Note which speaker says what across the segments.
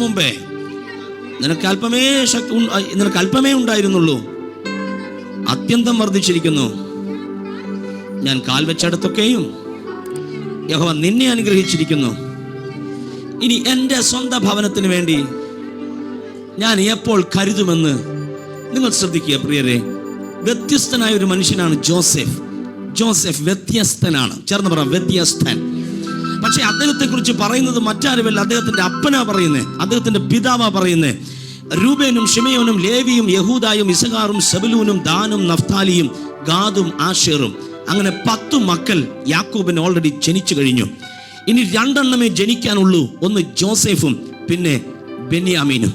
Speaker 1: മുമ്പേ നിനക്ക് അല്പമേ ഉണ്ടായിരുന്നുള്ളൂ, അത്യന്തം വർദ്ധിച്ചിരിക്കുന്നു. ഞാൻ കാൽ വെച്ചിടത്തൊക്കെയും യഹോവ നിന്നെ അനുഗ്രഹിച്ചിരിക്കുന്നു. ഇനി എൻ്റെ സ്വന്തം ഭവനത്തിന് വേണ്ടി ഞാൻ എപ്പോൾ കരുതുമെന്ന് നിങ്ങൾ ശ്രദ്ധിക്കുക പ്രിയരെ. വ്യത്യസ്തനായ ഒരു മനുഷ്യനാണ് ജോസഫ്. വ്യത്യസ്തനാണ്. ചേർന്ന് പറ, വ്യത്യസ്തൻ. പക്ഷെ അദ്ദേഹത്തെ കുറിച്ച് പറയുന്നത് മറ്റാരുമല്ല, അദ്ദേഹത്തിന്റെ അപ്പനാ പറയുന്നേ, അദ്ദേഹത്തിന്റെ പിതാവാ പറയുന്നേ. രൂബേനും ശിമയോനും ലേവിയും യഹൂദായും ഇസഖാറും സെബൂലൂനും ദാനും നഫ്താലിയും ഗാദും ആശേറും, അങ്ങനെ 10 മക്കൾ യാക്കോബിന് ഓൾറെഡി ജനിച്ചു കഴിഞ്ഞു. ഇനി 2 എണ്ണമേ ജനിക്കാനുള്ളൂ, ഒന്ന് ജോസഫും പിന്നെ ബെന്യാമീനും.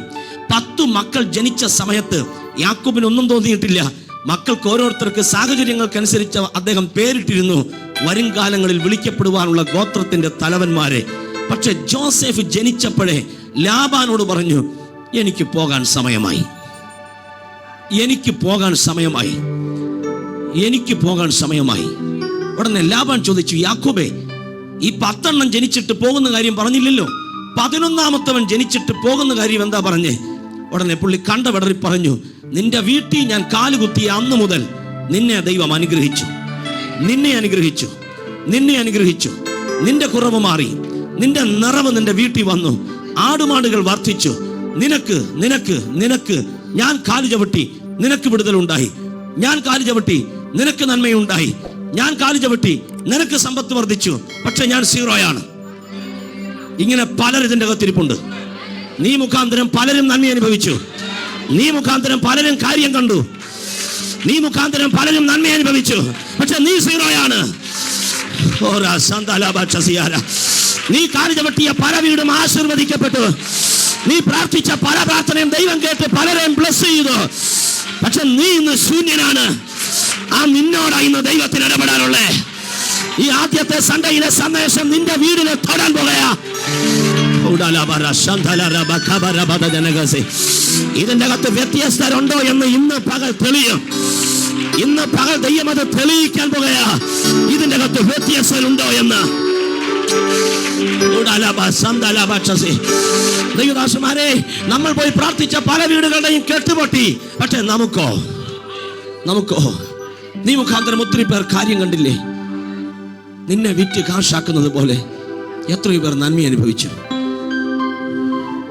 Speaker 1: 10 മക്കൾ ജനിച്ച സമയത്ത് യാക്കോബിന് ഒന്നും തോന്നിയിട്ടില്ല. മക്കൾക്ക് ഓരോരുത്തർക്ക് സാഹചര്യങ്ങൾക്കനുസരിച്ച് അദ്ദേഹം പേരിട്ടിരുന്നു, വരും കാലങ്ങളിൽ വിളിക്കപ്പെടുവാനുള്ള ഗോത്രത്തിന്റെ തലവന്മാരെ. പക്ഷെ ജോസഫ് ജനിച്ചപ്പോഴേ ലാബാനോട് പറഞ്ഞു, എനിക്ക് പോകാൻ സമയമായി. ഉടനെ ലാബാൻ ചോദിച്ചു, യാക്കോബേ, ഈ 10 എണ്ണം ജനിച്ചിട്ട് പോകുന്ന കാര്യം പറഞ്ഞില്ലല്ലോ, 11ാമത്തവൻ ജനിച്ചിട്ട് പോകുന്ന കാര്യം എന്താ പറഞ്ഞേ? ഉടനെ പുള്ളി കണ്ടവിടറി പറഞ്ഞു, നിന്റെ വീട്ടിൽ ഞാൻ കാലുകുത്തിയ അന്ന് മുതൽ നിന്നെ ദൈവം അനുഗ്രഹിച്ചു. നിന്റെ കുറവ് മാറി, നിന്റെ നിറവ് നിന്റെ വീട്ടിൽ വന്നു, ആടുമാടുകൾ വർദ്ധിച്ചു. നിനക്ക് ഞാൻ കാലു ചവിട്ടി, നിനക്ക് വിടുതലുണ്ടായി. ഞാൻ കാലു ചവിട്ടി, നിനക്ക് നന്മയുണ്ടായി. ഞാൻ കാലു ചവിട്ടി, നിനക്ക് സമ്പത്ത് വർദ്ധിച്ചു. പക്ഷെ ഞാൻ സീറോയാണ്. ഇങ്ങനെ പലരും ഇതിൻ്റെ അകത്തിരിപ്പുണ്ട്. നീ മുഖാന്തരം പലരും നന്മ അനുഭവിച്ചു. നീ മുഖാന്തരം പലരും കാര്യം കണ്ടു. നീ മുഖാന്തരം പലരും നന്മ അനുഭവിച്ചു. പക്ഷെ നീ സീറോയാണ്. നീ കാലു ചവിട്ടിയ പല വീടും ആശീർവദിക്കപ്പെട്ടു. നീ പ്രാർത്ഥിച്ച പല പ്രാർത്ഥനയും ദൈവം കേട്ട് പലരെയും ബ്ലസ് ചെയ്തു. പക്ഷെ നീ ഇന്ന് ശൂന്യനാണ്. ആ നിന്നോടാ ഇന്ന് ദൈവത്തിന് ഇടപെടാനുള്ളേ. ഈ ആദ്യത്തെ സൺഡേയിലെ സന്ദേശം നിന്റെ വീടിനെ തൊടാൻ പോകയാ. ഇതിന്റെ അകത്ത് വ്യത്യസ്തരുണ്ടോ എന്ന് ഇന്ന് പകൽ തെളിയും. ഇന്ന് പകൽ ദൈവം അത് തെളിയിക്കാൻ പോകയാ. ഇതിന്റെ അകത്ത് വ്യത്യസ്തരുണ്ടോ എന്ന്. ദൈവദാസന്മാരെ, നമ്മൾ പോയി പ്രാർത്ഥിച്ച പല വീടുകളുടെയും കെട്ടുപൊട്ടി. പക്ഷെ നമുക്കോ നീ മുഖാന്തരം ഒത്തിരി പേർ കാര്യം കണ്ടില്ലേ? നിന്നെ വിറ്റ് കാശാക്കുന്നത് പോലെ എത്രയോ പേർ നന്മ അനുഭവിച്ചു.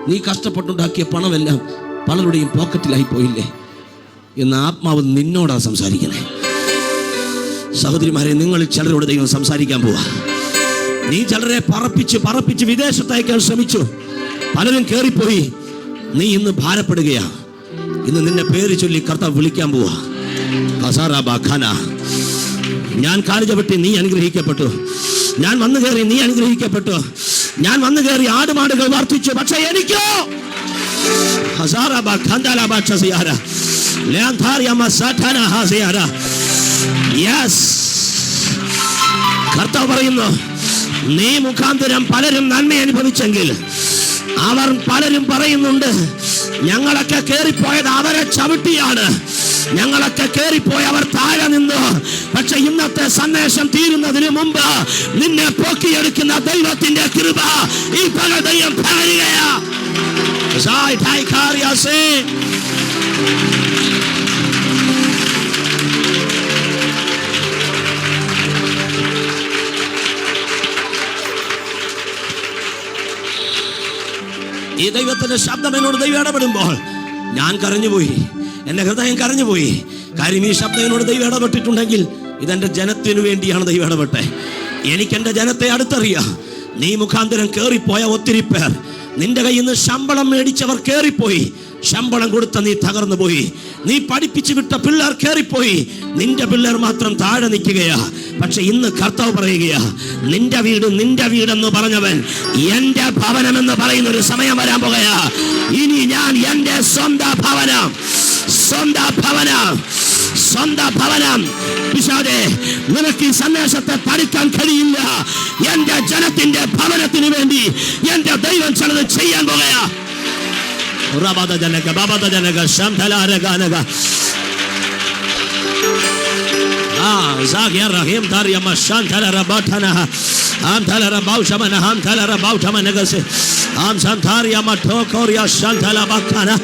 Speaker 1: നീ കഷ്ടപ്പെട്ടുണ്ടാക്കിയ പണമെല്ലാം പലരുടെയും പോക്കറ്റിലായി പോയില്ലേ എന്ന് ആത്മാവ് നിന്നോടാ സംസാരിക്കണേ. സഹോദരിമാരെ, നിങ്ങളിൽ ചിലരോട് ദൈവം സംസാരിക്കാൻ പോവാ. നീ ചിലരെ പറപ്പിച്ച് വിദേശത്തയക്കാൻ ശ്രമിച്ചു. പലരും കേറിപ്പോയി. നീ ഇന്ന് ഭാരപ്പെടുകയാ. ഇന്ന് നിന്റെ പേര് ചൊല്ലി കർത്താവ് വിളിക്കാൻ പോവാ. ഞാൻ കാലു ചവിട്ടി, നീ അനുഗ്രഹിക്കപ്പെട്ടു. ഞാൻ വന്നു കയറി, നീ അനുഗ്രഹിക്കപ്പെട്ടു. ഞാൻ വന്നു കയറി, ആടുമാടുകൾ വർദ്ധിച്ചു. പക്ഷെ എനിക്കോ കർത്താവ് പറയുന്നു, നീ മുഖാന്തരം പലരും നന്മ അനുഭവിച്ചെങ്കിൽ അവർ പലരും പറയുന്നുണ്ട്, ഞങ്ങളൊക്കെ കേറിപ്പോയത് അവരെ ചവിട്ടിയാണ്, ഞങ്ങളൊക്കെ കേറിപ്പോയി അവർ താഴെ നിന്നു. പക്ഷെ ഇന്നത്തെ സന്ദേശം തീരുന്നതിന് മുമ്പ് നിന്നെ പൊക്കിയെടുക്കുന്ന ദൈവത്തിന്റെ കൃപ ഈ പകൽ ദൈവം പറയുകയാ. ഈ ദൈവത്തിന്റെ ശബ്ദം എന്നോട് ദൈവം ഇടപെടുമ്പോൾ ഞാൻ കരഞ്ഞുപോയി. എൻ്റെ ഹൃദയം കരഞ്ഞുപോയി. കാര്യം ഈ ശബ്ദം എന്നോട് ദൈവം ഇടപെട്ടിട്ടുണ്ടെങ്കിൽ ഇതെൻ്റെ ജനത്തിനു വേണ്ടിയാണ് ദൈവം ഇടപെട്ടെ. എനിക്ക് എൻ്റെ ജനത്തെ അടുത്തറിയാം. നീ മുഖാന്തരം കേറിപ്പോയ ഒത്തിരി പേർ, നിന്റെ കയ്യിൽ നിന്ന് ശമ്പളം മേടിച്ചവർ കേറിപ്പോയി. ശമ്പളം കൊടുത്ത നീ തകർന്നു പോയി. നീ പഠിപ്പിച്ചു വിട്ട പിള്ളേർ കേറിപ്പോയി. നിന്റെ പിള്ളേർ മാത്രം താഴെ നിൽക്കുകയാ. പക്ഷെ ഇന്ന് കർത്താവ് പറയുകയാ, നിന്റെ വീടെന്ന് പറഞ്ഞവൻ എന്റെ ഭവനം എന്ന് പറയുന്ന ഒരു സമയം വരാൻ പോകുകയാ. ഇനി ഞാൻ എന്റെ സ്വന്തം ഭവനം പിശാചേ, നിനക്ക് ഈ സന്ദേശത്തെ പഠിക്കാൻ കഴിയില്ല. എന്റെ ജനത്തിന്റെ ഭവനത്തിന് വേണ്ടി എന്റെ ദൈവം ചിലത് ചെയ്യാൻ പോകുകയാ. Am Santaria Matokoria Shantala Bakana.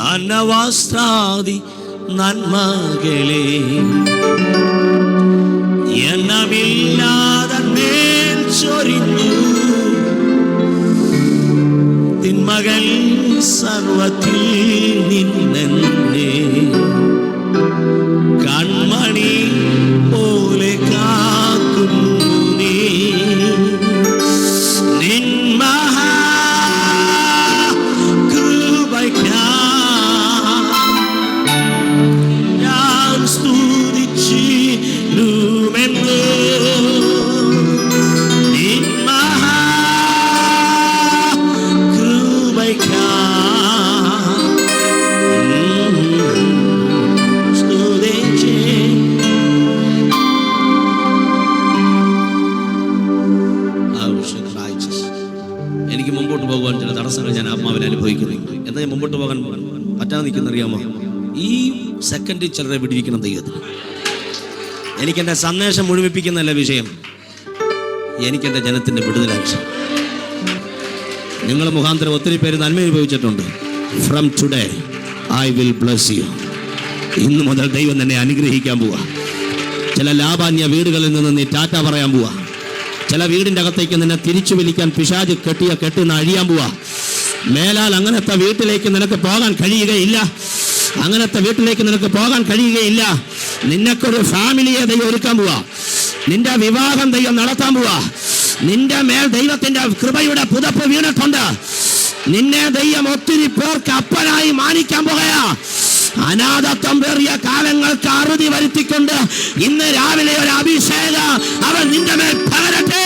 Speaker 1: അന്നവസ്ത്രാദി നന്മകളെ എണ്ണമില്ലാതെ മേൽ ചൊരിഞ്ഞു തിന്മകൾ സർവത്തിൽ നിന്നെ കൺമണി പോലെ കാക്കുന്നു നീ നിന്മഹാ മുമ്പോട്ട് പോകാൻ പറ്റാതെ നിൽക്കുന്ന അറിയാമോ? ഈ സെക്കൻഡിൽ ചിലരെ വിടിയിരിക്കണം ദൈവത്തിന്. എനിക്കെൻ്റെ സന്ദേശം മുഴുമിപ്പിക്കുന്നല്ല വിഷയം, എനിക്കെൻ്റെ ജനത്തിൻ്റെ വിടുതലാവശ്യം. നിങ്ങൾ മുഖാന്തരം ഒത്തിരി പേര് നന്മ അനുഭവിച്ചിട്ടുണ്ട്. From today I will bless you. ഇന്നു മുതൽ ദൈവം തന്നെ അനുഗ്രഹിക്കാൻ പോവാ. ചില ലാഭാന്യ വീടുകളിൽ നിന്ന് നീ ടാറ്റ പറയാൻ പോവാ. ചില വീടിൻ്റെ അകത്തേക്ക് നിന്നെ തിരിച്ചു വിളിക്കാൻ പിശാച് കെട്ടിയ കെട്ടിന്ന് അഴിയാൻ പോവാ. മേലാൽ അങ്ങനത്തെ വീട്ടിലേക്ക് നിനക്ക് പോകാൻ കഴിയുകയില്ല. അങ്ങനത്തെ വീട്ടിലേക്ക് നിനക്ക് പോകാൻ കഴിയുകയില്ല. നിനക്കൊരു ഫാമിലിയെ ദൈവം ഒരുക്കാൻ പോവാ. നിന്റെ വിവാഹം ദൈവം നടത്താൻ പോവാ. നിന്റെ മേൽ ദൈവത്തിന്റെ കൃപയുടെ പുതപ്പ് വീണിട്ടുണ്ട്. നിന്നെ ദൈവം ഒത്തിരി പേർക്ക് അപ്പനായി മാനിക്കാൻ പോകയാ. അനാഥത്വം പേറിയ കാലങ്ങൾക്ക് അറുതി വരുത്തിക്കൊണ്ട് ഇന്ന് രാവിലെ ഒരു അഭിഷേകം അവൻ നിന്റെ മേൽ പകരട്ടെ.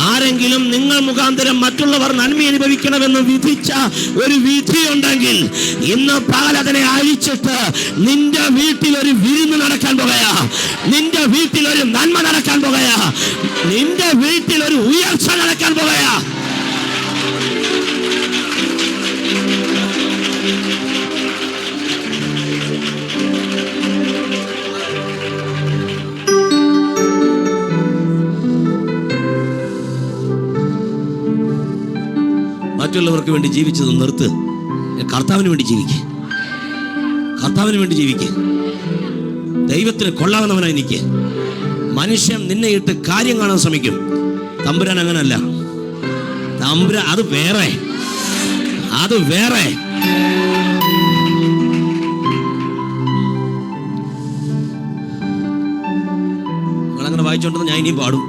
Speaker 1: ആരെങ്കിലും നിങ്ങൾ മുഖാന്തരം മറ്റുള്ളവർ നന്മ അനുഭവിക്കണമെന്ന് വിധിച്ച ഒരു വിധിയുണ്ടെങ്കിൽ ഇന്ന് പകലതിനെ അഴിച്ചിട്ട് നിന്റെ വീട്ടിൽ ഒരു വിരുന്ന് നടക്കാൻ പോകയാ. നിന്റെ വീട്ടിൽ ഒരു നന്മ നടക്കാൻ പോകയാ. നിന്റെ വീട്ടിൽ ഒരു ഉയർച്ച നടക്കാൻ പോകയാ. മറ്റുള്ളവർക്ക് വേണ്ടി ജീവിച്ചത് നിർത്ത്. കർത്താവിന് വേണ്ടി ജീവിക്കുക. കർത്താവിന് വേണ്ടി ജീവിക്കുക. ദൈവത്തിന് കൊള്ളാവുന്നവനായി നിൽക്കുക. മനുഷ്യൻ നിന്നെ ഇട്ട് കാര്യം കാണാൻ ശ്രമിക്കും. തമ്പുരാൻ അങ്ങനല്ല. തമ്പുരാൻ അത് വേറെ, അത് വേറെ. നിങ്ങളങ്ങനെ വായിച്ചോണ്ടെന്ന് ഞാൻ ഇനിയും പാടും.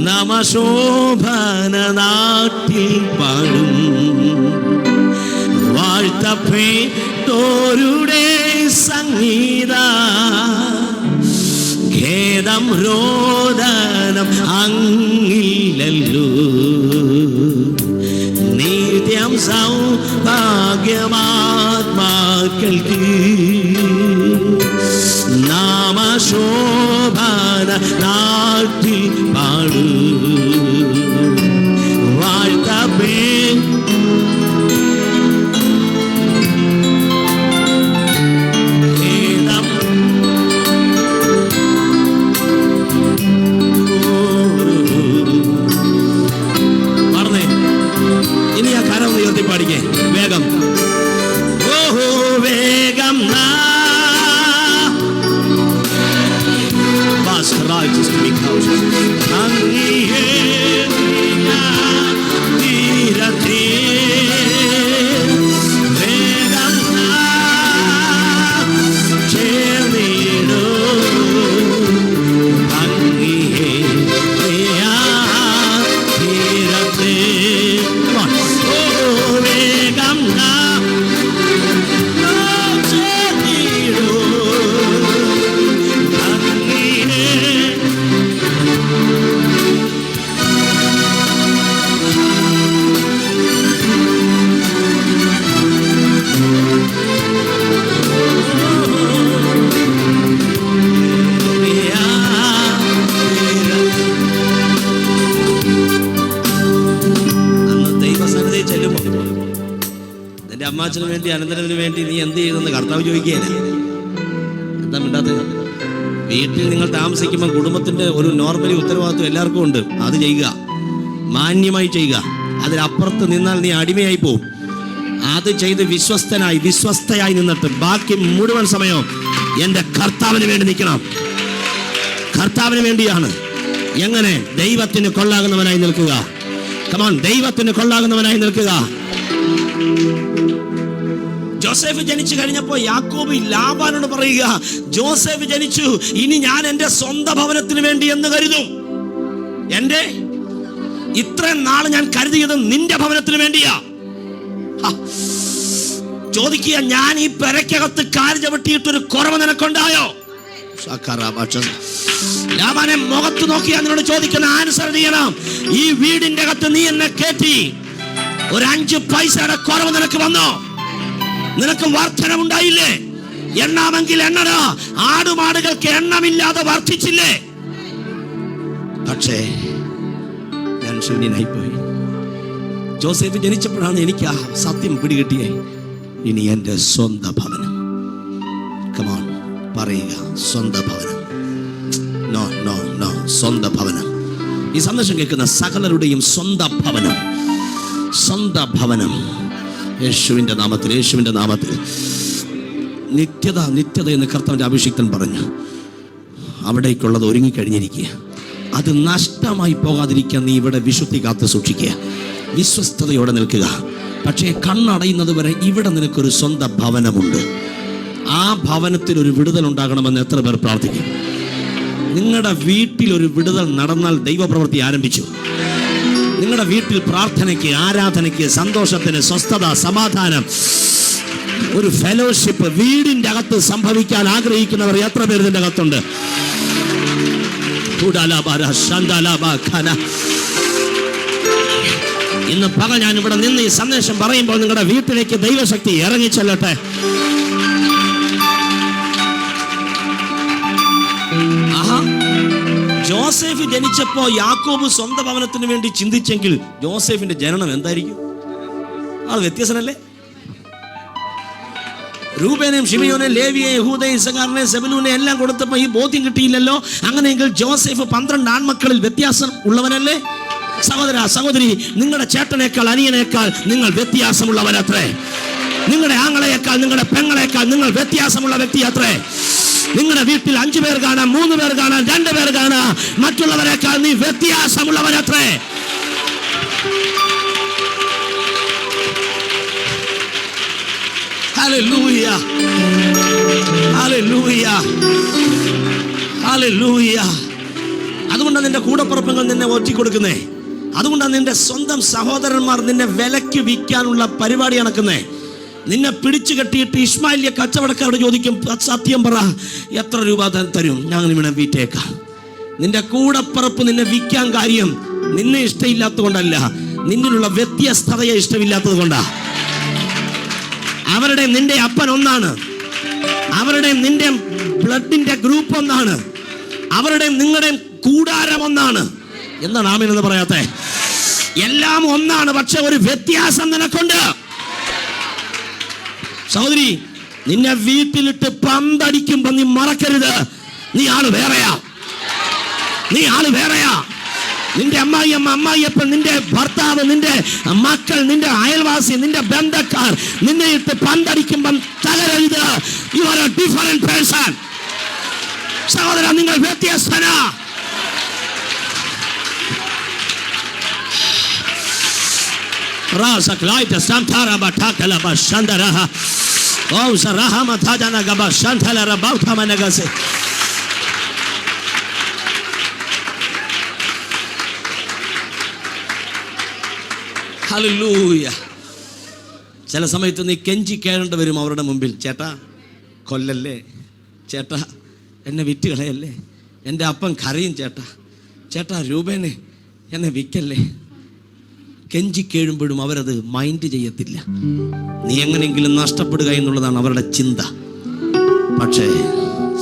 Speaker 1: നമശോഭന നാട്ടിൽ പാടും വാഴ്ത്തപ്പെട്ടോരുടെ സംഗീത ഖേദം രോദനം അങ്ങില്ലല്ലോ നിത്യം സൗഭാഗ്യമാത്മാക്കൾക്ക് നാമശോഭന നാട്ടിൽ പാടൂ വാഴ്ത്തപ്പേ പറഞ്ഞേ. ഇനി ആ കരം ഉയർത്തി പാടിക്കേ വേഗം. ഓഹോ വേഗം righteous to be cautious. Oh ചെല്ലുമ്പോൾ നിന്റെ അമ്മാച്ചന് വേണ്ടി അനന്തരവിന് വേണ്ടി നീ എന്ത് ചെയ്തെന്ന് കർത്താവ് ചോദിക്കുകയല്ല. എന്താ മിണ്ടാത്തത്? വീട്ടിൽ നിങ്ങൾ താമസിക്കുമ്പോൾ കുടുംബത്തിന്റെ ഒരു നോർമലി ഉത്തരവാദിത്വം എല്ലാവർക്കും ഉണ്ട്. അത് ചെയ്യുക, മാന്യമായി ചെയ്യുക. അതിനപ്പുറത്ത് നിന്നാൽ നീ അടിമയായി പോവും. അത് ചെയ്ത് വിശ്വസ്തയായി നിന്നിട്ട് ബാക്കി മുഴുവൻ സമയവും എൻ്റെ കർത്താവിന് വേണ്ടി നിൽക്കണം. കർത്താവിന് വേണ്ടിയാണ്. എങ്ങനെ? ദൈവത്തിന് കൊള്ളാകുന്നവനായി നിൽക്കുക. കമോൺ, ദൈവത്തിന് കൊള്ളാകുന്നവനായി നിൽക്കുക. ജോസഫ് ജനിച്ചു കഴിഞ്ഞപ്പോൾ യാക്കോബ് ലാബാനോട് പറയുക, ജോസഫ് ജനിച്ചു, ഇനി ഞാൻ എൻ്റെ സ്വന്തം ഭവനത്തിന് വേണ്ടി എന്ന് കരുതും. എൻ്റെ ഇത്രയും നാൾ ഞാൻ കരുതിയത് നിന്റെ ഭവനത്തിന് വേണ്ടിയാ. ചോദിക്കുക, ഞാൻ ഈ പെരക്കകത്ത് കാൽ ചവിട്ടിയിട്ടൊരു കുറവ് നിനക്കുണ്ടായോ? ലാബാനെ മുഖത്ത് നോക്കി അതിനോട് ചോദിക്കുന്ന ആൻസർ ചെയ്യണം. ഈ വീടിന്റെ അകത്ത് നീ എന്നെ കയറ്റി, ഒരു 5 പൈസയുടെ കുറവ് നിനക്ക് വന്നോ? നിനക്ക് വർധനമുണ്ടായില്ലേ? എണ്ണാമെങ്കിൽ എണ്ണടാ. ആടുമാടുകൾക്ക് എണ്ണമില്ലാതെ വർദ്ധിച്ചില്ലേ? പക്ഷേ ഞാൻ ശൂന്യനായിപ്പോയി. ജോസഫ് ജനിച്ചപ്പോഴാണ് എനിക്ക് ആ സത്യം പിടികിട്ടിയേ. ഇനി എൻ്റെ സ്വന്തം ഭവനം. കമോൺ, പറയുക, സ്വന്തം ഭവനം. നോ നോ നോ, സ്വന്തം ഭവനം. ഈ സന്ദേശം കേൾക്കുന്ന സകലരുടെയും സ്വന്തം ഭവനം, സ്വന്തം ഭവനം. യേശുവിൻ്റെ നാമത്തിൽ, യേശുവിൻ്റെ നാമത്തിൽ. നിത്യത, നിത്യത എന്ന് കർത്താവിൻ്റെ അഭിഷിക്തൻ പറഞ്ഞു. അവിടേക്കുള്ളത് ഒരുങ്ങിക്കഴിഞ്ഞിരിക്കുക. അത് നഷ്ടമായി പോകാതിരിക്കാൻ നീ ഇവിടെ വിശുദ്ധി കാത്ത് സൂക്ഷിക്കുക, വിശ്വസ്തയോടെ നിൽക്കുക. പക്ഷേ കണ്ണടയുന്നത് വരെ ഇവിടെ നിനക്കൊരു സ്വന്തം ഭവനമുണ്ട്. ആ ഭവനത്തിൽ ഒരു വിടുതൽ ഉണ്ടാകണമെന്ന് എത്ര പേർ പ്രാർത്ഥിക്കും? നിങ്ങളുടെ വീട്ടിൽ ഒരു വിടുതൽ നടന്നാൽ ദൈവപ്രവൃത്തി ആരംഭിച്ചു. നിങ്ങളുടെ വീട്ടിൽ പ്രാർത്ഥനയ്ക്ക്, ആരാധനയ്ക്ക്, സന്തോഷത്തിന്, സ്വസ്ഥത, സമാധാനം, ഒരു ഫെലോഷിപ്പ് വീടിന്റെ അകത്ത് സംഭവിക്കാൻ ആഗ്രഹിക്കുന്നവർ എത്ര പേര് ഇതിന്റെ അകത്തുണ്ട്? ഇന്ന് പകൽ ഞാൻ ഇവിടെ നിന്ന് ഈ സന്ദേശം പറയുമ്പോൾ നിങ്ങളുടെ വീട്ടിലേക്ക് ദൈവശക്തി ഇറങ്ങിച്ചെല്ലട്ടെ. ജോസഫ് ജനിച്ചപ്പോ യാക്കോബ് സ്വന്തം ഭവനത്തിന് വേണ്ടി ചിന്തിച്ചെങ്കിൽ ജോസഫിന്റെ ജനനം എന്തായിരിക്കും? ആൾ വ്യത്യസ്തനല്ലേ? രൂബേനെയും ഷിമിയോനെയും ലേവിയെയും യഹൂദയെയും ഇസ്സഖാറിനെയും സെബൂലൂനെയും എല്ലാം കൊടുത്തപ്പോൾ ഈ ബോധ്യം കിട്ടിയില്ലല്ലോ. അങ്ങനെയെങ്കിൽ ജോസഫ് 12 ആൺമക്കളിൽ വ്യത്യാസം ഉള്ളവനല്ലേ? സഹോദര, സഹോദരി, നിങ്ങളുടെ ചേട്ടനേക്കാൾ അനിയനേക്കാൾ നിങ്ങൾ വ്യത്യാസമുള്ളവരത്രേ. നിങ്ങളുടെ ആങ്ങളേക്കാൾ, നിങ്ങളുടെ പെങ്ങളേക്കാൾ നിങ്ങൾ വ്യത്യാസമുള്ള വ്യക്തി അത്രേ. നിങ്ങളുടെ വീട്ടിൽ 5 പേർ കാണാം, 3 പേർ കാണാം, 2 പേർ കാണാം. മറ്റുള്ളവരെക്കാൾ നീ വ്യത്യാസമുള്ളവരത്രേ. Hallelujah, hallelujah, hallelujah. അതുകൊണ്ടാണ് നിന്റെ കൂടപ്പുറപ്പുകൾ നിന്നെ ഒറ്റിക്കൊടുക്കുന്നേ. അതുകൊണ്ടാണ് നിന്റെ സ്വന്തം സഹോദരന്മാർ നിന്നെ വിലയ്ക്ക് വിൽക്കാനുള്ള പരിപാടി നടക്കുന്നേ. നിന്നെ പിടിച്ചു കെട്ടിയിട്ട് ഇസ്മായിലിയ കച്ചവടക്കാരോട് ചോദിക്കും, സത്യം പറ, എത്ര രൂപ തരും, ഞങ്ങൾ ഇവിടെ വിറ്റേക്കാം. നിന്റെ കൂടപ്പുറപ്പ് നിന്നെ വിൽക്കാൻ കാര്യം നിന്നെ ഇഷ്ടമില്ലാത്തത് കൊണ്ടല്ല, നിന്നിലുള്ള വ്യത്യസ്തതയെ ഇഷ്ടമില്ലാത്തത് കൊണ്ടാ. അവരുടെ നിന്റെ അപ്പൻ ഒന്നാണ്, അവരുടെ നിന്റെ ബ്ലഡിന്റെ ഗ്രൂപ്പ് ഒന്നാണ്, അവരുടെ നിങ്ങളുടെ കൂടാരം ഒന്നാണ്. എന്താണ് ആമേൻ എന്ന് പറയാത്തെ? എല്ലാം ഒന്നാണ്, പക്ഷെ ഒരു വ്യത്യാസം നിനക്കുണ്ട്. സഹോദരി, നിന്നെ വീട്ടിലിട്ട് പന്തടിക്കുമ്പോ നീ മറക്കരുത്, നീ ആള് വേറെയാ, നീ ആള് വേറെയാ. നിന്റെ അമ്മായിയമ്മ, അമ്മായിയപ്പൻ, നിന്റെ ഭർത്താവ്, നിന്റെ മക്കൾ, നിന്റെ അയൽവാസി, നിന്റെ ബന്ധക്കാർ നിന്നെ ഇട്ട് പന്തടിക്കുമ്പം തകരരുത്. You are a different person. സഹോദര, നിങ്ങൾ വ്യത്യസ്തനാ. റാസക്ലായിത സംതാര ബഠാകല ബശന്തരഹ ഓ സറഹമ തജന ഗബ ശന്തലര ബൗതമനഗസെ. ഹല്ലേലൂയ. ചില സമയത്ത് നീ കെഞ്ചി കേഴേണ്ടി വരും അവരുടെ മുമ്പിൽ. ചേട്ടാ കൊല്ലല്ലേ, ചേട്ടാ എന്നെ വിറ്റ് കളയല്ലേ, എൻ്റെ അപ്പൻ കരയും, ചേട്ടാ ചേട്ടാ രൂപേനെ എന്നെ വിൽക്കല്ലേ. കെഞ്ചി കേഴുമ്പോഴും അവരത് മൈൻഡ് ചെയ്യത്തില്ല. നീ എങ്ങനെയെങ്കിലും നഷ്ടപ്പെടുക എന്നുള്ളതാണ് അവരുടെ ചിന്ത. പക്ഷേ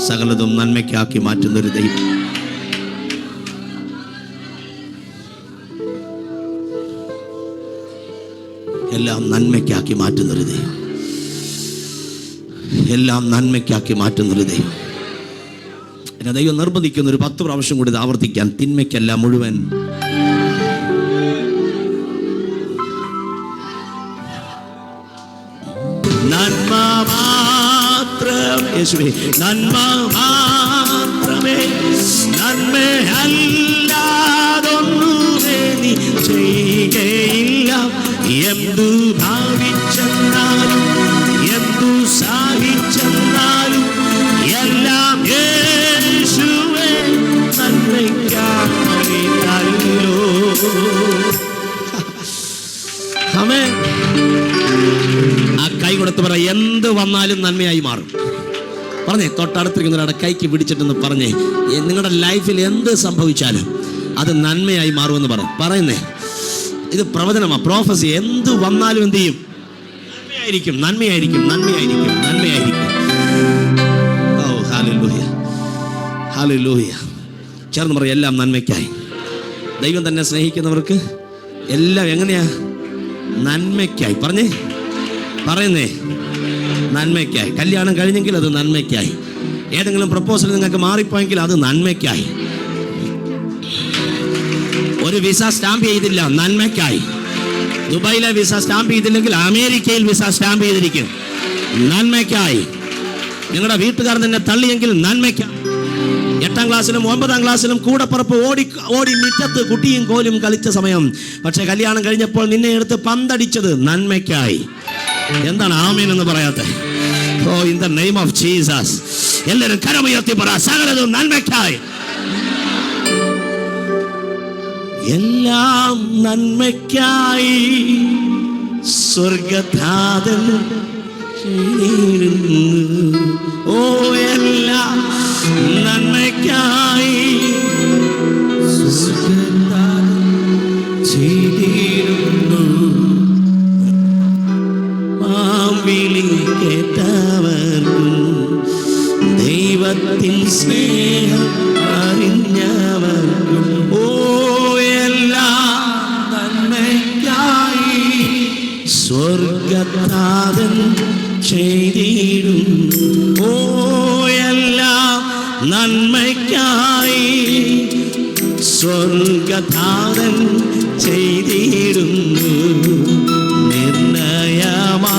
Speaker 1: സകലതും നന്മയ്ക്കാക്കി മാറ്റുന്നൊരു ദൈവം. എല്ലാം നന്മയ്ക്കാക്കി മാറ്റുന്നൊരു ദൈവം, എല്ലാം നന്മയ്ക്കാക്കി മാറ്റുന്നൊരു ദൈവം. എന്നെ ദൈവം നിർബന്ധിക്കുന്ന ഒരു 10 പ്രാവശ്യം കൂടി ഇത് ആവർത്തിക്കാൻ. തിന്മയ്ക്കല്ല, മുഴുവൻ നന്മ മാത്രമേ, യേശുവേ നന്മ മാത്രമേ, നന്മയല്ലാതൊന്നുമേ നീ ചെയ്യുകയില്ല. എന്തു ഭാവിച്ചെന്നാലും എന്തു സാധിച്ചെന്നാലും എല്ലാം യേശുവേ നന്മയ്ക്കായിട്ടല്ലോ. ആമേൻ. ആ കൈ കൊടുത്ത് പറ, എന്ത് വന്നാലും നന്മയായി മാറും. പറഞ്ഞേ, തൊട്ടടുത്തിരിക്കുന്നവരുടെ കൈക്ക് പിടിച്ചിട്ടെന്ന് പറഞ്ഞേ, നിങ്ങളുടെ ലൈഫിൽ എന്ത് സംഭവിച്ചാലും അത് നന്മയായി മാറുമെന്ന് പറയുന്നേ. ഇത് പ്രവചനമാണ്, പ്രോഫസി. എന്ത് വന്നാലും എന്ത് ചെയ്യും? നന്മയായിരിക്കും, നന്മയായിരിക്കും, നന്മയായിരിക്കും, നന്മയായിരിക്കും. ഓ ഹല്ലേലൂയ, ഹല്ലേലൂയ. ചേർന്ന് പറയും, എല്ലാം നന്മയ്ക്കായി. ദൈവം തന്നെ സ്നേഹിക്കുന്നവർക്ക് എല്ലാം എങ്ങനെയാ? നന്മയ്ക്കായി. പറയുന്നേ, നന്മയ്ക്കായി. കല്യാണം കഴിഞ്ഞെങ്കിൽ അത് നന്മയ്ക്കായി. ഏതെങ്കിലും പ്രപ്പോസൽ നിങ്ങൾക്ക് മാറിപ്പോയെങ്കിൽ അത് നന്മയ്ക്കായി. ഒരു വിസ സ്റ്റാമ്പ് ചെയ്തില്ല, നന്മയ്ക്കായി. ദുബായിലെ വിസ സ്റ്റാമ്പ് ചെയ്തില്ലെങ്കിൽ അമേരിക്കയിൽ വിസ സ്റ്റാമ്പ് ചെയ്തിരിക്കും, നന്മയ്ക്കായി. നിങ്ങളുടെ വീട്ടുകാർ തന്നെ തള്ളിയെങ്കിൽ നന്മയ്ക്കായി. 8ാം ക്ലാസ്സിലും 9ാം ക്ലാസ്സിലും കൂടപ്പുറപ്പ് ഓടി മുറ്റത്ത് കുട്ടിയും കോലും കളിച്ച സമയം, പക്ഷെ കല്യാണം കഴിഞ്ഞപ്പോൾ നിന്നെ എടുത്ത് പന്തടിച്ചത് നന്മയ്ക്കായി. എന്താണ് ആമേൻ എന്ന് പറയാത്തെ? Oh, in the name of Jesus എല്ലാവരും കരമുയർത്തി പറ, സകലതും നന്മയ്ക്കായി. എല്ലാം നന്മയ്ക്കായി സ്വർഗധാതൻ. ഓ, എല്ലാം നന്മയ്ക്കായി സ്വർഗധാതൻ ചെയ്തിരുന്നു. വിളി കേട്ടവർക്കും ദൈവത്തിൻ സ്നേഹം അറിഞ്ഞവർക്കും ഓ, എല്ലാം നന്മയ്ക്കായി സ്വർഗത്താതൻ ചെയ്തിടുന്നു. ഓ, എല്ലാം നന്മയ്ക്കായി സ്വർഗത്താതൻ ചെയ്തിടുന്നു. നിർണയമാ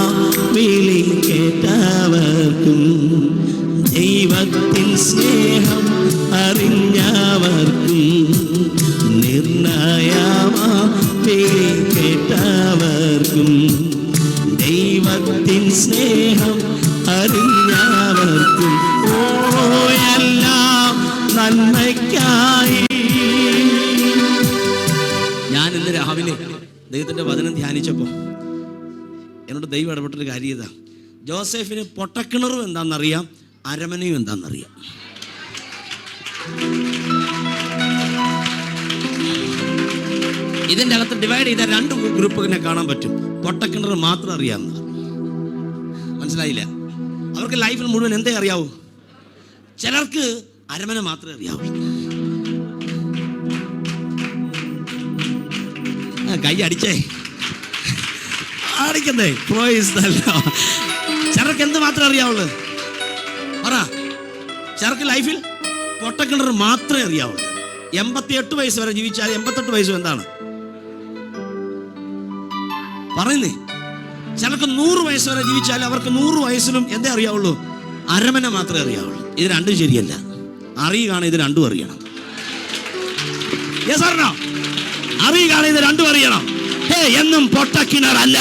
Speaker 1: വിളി കേട്ടവർക്കും ദൈവത്തിൻ സ്നേഹം അറിഞ്ഞവർക്കും, നിർണയമാ വിളി കേട്ടവർക്കും ദൈവത്തിൻ സ്നേഹം അറിഞ്ഞവർക്കും ഓ, എല്ലാം നന്മയ്ക്കായി. ഞാൻ ഇന്ന് രാവിലെ ദൈവത്തിൻ്റെ വചനം ധ്യാനിച്ചപ്പോൾ എന്നോട് ദൈവം ഇടപെട്ടൊരു കാര്യം ഇതാ. ജോസഫിന് പൊട്ടക്കിണറും എന്താണെന്നറിയാം, അരമനയും എന്താണെന്നറിയാം. ഇതിൻ്റെ അകത്ത് ഡിവൈഡ് ചെയ്ത 2 ഗ്രൂപ്പിനെ കാണാൻ പറ്റും. പൊട്ടക്കിണർ മാത്രം അറിയാവുന്ന, മനസ്സിലായില്ല? അവർക്ക് ലൈഫിൽ മുഴുവൻ എന്തേ അറിയാവൂ? ചിലർക്ക് അരമന മാത്രമേ അറിയാവൂ. കൈ അടിച്ചേ, അടിക്കുന്നേ. ചിലർക്ക് എന്ത് മാത്രമേ അറിയാവുള്ളൂ? പറ. ചിലർക്ക് ലൈഫിൽ പൊട്ടക്കിണർ മാത്രമേ അറിയാവുള്ളൂ. 88 വയസ്സ് വരെ ജീവിച്ചാൽ 88 വയസ്സും എന്താണ് പറയുന്നേ? ചിലർക്ക് 100 വയസ്സ് വരെ ജീവിച്ചാൽ അവർക്ക് 100 വയസ്സിലും എന്തേ അറിയാവുള്ളൂ? അരമന മാത്രമേ അറിയാവുള്ളൂ. ഇത് രണ്ടും ശരിയല്ല. അറിയുകയാണ് ഇത് രണ്ടും അറിയണം. അറിയുകയാണ് ഇത് രണ്ടും അറിയണം. എന്നും പൊട്ടക്കിണറല്ല.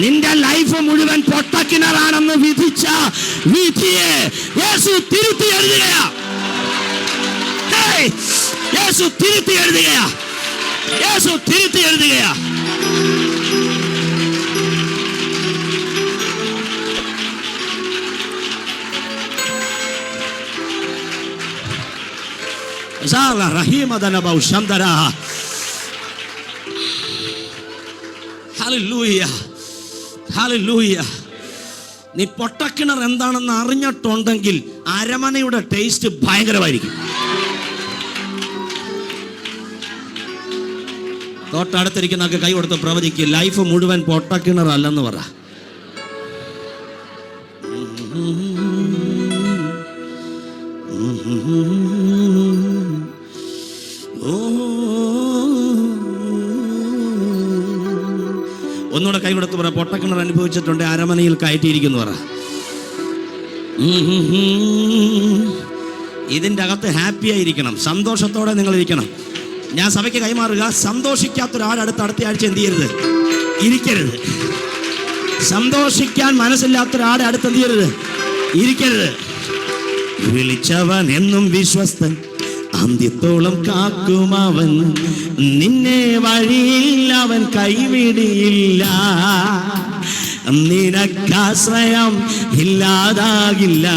Speaker 1: നിന്റെ ലൈഫ് മുഴുവൻ പൊട്ടക്കിണറാണെന്ന് വിധിച്ച വിധിയെ യേശു തിരുത്തി എഴുതുകയാ. യേശു തിരുത്തി എഴുതുകയാ. യേശു തിരുത്തി എഴുതുകയാ. നീ പൊട്ടക്കിണർ എന്താണെന്ന് അറിഞ്ഞിട്ടുണ്ടെങ്കിൽ അരമനയുടെ ടേസ്റ്റ് ഭയങ്കരമായിരിക്കും. തൊട്ടടുത്തിരിക്കുന്നൊക്കെ കൈ കൊടുത്ത് പ്രവചിക്കും, ലൈഫ് മുഴുവൻ പൊട്ടക്കിണറല്ലെന്ന് പറ. ഒന്നുകൂടെ കൈ കൊടുത്ത് പറ, പൊട്ടക്കിണർ അനുഭവിച്ചിട്ടുണ്ട്, അരമനയിൽ കയറ്റിയിരിക്കുന്നു പറ. ഇതിൻ്റെ അകത്ത് ഹാപ്പി ആയിരിക്കണം, സന്തോഷത്തോടെ നിങ്ങൾ ഇരിക്കണം. ഞാൻ സഭയ്ക്ക് കൈമാറുക, സന്തോഷിക്കാത്തൊരാളടുത്ത് അടുത്ത ആഴ്ച എന്ത് ചെയ്യരുത്, ഇരിക്കരുത്. സന്തോഷിക്കാൻ മനസ്സില്ലാത്തൊരാളെ അടുത്ത് എന്ത് ചെയ്യരുത്, ഇരിക്കരുത്. വിളിച്ചവൻ എന്നും വിശ്വസ്തൻ, അന്ത്യത്തോളം കാക്കും അവൻ, നിന്നെ വഴിയിൽ അവൻ കൈവിടിയില്ല. നിനക്കാശ്രയം ഇല്ലാതാകില്ല,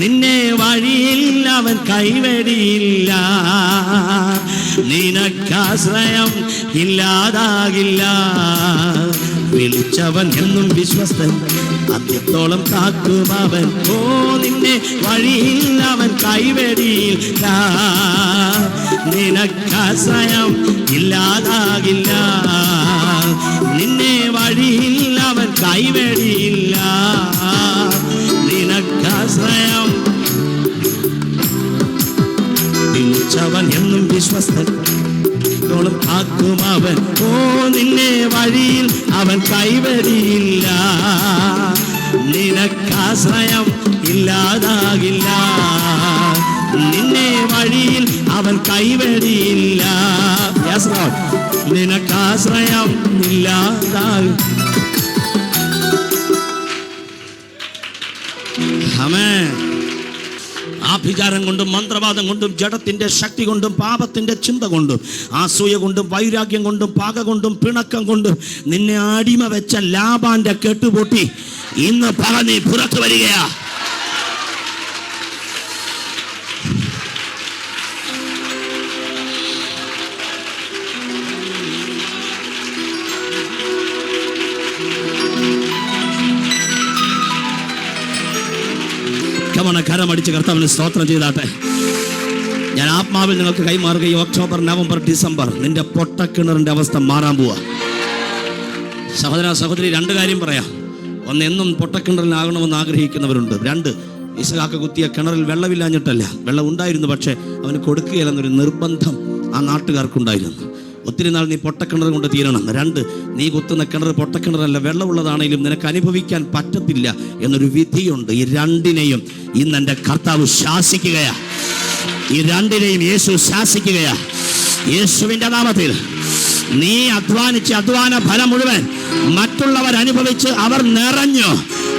Speaker 1: നിന്നെ വഴിയിൽ അവൻ കൈവെടിയില്ല. നിനക്കാശ്രയം ഇല്ലാതാകില്ല. വിളിച്ചവൻ എന്നും വിശ്വസ്തൻ, അന്ത്യത്തോളം കാക്കും അവൻ. ഓ, നിന്നെ വഴിയിൽ അവൻ കൈവെടിയില്ല. നിനക്കാശ്രയം ഇല്ലാതാകില്ല, നിന്നെ വഴിയിൽ അവൻ കൈവെടിയില്ല. നിനക്കാശ്രയം. വിളിച്ചവൻ എന്നും വിശ്വസ്തൻ, ആക്കും അവൻ. ഓ, നിന്നെ വഴിയിൽ അവൻ കൈവെടിയില്ല. നിനക്കാശ്രയം ഇല്ലാതാകില്ല, നിന്നെ വഴിയിൽ അവൻ കൈവെടിയില്ല. നിനക്കാശ്രയം ഇല്ലാതാകില്ല. ആമേൻ. ആഭിചാരം കൊണ്ടും മന്ത്രവാദം കൊണ്ടും ജഡത്തിന്റെ ശക്തി കൊണ്ടും പാപത്തിന്റെ ചിന്ത കൊണ്ടും അസൂയ കൊണ്ടും വൈരാഗ്യം കൊണ്ടും പക കൊണ്ടും പിണക്കം കൊണ്ടും നിന്നെ അടിമ വെച്ച ലാബാന്റെ കെട്ടുപൊട്ടി ഇന്ന് പക നീ പുറത്തു വരികയാ. കരമടിച്ച് കർത്താവിന് സ്തോത്രം ചെയ്താട്ടെ. ഞാൻ ആത്മാവിൽ നിങ്ങൾക്ക് കൈമാറുകയും ഒക്ടോബർ, നവംബർ, ഡിസംബർ നിന്റെ പൊട്ടക്കിണറിന്റെ അവസ്ഥ മാറാൻ പോവാ. സഹോദര സഹോദരി, രണ്ട് കാര്യം പറയാം. ഒന്ന്, എന്നും പൊട്ടക്കിണറിലാകണമെന്ന് ആഗ്രഹിക്കുന്നവരുണ്ട്. രണ്ട്, ഇസഹാക്ക് കുത്തിയ കിണറിൽ വെള്ളമില്ലാഞ്ഞിട്ടല്ല, വെള്ളം ഉണ്ടായിരുന്നു, പക്ഷെ അവന് കൊടുക്കുകയില്ലെന്നൊരു നിർബന്ധം ആ നാട്ടുകാർക്കുണ്ടായിരുന്നു. ഒത്തിരി നാൾ നീ പൊട്ടക്കിണർ കൊണ്ട് തീരണം. രണ്ട്, നീ കുത്തുന്ന കിണർ പൊട്ടക്കിണറല്ല, വെള്ളമുള്ളതാണെങ്കിലും നിനക്ക് അനുഭവിക്കാൻ പറ്റത്തില്ല എന്നൊരു വിധിയുണ്ട്. ഈ രണ്ടിനെയും ഇന്ന് എൻ്റെ കർത്താവ് ശാസിക്കുകയാ. ഈ രണ്ടിനെയും യേശു ശാസിക്കുകയാ. യേശുവിൻ്റെ നാമത്തിൽ നീ അധ്വാനിച്ച് അധ്വാന ഫലം മുഴുവൻ മറ്റുള്ളവർ അനുഭവിച്ച് അവർ നിറഞ്ഞു.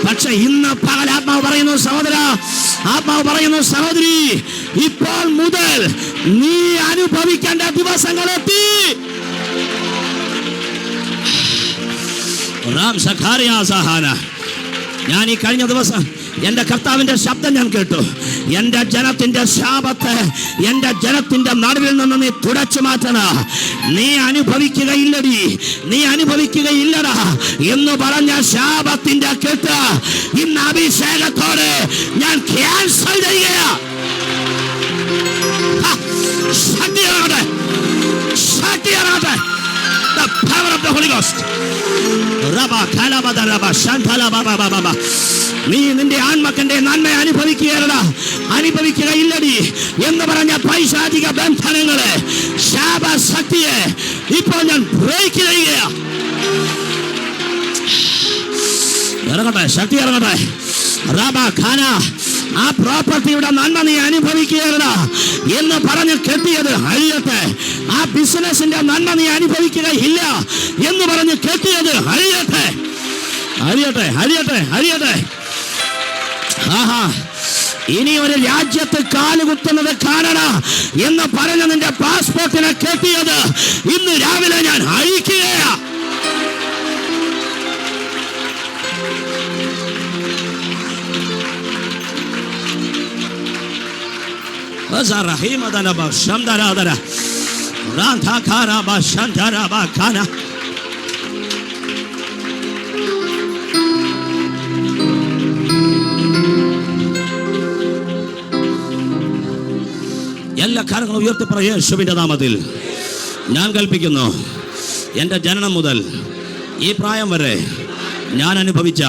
Speaker 1: പക്ഷെ ഇന്ന് പകൽ ആത്മാവ് പറയുന്നു, സഹോദര, ആത്മാവ് പറയുന്നു, സഹോദരി, ഇപ്പോൾ മുതൽ നീ അനുഭവിക്കേണ്ട ദിവസങ്ങളെത്തി. ഞാൻ ഈ കഴിഞ്ഞ ദിവസം എൻ്റെ കർത്താവിൻ്റെ ശബ്ദം ഞാൻ കേട്ടു. എൻ്റെ ജനത്തിൻ്റെ ശാപത്തെ എൻ്റെ ജനത്തിൻ്റെ നടുവിൽ നിന്ന് നീ തുടച്ചു മാറ്റണ. നീ അനുഭവിക്കുകയില്ലടി, നീ അനുഭവിക്കുകയില്ലടാ എന്ന് പറഞ്ഞ ശാപത്തിൻ്റെ കെട്ട് ഇന്ന് അഭിഷേകത്തോടെ ഞാൻ ക്യാൻസൽ ചെയ്യുകയാ. ശക്തിയാകട്ടെ, ശക്തിയാകട്ടെ. The power of the Holy Ghost. നീ നിന്റെ ആൺമക്കന്റെ നന്മ അനുഭവിക്കുകയല്ലടാ, അനുഭവിക്കുകയില്ലടി എന്ന് പറഞ്ഞ പൈശാചിക ബന്ധനങ്ങളെ, ശാപശക്തിയെ ഇപ്പോൾ ഞാൻ ബ്രേക്ക് ചെയ്യുകയാ. ഇറങ്ങട്ടെ, ശക്തി ഇറങ്ങട്ടെ. ആ പ്രോപ്പർട്ടിയുടെ നന്മ നീ അനുഭവിക്കുകയല്ല എന്ന് പറഞ്ഞ് കെട്ടിയത് അഴിയട്ടെ. ആ ബിസിനസിന്റെ നന്മ നീ അനുഭവിക്കുകയില്ല എന്ന് പറഞ്ഞ് കെട്ടിയത് അഴിയട്ടെ, അഴിയട്ടെ, അഴിയട്ടെ, അഴിയട്ടെ. ആഹാ, ഇനി ഒരു രാജ്യത്ത് കാലുകുത്തുന്നത് കാനഡ എന്ന് പറഞ്ഞ് നിന്റെ പാസ്പോർട്ടിനെ കെട്ടിയത് ഇന്ന് രാവിലെ ഞാൻ അഴിക്കുകയാ. എല്ലാ കാര്യങ്ങളും ഉയർത്തി പറയേ യേശുവിന്റെ നാമത്തിൽ. ഞാൻ കൽപ്പിക്കുന്നു, എൻ്റെ ജനനം മുതൽ ഈ പ്രായം വരെ ഞാൻ അനുഭവിച്ച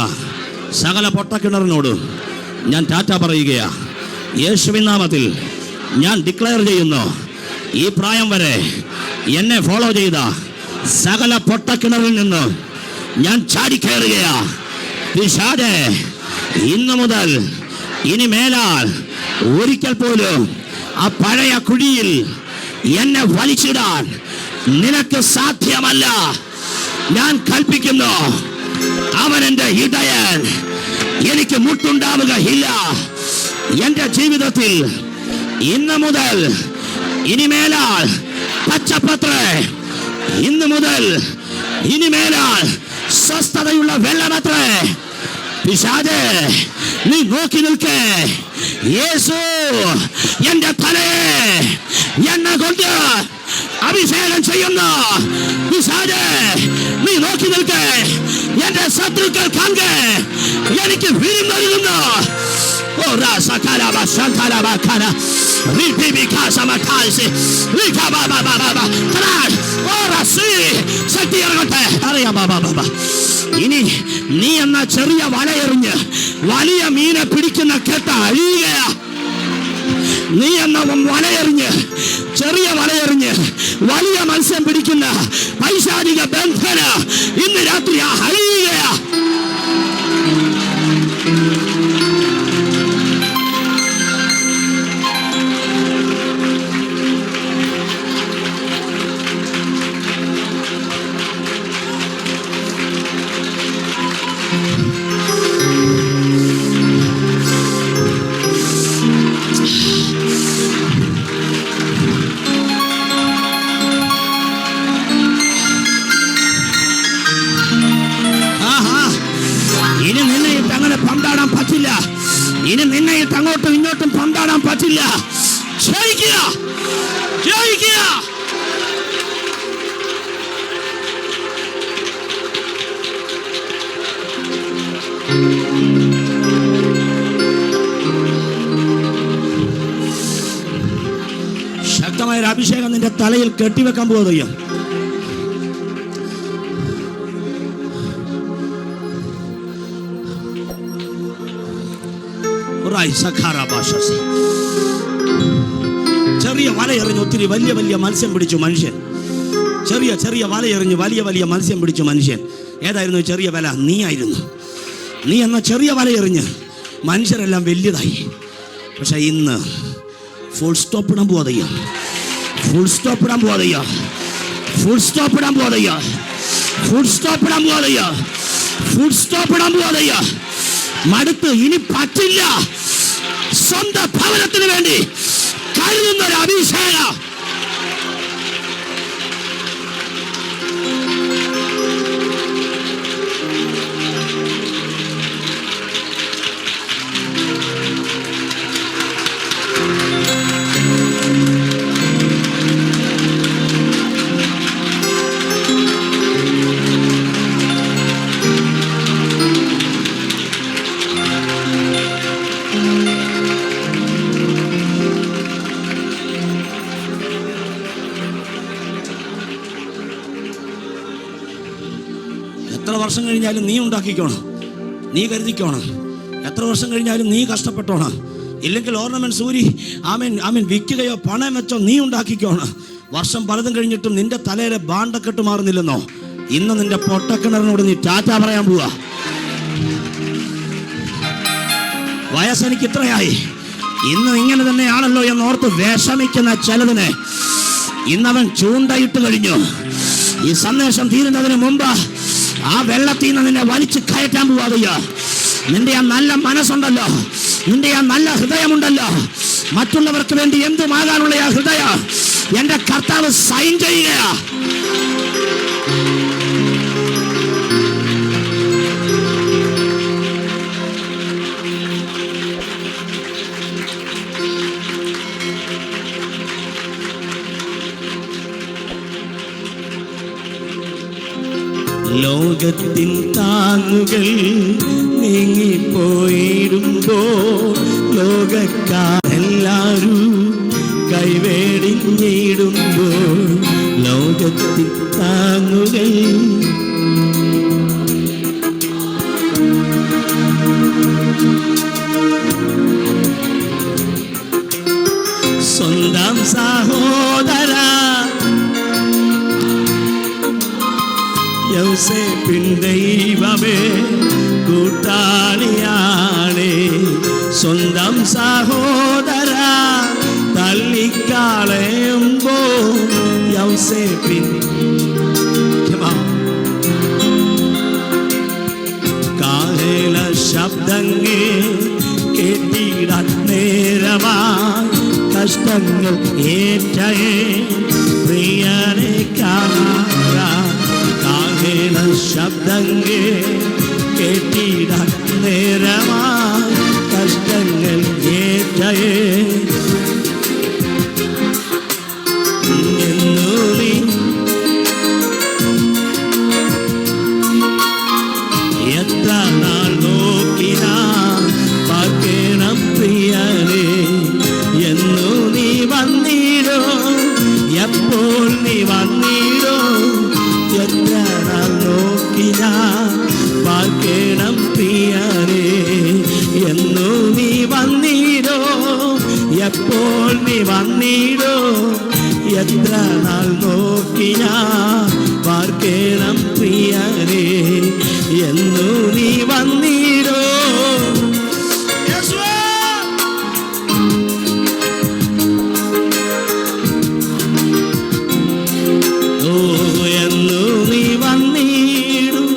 Speaker 1: സകല പൊട്ടക്കിണറിനോടും ഞാൻ ടാറ്റ പറയുകയാ. യേശുവിൻ നാമത്തിൽ ഞാൻ ഡിക്ലെയർ ചെയ്യുന്നു, ഈ പ്രായം വരെ എന്നെ ഫോളോ ചെയ്ത സകല പൊട്ടക്കിണറിൽ നിന്ന് ഞാൻ ചാടിക്കയറുകയാ. പിശാചേ, ഇന്നു മുതൽ ഇനി മേലാൽ ഒരിക്കൽ പോലും ആ പഴയ കുഴിയിൽ എന്നെ വലിച്ചിടാൻ നിനക്ക് സാധ്യമല്ല. ഞാൻ കൽപ്പിക്കുന്നു, അവൻ എൻ്റെ ഇടയൻ, എനിക്ക് മുട്ടുണ്ടാവുകയില്ല. എൻ്റെ ജീവിതത്തിൽ ഇന്ന് മുതൽ ഇനിമേലാൽ പച്ചപ്പത്രേ, ഇന്ന് മുതൽ ഇനിമേലാൽ സ്വസ്ഥതയുള്ള വെള്ളമത്രേ. പിശാചേ, നീ നോക്കി നിൽക്കേ. യേശു എൻ്റെ തലയെ എന്നെ കൊണ്ട് അഭിഷേകം ചെയ്യുന്നു. പിശാചേ, നീ നോക്കി നിൽക്കേ. എൻ്റെ ശത്രുക്കൾ കാണെ എനിക്ക് വിരുന്നൊരുങ്ങുന്നു. ശക്തി ഇറങ്ങട്ടെ. അറിയാം ബാബാ, ഇനി നീ എന്ന ചെറിയ വലയെറിഞ്ഞ് വലിയ മീനെ പിടിക്കുന്ന കെട്ട അഴിയുകയാ. നീ എന്ന വലയെറിഞ്ഞ്, ചെറിയ വലയെറിഞ്ഞ് വലിയ മത്സ്യം പിടിക്കുന്ന പൈശാചിക ബന്ധന ഇന്ന് രാത്രി അഴിയുകയാ. ഇനി നിന്നെ അങ്ങനെ പന്താടാൻ പറ്റില്ല. ഇനി നിന്നെ അങ്ങോട്ടും ഇങ്ങോട്ടും പന്താടാൻ പറ്റില്ല. ജയിക്കുക, ജയിക്കുക. ശക്തമായ ഒരു അഭിഷേകം നിന്റെ തലയിൽ കെട്ടിവെക്കാൻ പോകുകയും ചെറിയ വലയെറിഞ്ഞ് ഒത്തിരി വലിയ വലിയ മത്സ്യം പിടിച്ചു മനുഷ്യൻ. ചെറിയ വലയെറിഞ്ഞ് വലിയ മത്സ്യം പിടിച്ചു മനുഷ്യൻ. ഏതായിരുന്നു ചെറിയ വല? നീ ആയിരുന്നു. നീ എന്ന ചെറിയ വലയെറിഞ്ഞ് മനുഷ്യരെല്ലാം വലിയതായി. പക്ഷെ ഇന്ന് ഫുൾ സ്റ്റോപ്പ് ഇടാൻ പോവാതയ്യോ, ഫുൾ സ്റ്റോപ്പ് ഇടാൻ പോവാതയ്യോ, ഫുൾ സ്റ്റോപ്പ് ഇടാൻ പോവാതയ്യോ, ഫുൾ സ്റ്റോപ്പ് ഇടാൻ പോവാതയ്യോ, ഫുൾ സ്റ്റോപ്പ് ഇടാൻ പോവാതയ്യോ. മടുത്ത്, ഇനി പറ്റില്ല. സ്വന്തം ഭവനത്തിന് വേണ്ടി കരുതുന്ന ഒരു അഭിഷേകം. എത്ര വർഷം കഴിഞ്ഞാലും നീ ഉണ്ടാക്കിക്കോണം, നീ കരുതിക്കോണം. എത്ര വർഷം കഴിഞ്ഞാലും നീ കഷ്ടപ്പെട്ടോണം. ഇല്ലെങ്കിൽ ഓർണമെന്റ്സ് ഊരി ആമേൻ വിൽക്കുകയോ പണയം വെച്ചോ നീ ഉണ്ടാക്കിക്കോണം. വർഷം പലതും കഴിഞ്ഞിട്ടും നിന്റെ തലയിലെ ബാണ്ടക്കെട്ട് മാറുന്നില്ലെന്നോ? ഇന്ന് നിന്റെ പൊട്ടക്കിണറിനോട് നീ ടാറ്റ പറയാൻ പോവാ. വയസ്സെനിക്ക് ഇത്രയായി, ഇന്ന് ഇങ്ങനെ തന്നെയാണല്ലോ എന്നോർത്ത് വിഷമിക്കുന്ന ചിലതിന് ഇന്നവൻ ചൂണ്ടയിട്ട് കഴിഞ്ഞു. ഈ സന്ദേശം തീരുന്നതിന് മുമ്പ് ആ വെള്ളത്തിൽ നിന്ന് നിന്നെ വലിച്ചു കയറ്റാൻ പോവാതെയോ. നിന്റെ ആ നല്ല മനസ്സുണ്ടല്ലോ, നിന്റെ ആ നല്ല ഹൃദയമുണ്ടല്ലോ, മറ്റുള്ളവർക്ക് വേണ്ടി എന്തുമാകാനുള്ള ആ ഹൃദയം എന്റെ കർത്താവ് സൈൻ ചെയ്യുകയാ. ലോകത്തിൻ താങ്ങുകൾ നീങ്ങിപ്പോയിടുമ്പോ ലോകക്കാരെല്ലാരും കൈവേടിഞ്ഞിടുമ്പോൾ സൗഭാഗ്യത്തിൽ താങ്ങുകയും സ്വന്തം സഹോദര യൗസേപ്പിൻ ദൈവമേ കൂട്ടാളിയാണേ. സ്വന്തം സഹോദര തള്ളിക്കളയുമ്പോ യൗസേപ്പിൻ കാഹള ശബ്ദങ്ങൾ കേട്ടിടാൻ നേരമായി കഷ്ടങ്ങൾ ഏറ്റേ പ്രിയനെ കാണാൻ. കാഹള ശബ്ദങ്ങൾ കേട്ടിടാൻ നേരമായി കഷ്ടങ്ങൾ ഏറ്റേ എത്ര നാൾ നോക്കിനാ പാർക്കണം പ്രിയനേ. എന്നു നീ വന്നിടോ, എപ്പോൾ നീ വന്നിടോ. എത്ര നാൾ നോക്കിനാ പാർക്കണം പ്രിയനേ. എന്നു നീ വന്നിടോ, എപ്പോൾ നീ വന്നിടോ. എത്ര നാൾ നോക്കിനാ പാർക്കണം പ്രിയനേ. എന്നു നീ വന്നിടോ. ഓ എന്നു നീ വന്നിടും.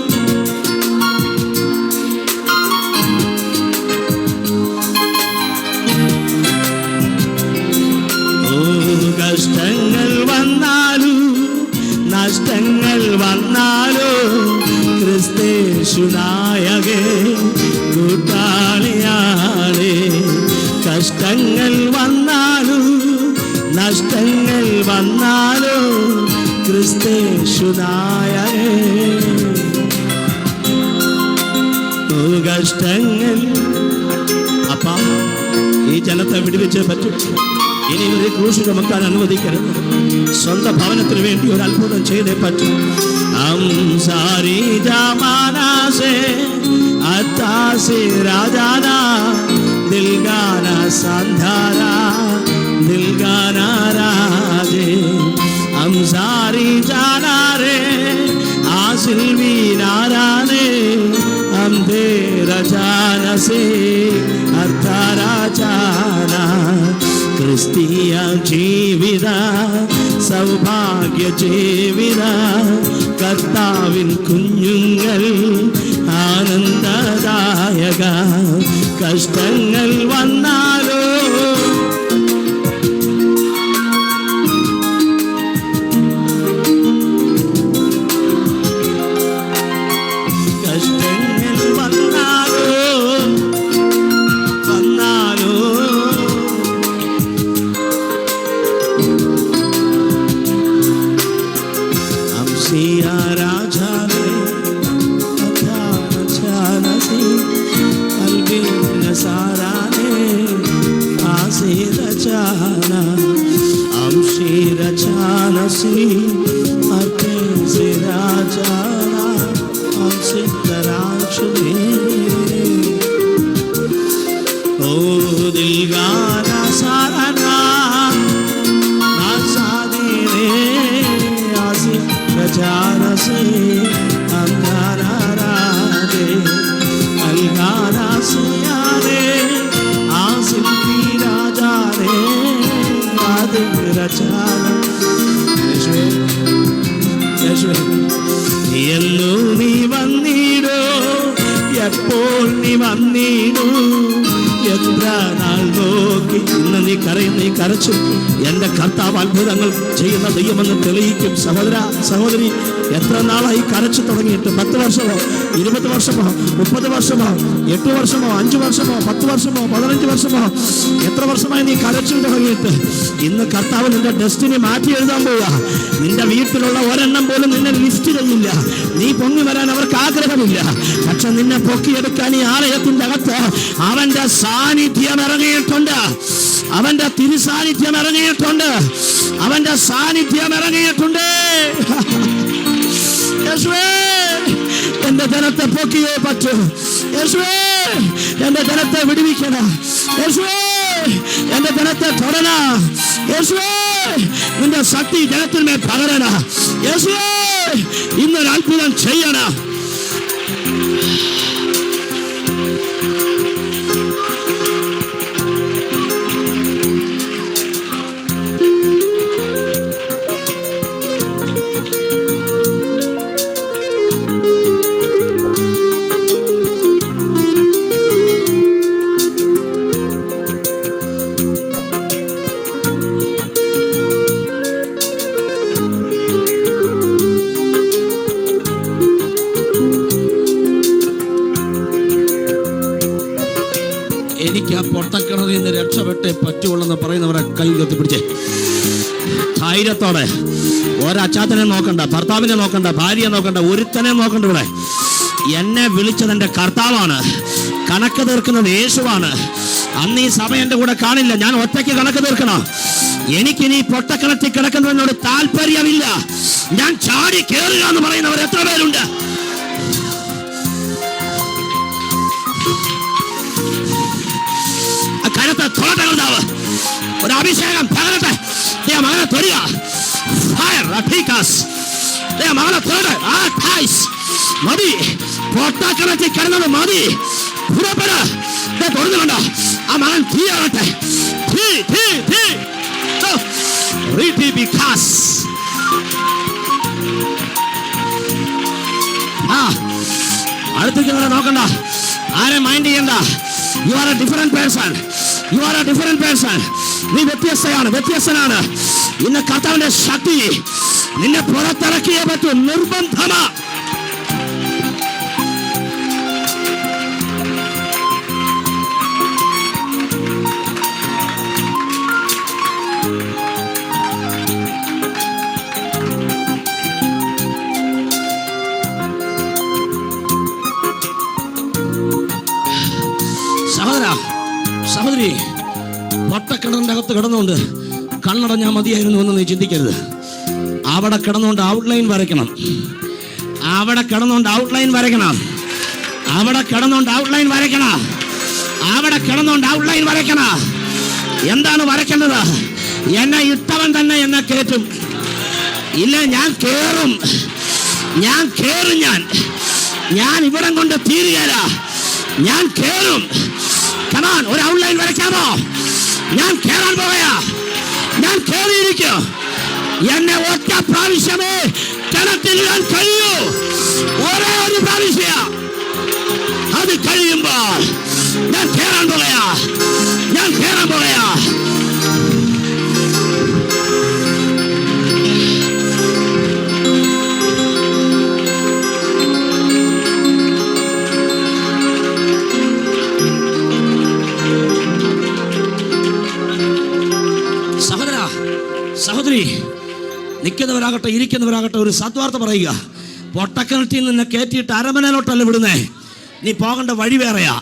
Speaker 1: ഓ കഷ്ടങ്ങൾ വന്നാലും നഷ്ടങ്ങൾ വന്നാലോ ക്രിസ്തേശുനായകേ കൂട്ടാളിയാണേ. കഷ്ടങ്ങൾ വന്നാലും നഷ്ടങ്ങൾ വന്നാലോ ക്രിസ്തേശുനായകേ. ഓ കഷ്ടങ്ങൾ അപ്പാ ഈ ജനത്തെ വിടുവിച്ചേ പറ്റും. ഇനി ഒരു ക്രൂശ് ചുമക്കാൻ അനുവദിക്കരുത്. സ്വന്തം ഭവനത്തിന് വേണ്ടി ഒരു അത്ഭുതം ചെയ്തേ പറ്റും. സാരി ജമാനാസെ അത്താസെ രാജാനാ ദിൽഗാന സന്ധാരാ ദിൽഗാന രാജേ. സാരി ജാനാ രെ ആസിൽ വി നാരാനെ രചാനസേ അർത്ഥാരാചാന. ക്രിസ്തീയ ജീവിത സൗഭാഗ്യ ജീവിത കർത്താവിൻ കുഞ്ഞുങ്ങൾ ആനന്ദദായക. കഷ്ടങ്ങൾ വന്നാലോ എന്നു നീ വന്നിടോ, എപ്പോൾ നീ വന്നിടൂ. എത്ര നാൾ നോക്കി ഇന്ന് നീ കരയുന്ന ഈ കരച്ചു എൻ്റെ കർത്താവ് അത്ഭുതങ്ങൾ ചെയ്യുന്ന ദൈവമെന്ന് തെളിയിക്കും. സഹോദര സഹോദരി, എത്ര നാളായി കരച്ചു തുടങ്ങിയിട്ട്? 10 വർഷമോ 20 വർഷമോ 30 വർഷമോ 8 വർഷമോ 5 വർഷമോ 10 വർഷമോ 15 വർഷമോ എത്ര വർഷമായി നീ കരച്ചു തുടങ്ങിയിട്ട്? ഇന്ന് കർത്താവ് നിന്റെ ഡെസ്റ്റിനി മാറ്റി എഴുതാൻ പോവുക. നിന്റെ വീട്ടിലുള്ള ഒരെണ്ണം പോലും നിന്നെ ലിസ്റ്റ് ചെയ്യില്ല. നീ പൊങ്ങി വരാൻ അവർക്ക് ആഗ്രഹമില്ല. പക്ഷെ നിന്നെ പൊക്കിയെടുക്കാൻ ഈ ആലയത്തിന്റെ അകത്ത് അവന്റെ സാന്നിധ്യം ഇറങ്ങിയിട്ടുണ്ട്. അവന്റെ തിരുസാന്നിധ്യം ഇറങ്ങിയിട്ടുണ്ട്. അവന്റെ സാന്നിധ്യം ഇറങ്ങിയിട്ടുണ്ട്. ജനത്തെ പൊക്കിയേ പറ്റൂ. യേശുവേ, എന്റെ ജനത്തെ വിടുവിക്കണം. യേശുവേ, എന്റെ ജനത്തെ തൊടണ. യേശുവേ, നിന്റെ ശക്തി ജനത്തിന്മേൽ പകരണ. യേശുവേ, ഇന്നൊരു അത്ഭുതം ചെയ്യണം. എനിക്ക് ആ പൊട്ടക്കിണറിൽ നിന്ന് രക്ഷപ്പെട്ടേ പറ്റുള്ളെന്ന് പറയുന്നവരെ കൈ ഉയർത്തിപ്പിടിച്ചേ. ധൈര്യത്തോടെ ഒരച്ചാത്തനെ നോക്കണ്ട, ഭർത്താവിനെ നോക്കണ്ട, ഭാര്യയെ നോക്കണ്ട, ഒരുത്തനെ നോക്കണ്ട. ഇവിടെ എന്നെ വിളിച്ചത് എൻ്റെ കർത്താവാണ്. കണക്ക് തീർക്കുന്നത് യേശുവാണ്. അന്ന് ഈ സഭ എൻ്റെ കൂടെ കാണില്ല. ഞാൻ ഒറ്റയ്ക്ക് കണക്ക് തീർക്കണം. എനിക്കിനി പൊട്ടക്കിണറ്റിൽ കിടക്കുന്നതിനോട് താല്പര്യമില്ല. ഞാൻ ചാടി കയറുക എന്ന് പറയുന്നവർ എത്ര പേരുണ്ട്? കരത്തെ തൊടട്ടെ കർത്താവ്. ഒരു അഭിഷേകം പകരട്ടെ. മകനെ തൊടുക. മകനെ തൊടട്ടെ. മതി, പൊട്ടക്കിണറ്റിൽ കിടന്നത് മതി. തൊടുന്നുണ്ടോ? ആ മകൻ തീയാകട്ടെ. അടുത്തേക്ക് നോക്കണ്ട, ആരെ മൈൻഡ് ചെയ്യണ്ട. You are a different person. You are a different person. നീ വ്യത്യസ്തനാണ്. ഇന്ന് കർത്താവിന്റെ ശക്തി നിന്നെ പുറത്തിറക്കിയേ പറ്റൂ. നിർബന്ധമാ. സഹോദരി, പൊട്ടക്കിണറിന്റെ അകത്ത് കിടന്നുകൊണ്ട് കണ്ണടഞ്ഞാൽ മതിയായിരുന്നു എന്ന് നീ ചിന്തിക്കരുത്. അവിടെ കിടന്നുകൊണ്ട് ഔട്ട്ലൈൻ വരയ്ക്കണം. അവിടെ കിടന്നുകൊണ്ട് ഔട്ട്ലൈൻ വരയ്ക്കണം. അവിടെ കിടന്നുകൊണ്ട് ഔട്ട്ലൈൻ വരയ്ക്കണം. അവിടെ കിടന്നുകൊണ്ട് ഔട്ട്ലൈൻ വരയ്ക്കണം. എന്താണ് വരയ്ക്കേണ്ടത്? എന്നെ ഇട്ടവൻ തന്നെ എന്നെ കയറ്റും. ഇല്ല, ഞാൻ കേറും. ഞാൻ ഇവിടം കൊണ്ട് തീരുകയില്ല. ഞാൻ കേറും. കമാൻ, ഒരു ഔട്ട്ലൈൻ വരയ്ക്കാമോ? ഞാൻ കേറാൻ പോവുകയാ. ഞാൻ കേറിയിരിക്കും. എന്നെ ഒറ്റ പ്രാവശ്യമേ കിണറ്റിലിടാൻ കഴിയൂ. ഒരേ ഒരു പ്രാവശ്യ. അത് കഴിയുമ്പോൾ ഞാൻ കേറാൻ പോവുകയാ. സഹോദരി, നിൽക്കുന്നവരാകട്ടെ ഇരിക്കുന്നവരാകട്ടെ, ഒരു സദ്വാർത്ത പറയുക. പൊട്ടക്കിണറ്റിൽ നിന്നെ കയറ്റിയിട്ട് അരമനയിലോട്ടല്ല വിടുന്നേ. നീ പോകേണ്ട വഴി വേറെയാ.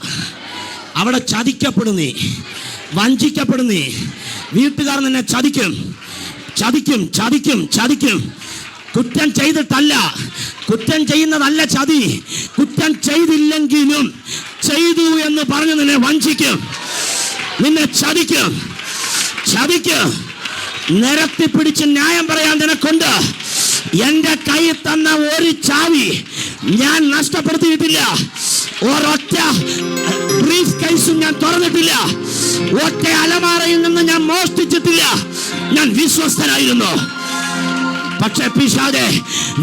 Speaker 1: അവിടെ ചതിക്കപ്പെടും, നീ വഞ്ചിക്കപ്പെടും. നീ വീട്ടുകാർ നിന്നെ ചതിക്കും. കുറ്റം ചെയ്തിട്ടല്ല, കുറ്റം ചെയ്യുന്നതല്ല ചതി. കുറ്റം ചെയ്തില്ലെങ്കിലും ചെയ്തു എന്ന് പറഞ്ഞ് നിന്നെ വഞ്ചിക്കും, നിന്നെ ചതിക്കും. നിരത്തി പിടിച്ച് ന്യായം പറയാൻ നിനക്കുണ്ട്. എന്റെ കയ്യിൽ തന്ന ഒരു ചാവി ഞാൻ നഷ്ടപ്പെടുത്തിയിട്ടില്ല. ഒരൊറ്റ ബ്രീഫ് കേസും ഞാൻ തുറന്നിട്ടില്ല. ഒറ്റ അലമാരയിൽ നിന്ന് ഞാൻ മോഷ്ടിച്ചിട്ടില്ല. ഞാൻ വിശ്വസ്തനായിരുന്നു. പക്ഷെ പിശാചേ,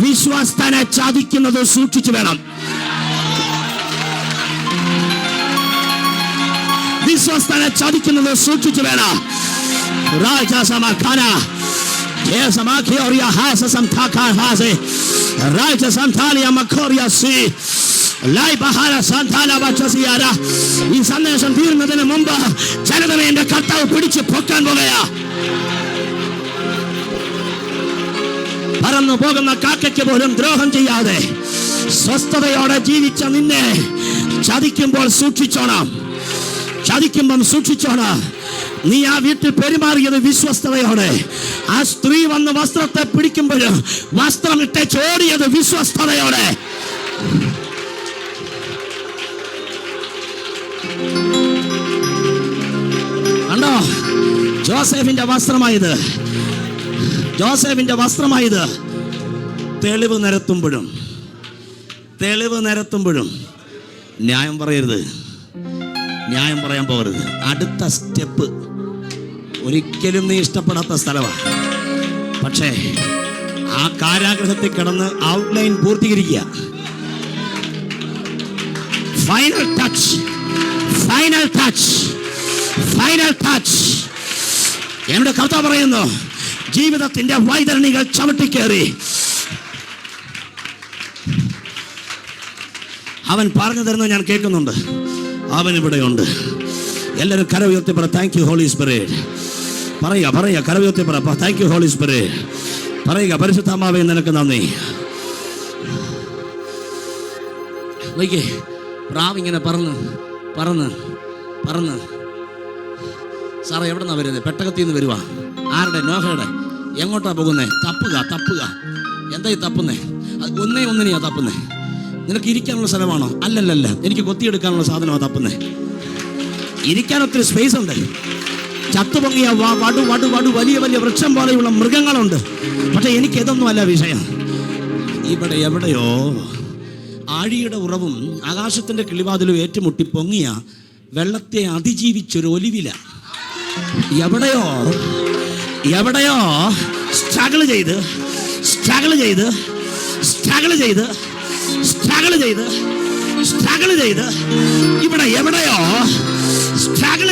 Speaker 1: വിശ്വസ്തനെ ചതിക്കുന്നത് സൂക്ഷിച്ചു വേണം. വിശ്വസ്തനെ ചതിക്കുന്നത് സൂക്ഷിച്ചു വേണം. Raja Samakana, yes, Samakia has some Taka Haze, Raja Santalia Makoria Si, Lai Bahara Santala Bachasiara, in Sunday and Birna than a Mumba, Chanada and the Kata Pudich Pokan Bovea. Parano Bogana Kakabodam Drohanti Yade, Sosta Yoda Jivichamine, Chadikimbol Suchichona. നീ ആ വീട്ടിൽ പെരുമാറിയത് വിശ്വസ്തതയോടെ. ആ സ്ത്രീ വന്ന് വസ്ത്രത്തെ പിടിക്കുമ്പോൾ വസ്ത്രം ഇട്ട് ചോടിയത് വിശ്വസ്തതയോടെ. ജോസഫിന്റെ വസ്ത്രമായത്, ജോസഫിന്റെ വസ്ത്രമായത്. തെളിവ് നിരത്തുമ്പോഴും ന്യായം പറയരുത്, ന്യായം പറയാൻ പോകരുത്. അടുത്ത സ്റ്റെപ്പ് ഒരിക്കലും നീ ഇഷ്ടപ്പെടാത്ത സ്ഥലമാണ്. പക്ഷേ ആ കാരാഗ്രഹത്തിൽ കിടന്ന് ഔട്ട്ലൈൻ പൂർത്തീകരിക്കുക. Final touch, final touch, final touch. എന്നോട് കർത്താവ് പറയുന്നു, ജീവിതത്തിന്റെ വൈതരണികൾ ചവിട്ടിക്കേറി അവൻ പറഞ്ഞു തരുന്നത് ഞാൻ കേൾക്കുന്നുണ്ട്. അവൻ ഇവിടെയുണ്ട്. എല്ലാവരും കര ഉയർത്തി പറ, താങ്ക് യു ഹോളി സ്പിരിറ്റ്. പറയുക, കര ഉയർത്തി പറ, താങ്ക് യു ഹോളി സ്പിരിറ്റ്. പറയുക, പരിശുദ്ധാത്മാവേ നിനക്ക് നന്ദി. നോക്കിയേ, പ്രാവ് ഇങ്ങനെ പറന്ന് സാറേ എവിടെ നിന്നാണ് വരുന്നത്? പെട്ടകത്തിൽ നിന്ന് വരുവാ. ആരുടെ? നോഹയുടെ. എങ്ങോട്ടാ പോകുന്നേ? തപ്പുക. എന്താ ഈ തപ്പുന്നേ? അത് ഒന്നിനെയാ തപ്പുന്നേ. നിനക്ക് ഇരിക്കാനുള്ള സ്ഥലമാണോ? അല്ലല്ല, എനിക്ക് കൊത്തിയെടുക്കാനുള്ള സാധനമാണ് തപ്പുന്നേ. ഇരിക്കാൻ ഒത്തിരി സ്പേസ് ഉണ്ട്. ചത്തുപൊങ്ങിയ വടു വലിയ വൃക്ഷം പോലെയുള്ള മൃഗങ്ങളുണ്ട്. പക്ഷെ എനിക്ക് ഇതൊന്നും അല്ല വിഷയം. ഇവിടെ എവിടെയോ ആഴിയുടെ ഉറവും ആകാശത്തിന്റെ കിളിവാതിലും ഏറ്റുമുട്ടി പൊങ്ങിയ വെള്ളത്തെ അതിജീവിച്ചൊരു ഒലിവില. എവിടെയോ സ്ട്രഗിൾ ചെയ്ത് ഇവിടെ എവിടെയോ സ്ട്രഗിൾ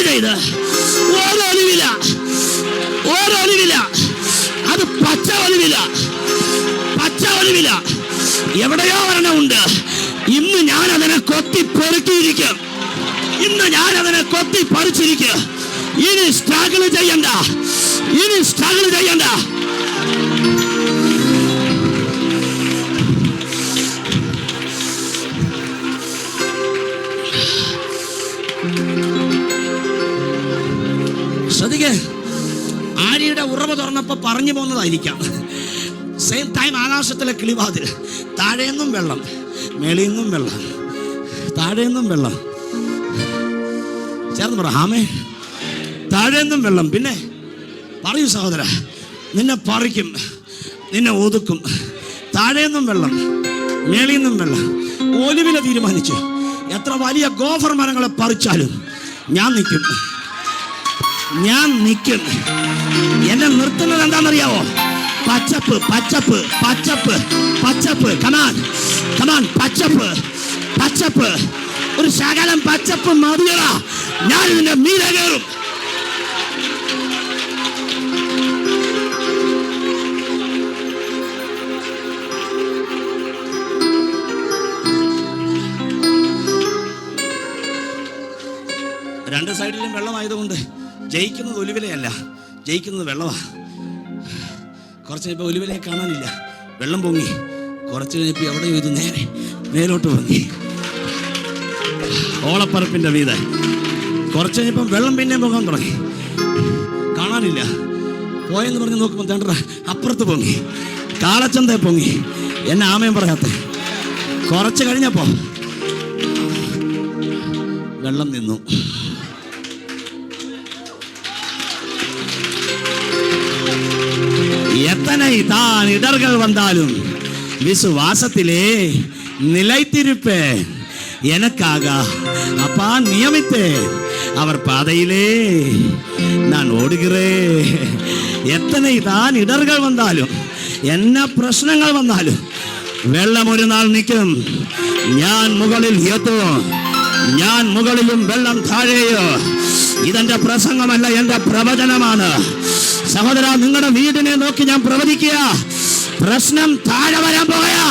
Speaker 1: ചെയ്ത് ഓരൊലിവില. അത് പച്ച ഒലിവില. എവിടെയോ ഒരെണ്ണമുണ്ട്. ഇന്ന് ഞാൻ അതിനെ കൊത്തി പെറുക്കിയിരിക്കും. ഇനി സ്ട്രഗിൾ ചെയ്യണ്ട. ശ്രദ്ധിക്കേ, ആര്യയുടെ ഉറവ തുറന്നപ്പോ പറഞ്ഞു പോകുന്നതായിരിക്കാം. സെയിം ടൈം ആകാശത്തിലെ കിളിവാതിൽ. താഴേന്നും വെള്ളം, മേളിന്നും വെള്ളം, താഴേന്നും വെള്ളം. ചേർന്ന് പറ ആമേ. താഴേന്നും വെള്ളം. പിന്നെ പറയൂ സഹോദര, നിന്നെ പറിക്കും, നിന്നെ ഒതുക്കും. താഴേന്നും വെള്ളം, മേളിന്നും വെള്ളം. ഒലിവില തീരുമാനിച്ചു, എത്ര വലിയ ഗോഫർ മരങ്ങളെ പറിച്ചാലും ഞാൻ നിൽക്കും. എന്നെ നിർത്തുന്നത് എന്താണെന്നറിയാവോ? പച്ചപ്പ്. കമാൻ പച്ചപ്പ്. ഒരു ശകലം പച്ചപ്പ് മതിയടാ, ഞാൻ ഇതിന്റെ മീതെ കയറും. രണ്ട് സൈഡിലും വെള്ളമായതുകൊണ്ട് ജയിക്കുന്നത് ഒലിവിലയല്ല, ജയിക്കുന്നത് വെള്ളമാണ്. കുറച്ച് കഴിഞ്ഞപ്പോൾ ഒലിവിലയെ കാണാനില്ല, വെള്ളം പൊങ്ങി. കുറച്ച് കഴിഞ്ഞപ്പോൾ എവിടെ ഇത് നേരെ മേലോട്ട് പൊങ്ങി, ഓളപ്പറപ്പിന്റെ വീത. കുറച്ച് കഴിഞ്ഞപ്പം വെള്ളം പിന്നെയും പൊങ്ങാൻ തുടങ്ങി, കാണാനില്ല. പോയെന്ന് പറഞ്ഞ് നോക്കുമ്പോൾ തേണ്ട അപ്പുറത്ത് പൊങ്ങി, കാളച്ചന്ത പൊങ്ങി. എന്നെ ആമയും പറയാത്ത. കുറച്ച് കഴിഞ്ഞപ്പോ വെള്ളം നിന്നു. எத்தனை தான் இடர்கள் வந்தாலும் விசுவாசத்திலே நிலைத்திருப்பேன். எனக்காக அப்பா நியமித்தேன், அவர் பாதையிலே நான் ஓடுகிறேன். எத்தனை தான் இடர்கள் வந்தாலும், என்ன പ്രശ്നങ്ങൾ വന്നാലും, വെള്ളം ഒരു നാൾ നിൽക്കും. ഞാൻ മുകളിൽ എത്തും, ഞാൻ മുകളിലും വെള്ളം താഴെയോ. ഇതെന്റെ പ്രസംഗമല്ല, എന്റെ പ്രവചനമാണ്. സഹോദര, നിങ്ങളുടെ വീടിനെ നോക്കി ഞാൻ പ്രവചിക്കുക, പ്രശ്നം താഴെ വരാൻ പോയാ.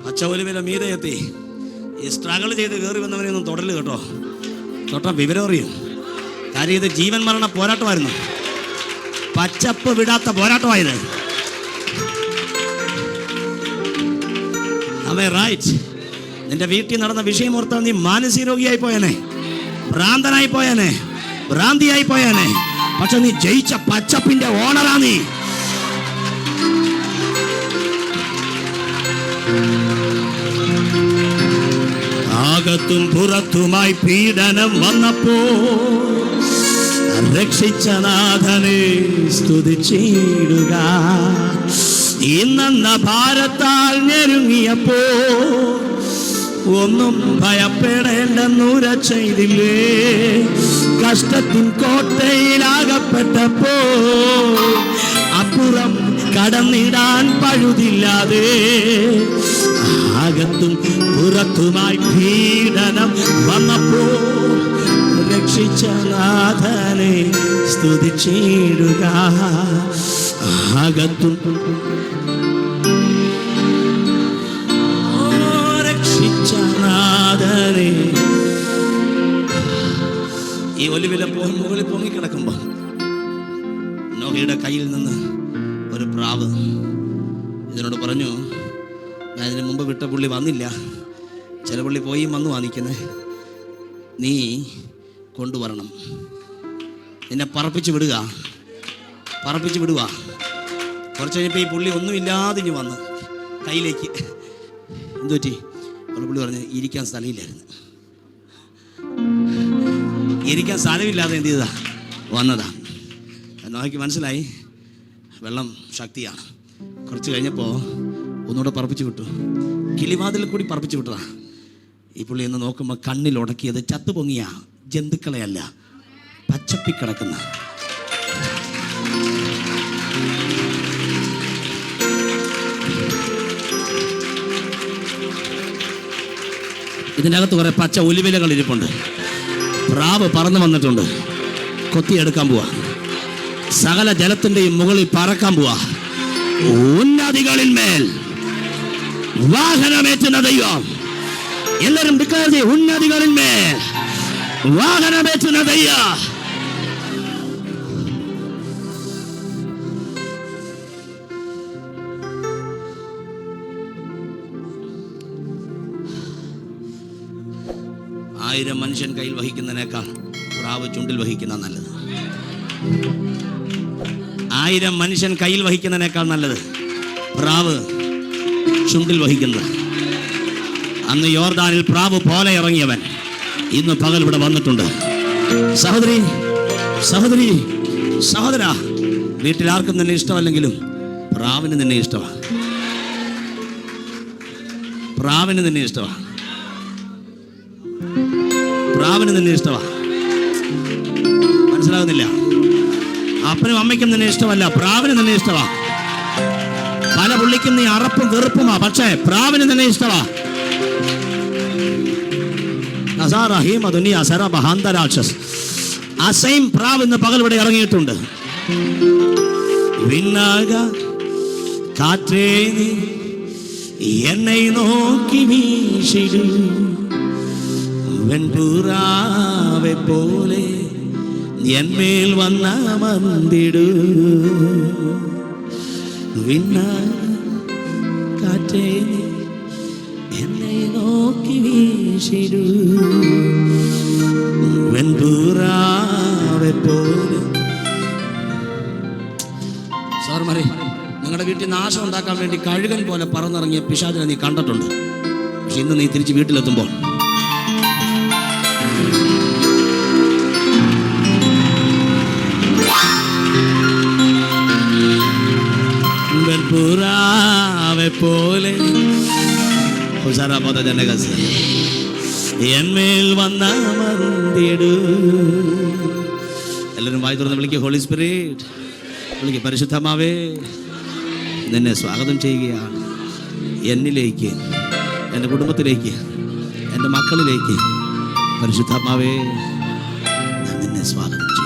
Speaker 1: പച്ചവലിവില മീതെ എത്തി. ഈ സ്ട്രഗിൾ ചെയ്ത് കയറി വന്നവനെ ഒന്നും തൊടല് കേട്ടോ, തൊട്ടാ വിവരം അറിയും. കാര്യം ഇത് ജീവൻ മരണ പോരാട്ടമായിരുന്നു, പച്ചപ്പ് വിടാത്ത പോരാട്ടമായത്. റൈറ്റ്, നിന്റെ വീട്ടിൽ നടന്ന വിഷയമോർത്താൽ നീ മാനസിക രോഗിയായി പോയാനെ, ഭ്രാന്തനായി പോയാനെ, ഭ്രാന്തിയായി പോയാനെ. പക്ഷെ നീ ജയിച്ച പച്ചപ്പിന്റെ ഓണറാ നീ. അകത്തും പുറത്തുമായി പീഡനം വന്നപ്പോ രക്ഷിച്ച നാഥനെ സ്തുതിച്ചിടുക. ഇന്നെന്ന ഭാരത്താൽ ഞെരുങ്ങിയപ്പോ ഒന്നും ഭയപ്പെടേണ്ടെന്നുര ചെയ്തില്ലേ. കഷ്ടത്തിൻ കോട്ടയിലാകപ്പെട്ടപ്പോ അപ്പുറം കടന്നിടാൻ പഴുതില്ലാതെ അകത്തും പുറത്തുമായി പീഡനം വന്നപ്പോ രക്ഷിച്ച നാഥനെ സ്തുതിച്ചിടുക. അകത്തും രക്ഷിച്ച നാഥനെ. ഈ ഒലിവിലെ മുകളിൽ പൊങ്ങിക്കിടക്കുമ്പോ നോഹയുടെ കയ്യിൽ നിന്ന് ഒരു പ്രാവ് ഇതിനോട് പറഞ്ഞു, ഞാൻ ഇതിന് മുമ്പ് വിട്ട പുള്ളി വന്നില്ല, ചില പുള്ളി പോയി വന്നു വാങ്ങിക്കുന്നേ, നീ കൊണ്ടുവരണം, നിന്നെ പറപ്പിച്ച് വിടുക. കുറച്ച് കഴിഞ്ഞപ്പോൾ ഈ പുള്ളി ഒന്നുമില്ലാതെ ഇനി വന്ന് കയ്യിലേക്ക്. എന്തു പറ്റി? പുള്ളി പറഞ്ഞ് ഇരിക്കാൻ സ്ഥലമില്ലായിരുന്നു. ഇരിക്കാൻ സ്ഥലമില്ലാതെ എന്ത് ചെയ്താ വന്നതാ. നോക്കി മനസ്സിലായി വെള്ളം ശക്തിയാണ്. കുറച്ച് കഴിഞ്ഞപ്പോൾ ഒന്നുകൂടെ പറപ്പിച്ച് വിട്ടു, കിളിവാതിൽ കൂടി പറപ്പിച്ച് വിട്ടതാ. ഈ പുള്ളി എന്ന് നോക്കുമ്പോൾ കണ്ണിൽ ഉടക്കിയത് ചത്തുപൊങ്ങിയ ജന്തുക്കളെയല്ല, പച്ചപ്പിക്കിടക്കുന്ന ഇതിനകത്ത് കുറെ പച്ച ഒലിവിലകൾ ഇരിപ്പുണ്ട്. പ്രാവ് പറന്നു വന്നിട്ടുണ്ട്, കൊത്തിയെടുക്കാൻ പോവാ. സകല ജലത്തിൻ്റെയും മുകളിൽ പറക്കാൻ പോവാ. ഉന്നതികളിന്മേൽ വാഹനമേറ്റുന്ന ദൈവം. എല്ലാവരും ഡിക്ലെയർ ചെയ്യും, ഉന്നതികളിന്മേൽ വാഹനമേറ്റുന്ന ദൈവം. ആയിരം മനുഷ്യൻ കയ്യിൽ വഹിക്കുന്നതിനേക്കാൾ പ്രാവ് ചുണ്ടിൽ വഹിക്കുന്ന നല്ലത്. 1000 മനുഷ്യൻ കയ്യിൽ വഹിക്കുന്നതിനേക്കാൾ നല്ലത് പ്രാവ് ചുണ്ടിൽ വഹിക്കുന്നത്. അന്ന് യോർദാനിൽ പ്രാവ് പോലെ ഇറങ്ങിയവൻ ഇന്ന് പകൽ ഇവിടെ വന്നിട്ടുണ്ട്. സഹോദരി, സഹോദര, വീട്ടിൽ ആർക്കും നിന്നെ ഇഷ്ടമല്ലെങ്കിലും പ്രാവിന് നിന്നെ ഇഷ്ടമാണ്. പ്രാവിന് നിന്നെ ഇഷ്ടമാണ്. മനസ്സിലാകുന്നില്ല? അപ്പനും അമ്മയ്ക്കും നിന്നെ ഇഷ്ടമല്ല, പ്രാവിന് നിന്നെ ഇഷ്ടമാ. പല പുള്ളിക്കും നീ അറപ്പും വെറുപ്പുമാ, പക്ഷേ പ്രാവിന് നിന്നെ ഇഷ്ടമാ. ആ സെയിം പ്രാവ് ഇന്ന് പകൽ ഇവിടെ ഇറങ്ങിയിട്ടുണ്ട്. കാറ്റേ നീ എന്നെ നോക്കി വീശിടൂ, വെൺപുറാവെ പോലെ എന്മേൽ വന്ന മന്ദിടൂ. കാറ്റേ എന്നെ നോക്കി വീശിടൂ, വെൺപുറാവെ പോലെ. സാർമാരെ, നിങ്ങളുടെ വീട്ടിൽ നാശം ഉണ്ടാക്കാൻ വേണ്ടി കഴുകൻ പോലെ പറന്നിറങ്ങിയ പിശാചിനെ നീ കണ്ടിട്ടുണ്ട്. പക്ഷെ ഇന്ന് നീ തിരിച്ച് വീട്ടിലെത്തുമ്പോൾ വെൺപുറാവെ പോലെ എന്മേൽ വന്ന മന്ദിടൂ. എല്ലാവരും വായി തുറന്ന് വിളിക്കുക, ഹോളി സ്പിരിറ്റ്, വിളിക്കുക, പരിശുദ്ധമാവേ, നിന്നെ സ്വാഗതം ചെയ്യുകയാണ് എന്നിലേക്ക്, എൻ്റെ കുടുംബത്തിലേക്ക്, എൻ്റെ മക്കളിലേക്ക്. പരിശുദ്ധമാവേ, ഞാൻ നിന്നെ സ്വാഗതം ചെയ്യുക.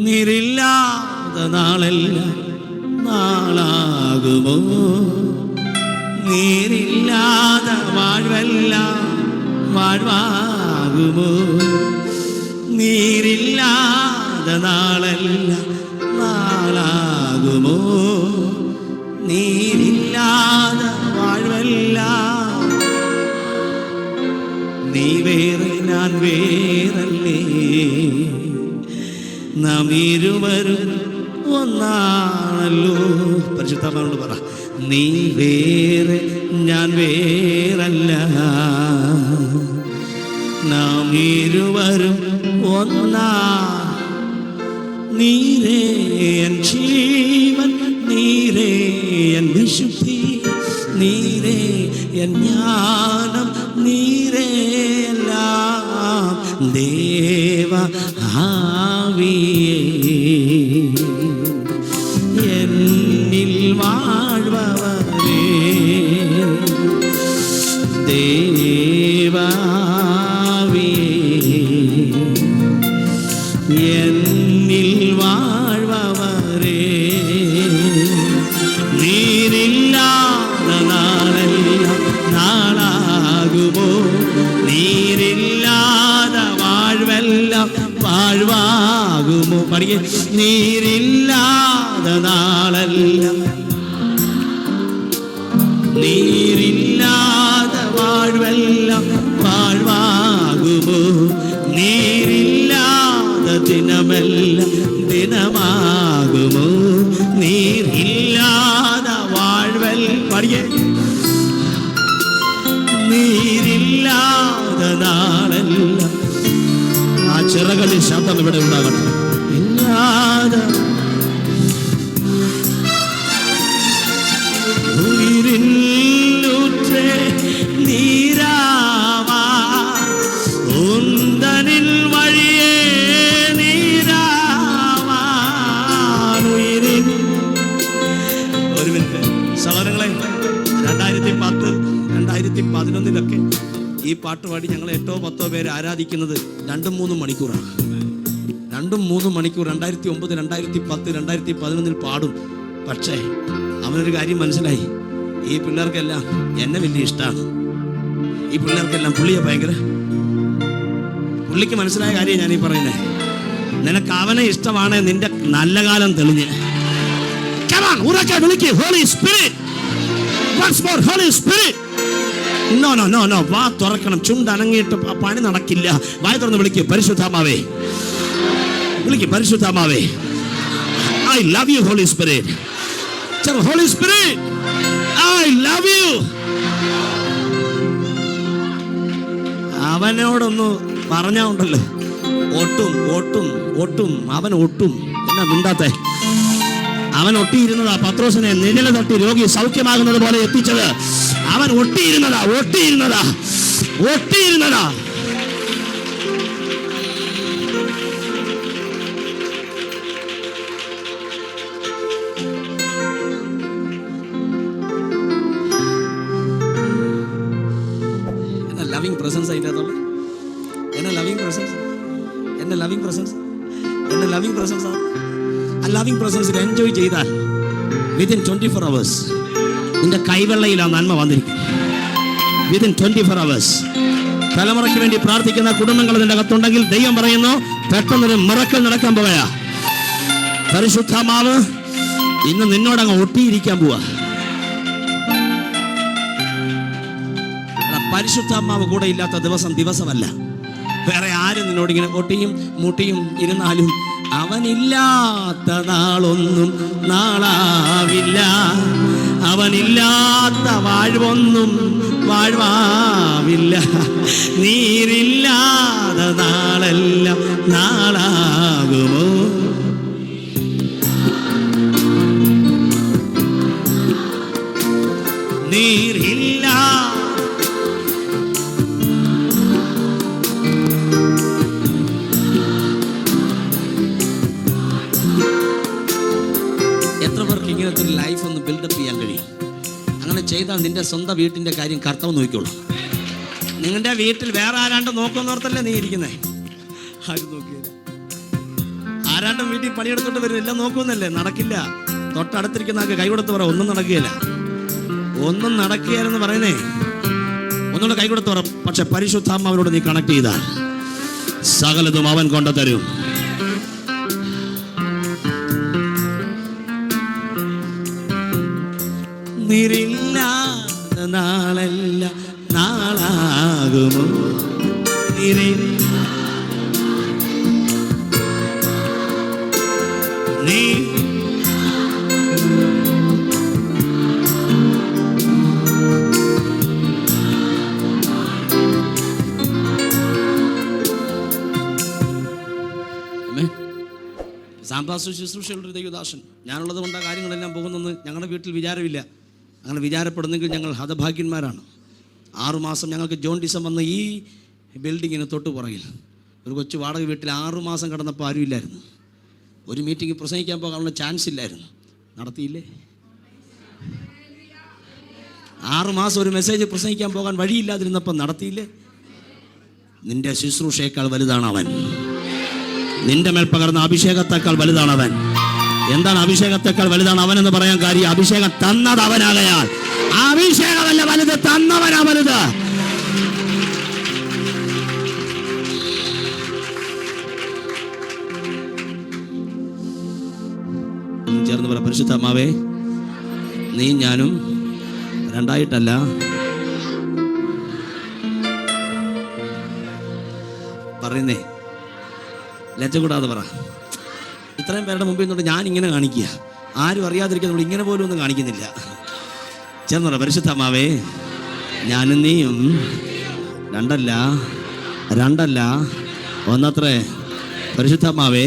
Speaker 1: നീരില്ലാത്ത നാളെല്ലാം നാളാകുമോ? നീരില്ലാത്ത വാഴ്വെല്ലാം വാഴ്വാകുമോ? നീരില്ലാത്ത നാളെല്ലാം നീ വേറെ ഞാൻ വേറല്ലേ, നാം ഇരുവരും ഒന്നാണല്ലോ. പരിശുദ്ധാത്മാവിനോട് പറ, നീ വേറെ ഞാൻ വേറല്ല, നാം ഇരുവരും ഒന്നാ. നീരേ എൻ ജീവൻ, നീരേ എൻ വിശുദ്ധി, നീരേ എൻ ജ്ഞാനം, നീരേ എല്ലാം. ദേവ ആവിയേ എന്നിൽ വാഴ്വവരേ, ദേവാവിയേ എന്നിൽ വാഴ്വവരേ. നീരില്ലാത നാളെല്ലാം നാളാകുമോ, നീരില്ലാത വാഴ്വെല്ലാം വാഴ്വാകുമോ. പഠിക്കേ, നീരില്ലാത നാളെല്ലാം, നീരില്ലാത വാഴ്വെല്ലാം വാഴ്വാകുമോ, നീരില്ലാത ദിനമെല്ലാം ദിനമാകുമോ, നീരില്ലാത വാഴ്വൽ. പഠിക്കേ, നീരില്ലാത നാളെല്ലാം. ആ ചിറകളിൽ ശബ്ദം ഇവിടെ ഉണ്ടാകട്ടെ. ഇല്ലാതെ ഉയിരിന്നൂറ്റേ നീരാവാ, ഉന്തനിൽ വഴിയേ നീരാവാ. ഒരു മിനിറ്റ് സഹോദരങ്ങളെ, 2010, 2011 ഈ പാട്ട് പാടി ഞങ്ങൾ 8-10 പേര് ആരാധിക്കുന്നത് 2-3 മണിക്കൂറാണ്. 2-3 മണിക്കൂർ 2009, 2010, 2011 പാടും. പക്ഷേ അവനൊരു കാര്യം മനസ്സിലായി, ഈ പിള്ളേർക്കെല്ലാം എന്നെ വലിയ ഇഷ്ടമാണ്, ഈ പിള്ളേർക്കെല്ലാം പുള്ളിയെ ഭയങ്കര. പുള്ളിക്ക് മനസ്സിലായ കാര്യം ഞാനീ പറയുന്നത്. നിനക്ക് അവനെ ഇഷ്ടമാണ്, നിന്റെ നല്ല കാലം തെളിഞ്ഞ്. Holy spirit, once more Holy Spirit. No, വാ തുറക്കണം. ചുണ്ടനങ്ങിയിട്ട് പണി നടക്കില്ല. വായ തുറന്ന് വിളിക്കുക, പരിശുദ്ധാത്മാവേ. വിളിക്കുക, പരിശുദ്ധാത്മാവേ. I love you, Holy Spirit. Holy Spirit, I love you. അവനോടൊന്ന് പറഞ്ഞാ ഉണ്ടല്ലോ, ഒട്ടും അവൻ ഒട്ടും. എന്നാ മിണ്ടാത്തെ? അവൻ ഒട്ടിയിരുന്നതാ പത്രോസിനെ നിഴല് തട്ടി രോഗി സൗഖ്യമാകുന്നത് പോലെ എത്തിച്ചത്. അവൻ ഒട്ടിയിരുന്നതാ. ലവിങ് പ്രസൻസ് അതിൻ്റെ അകത്തുള്ള എന്നെ ലവിങ് പ്രസൻസ് ആ ലവിങ് പ്രസൻസിൽ എൻജോയ് ചെയ്താൽ വിതിൻ 24 hours നിന്റെ കൈവെള്ളയിൽ ആ നന്മ വന്നിരിക്കും. Within 24 hours. തലമുറയ്ക്ക് വേണ്ടി പ്രാർത്ഥിക്കുന്ന കുടുംബങ്ങൾ നിന്റെ അകത്തുണ്ടെങ്കിൽ ദൈവം പറയുന്നു, പെട്ടെന്നൊരു മിറക്കൽ നടക്കാൻ പോവുക. പരിശുദ്ധാത്മാവ് ഇന്ന് നിന്നോടങ്ങ് ഒട്ടിയിരിക്കാൻ പോവാ. പരിശുദ്ധാത്മാവ് കൂടെ ഇല്ലാത്ത ദിവസമല്ല. വേറെ ആരും നിന്നോട് ഇങ്ങനെ ഒട്ടിയും മുട്ടിയും ഇരുന്നാലും അവനില്ലാത്ത നാളൊന്നും നാളാവില്ല. അവനില്ലാത്ത വാഴ്വൊന്നും വാഴ്വാവില്ല. നീരില്ലാത്ത നാളെല്ലാം നാളാകുമോ? നീരില്ല. എത്ര പേർക്ക് ഇങ്ങനത്തെ ഒരു ലൈഫ് ഒന്ന് ബിൽഡപ്പ് ചെയ്യാൻ കഴിയും? അങ്ങനെ ചെയ്താൽ നിന്റെ സ്വന്തം വീട്ടിൻ്റെ കാര്യം കർത്താവ് നോക്കിക്കോളൂ. നിങ്ങളുടെ വീട്ടിൽ വേറെ ആരാണ്ട് നോക്കുമെന്നോർത്തല്ലേ നീ ഇരിക്കുന്നേ? ആരും നോക്കിയില്ല. ആരാണ്ടും വീട്ടിൽ പണിയെടുത്തോട്ട് വരും, എല്ലാം നോക്കുമെന്നല്ലേ? നടക്കില്ല. തൊട്ടടുത്തിരിക്കുന്ന ആൾക്ക് കൈ കൊടുത്ത് പറ, ഒന്നും നടക്കുകയില്ല. ഒന്നും നടക്കുകയെന്ന് പറയുന്നേ. ഒന്നുകൂടെ കൈ കൊടുത്ത് പറ. പക്ഷെ പരിശുദ്ധാത്മാവിനോട് നീ കണക്ട് ചെയ്താൽ സകലതും അവൻ കൊണ്ടുതരും. നിരില്ലാത്ത നാളെല്ലാം നാളാകുമോ? നീരേ നീ സാമ്പാസ് ശുശ്രൂഷയുള്ള ദൈവദാസൻ ഞാനുള്ളത് കൊണ്ട് ആ കാര്യങ്ങളെല്ലാം പോകുന്നെന്ന് ഞങ്ങളുടെ വീട്ടിൽ വിചാരമില്ല. അങ്ങനെ വിചാരപ്പെടുന്നെങ്കിൽ ഞങ്ങൾ ഹതഭാഗ്യന്മാരാണ്. 6 മാസം ഞങ്ങൾക്ക് ജോണ്ടിസം വന്ന് ഈ ബിൽഡിങ്ങിന് തൊട്ട് പുറകിൽ ഒരു കൊച്ചു വാടക വീട്ടിൽ 6 മാസം കിടന്നപ്പോൾ ആരും ഇല്ലായിരുന്നു. ഒരു മീറ്റിംഗ് പ്രസംഗിക്കാൻ പോകാനുള്ള ചാൻസ് ഇല്ലായിരുന്നു. നടത്തിയില്ലേ? 6 മാസം ഒരു മെസ്സേജ് പ്രസംഗിക്കാൻ പോകാൻ വഴിയില്ലാതിരുന്നപ്പോൾ നടത്തിയില്ലേ? നിന്റെ ശുശ്രൂഷയേക്കാൾ വലുതാണ് അവൻ. നിന്റെ മേൽ പകർന്ന അഭിഷേകത്തെക്കാൾ വലുതാണ് അവൻ. എന്താണ് അഭിഷേകത്തെക്കാൾ വലുതാണ് അവൻ എന്ന് പറയാൻ കാര്യം? അഭിഷേകം തന്നത് അവനാകയാൽ. അഭിഷേകമല്ല വലുത്, തന്നവനാ വലുത്. ചേർന്ന് പറ, പരിശുദ്ധാത്മാവേ നീ ഞാനും രണ്ടായിട്ടല്ല, പറയുന്നേ ലജ്ജ കൂടാതെ പറ. ഇത്രയും പേരുടെ മുമ്പിൽ നിന്നുകൊണ്ട് ഞാൻ ഇങ്ങനെ കാണിക്കുക, ആരും അറിയാതിരിക്കുക, നമ്മൾ ഇങ്ങനെ പോലും ഒന്നും കാണിക്കുന്നില്ല. ചേർന്ന് പറ, പരിശുദ്ധാത്മാവേ ഞാനും നീയും രണ്ടല്ല ഒന്നത്രേ. പരിശുദ്ധാത്മാവേ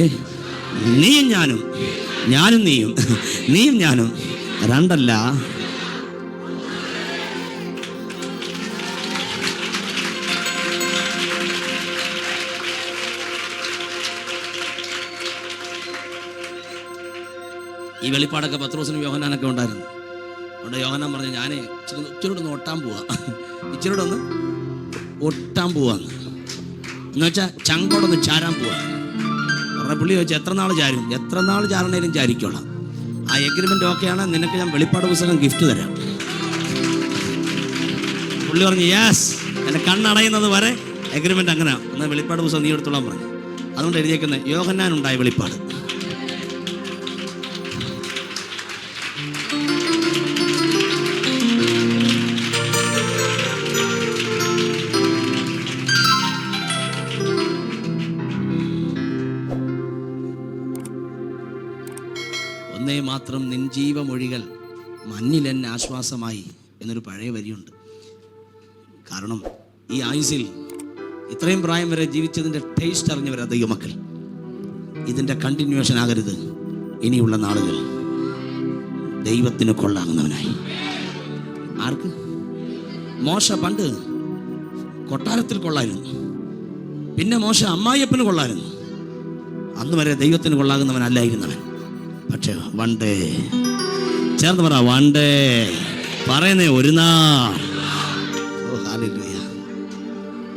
Speaker 1: നീയും ഞാനും, ഞാനും നീയും, നീയും ഞാനും രണ്ടല്ല. ഈ വെളിപ്പാടൊക്കെ പത്രോസിനും യോഹന്നാനൊക്കെ ഉണ്ടായിരുന്നു. അവിടെ യോഹന്നാൻ പറഞ്ഞു, ഞാനേ ഇച്ചിരൂടെ ഒന്ന് ഒട്ടാൻ പോവാ, ഇച്ചിരൂടെ ഒന്ന് ഒട്ടാൻ പോവാന്ന്. എന്ന് വെച്ചാൽ ചങ്കോടൊന്ന് ചാരാൻ പോവാ. പറഞ്ഞ പുള്ളി ചോദിച്ചാൽ എത്ര നാൾ ചാരും? എത്ര നാൾ ചാരണേലും ചാരിക്കോളാം. ആ എഗ്രിമെൻ്റ് ഓക്കെയാണ്, നിനക്ക് ഞാൻ വെളിപ്പാട് പുസ്തകം ഗിഫ്റ്റ് തരാം. പുള്ളി പറഞ്ഞു യെസ്, എൻ്റെ കണ്ണടയുന്നത് വരെ എഗ്രിമെൻ്റ് അങ്ങനെ. എന്നാൽ വെളിപ്പാട് പുസ്തകം നീ എടുത്തോളാൻ പറഞ്ഞു. അതുകൊണ്ട് എഴുതിയേക്കുന്നത് യോഹന്നാനുണ്ടായ വെളിപ്പാട്. ഒന്നേ മാത്രം നിൻ ജീവമൊഴികൾ മഞ്ഞിലെന്നെ ആശ്വാസമായി എന്നൊരു പഴയ വരിയുണ്ട്. കാരണം ഈ ആയുസിൽ ഇത്രയും പ്രായം വരെ ജീവിച്ചതിൻ്റെ ടേസ്റ്റ് അറിഞ്ഞവരാ ദൈവമക്കൾ. ഇതിൻ്റെ കണ്ടിന്യൂവേഷൻ ആകരുത്. ഇനിയുള്ള നാളുകൾ ദൈവത്തിന് കൊള്ളാകുന്നവനായി. ആർക്ക്? മോശ പണ്ട് കൊട്ടാരത്തിൽ കൊള്ളായിരുന്നു, പിന്നെ മോശ അമ്മായിയപ്പന് കൊള്ളായിരുന്നു. അന്ന് വരെ ദൈവത്തിന് കൊള്ളാകുന്നവനല്ലായിരുന്നവൻ. പക്ഷെ വൺ ഡേ, ചേർന്ന് പറ, വൺ ഡേ പറയുന്നേ, ഒരു നാൾ. ഓ ഹല്ലേലൂയ,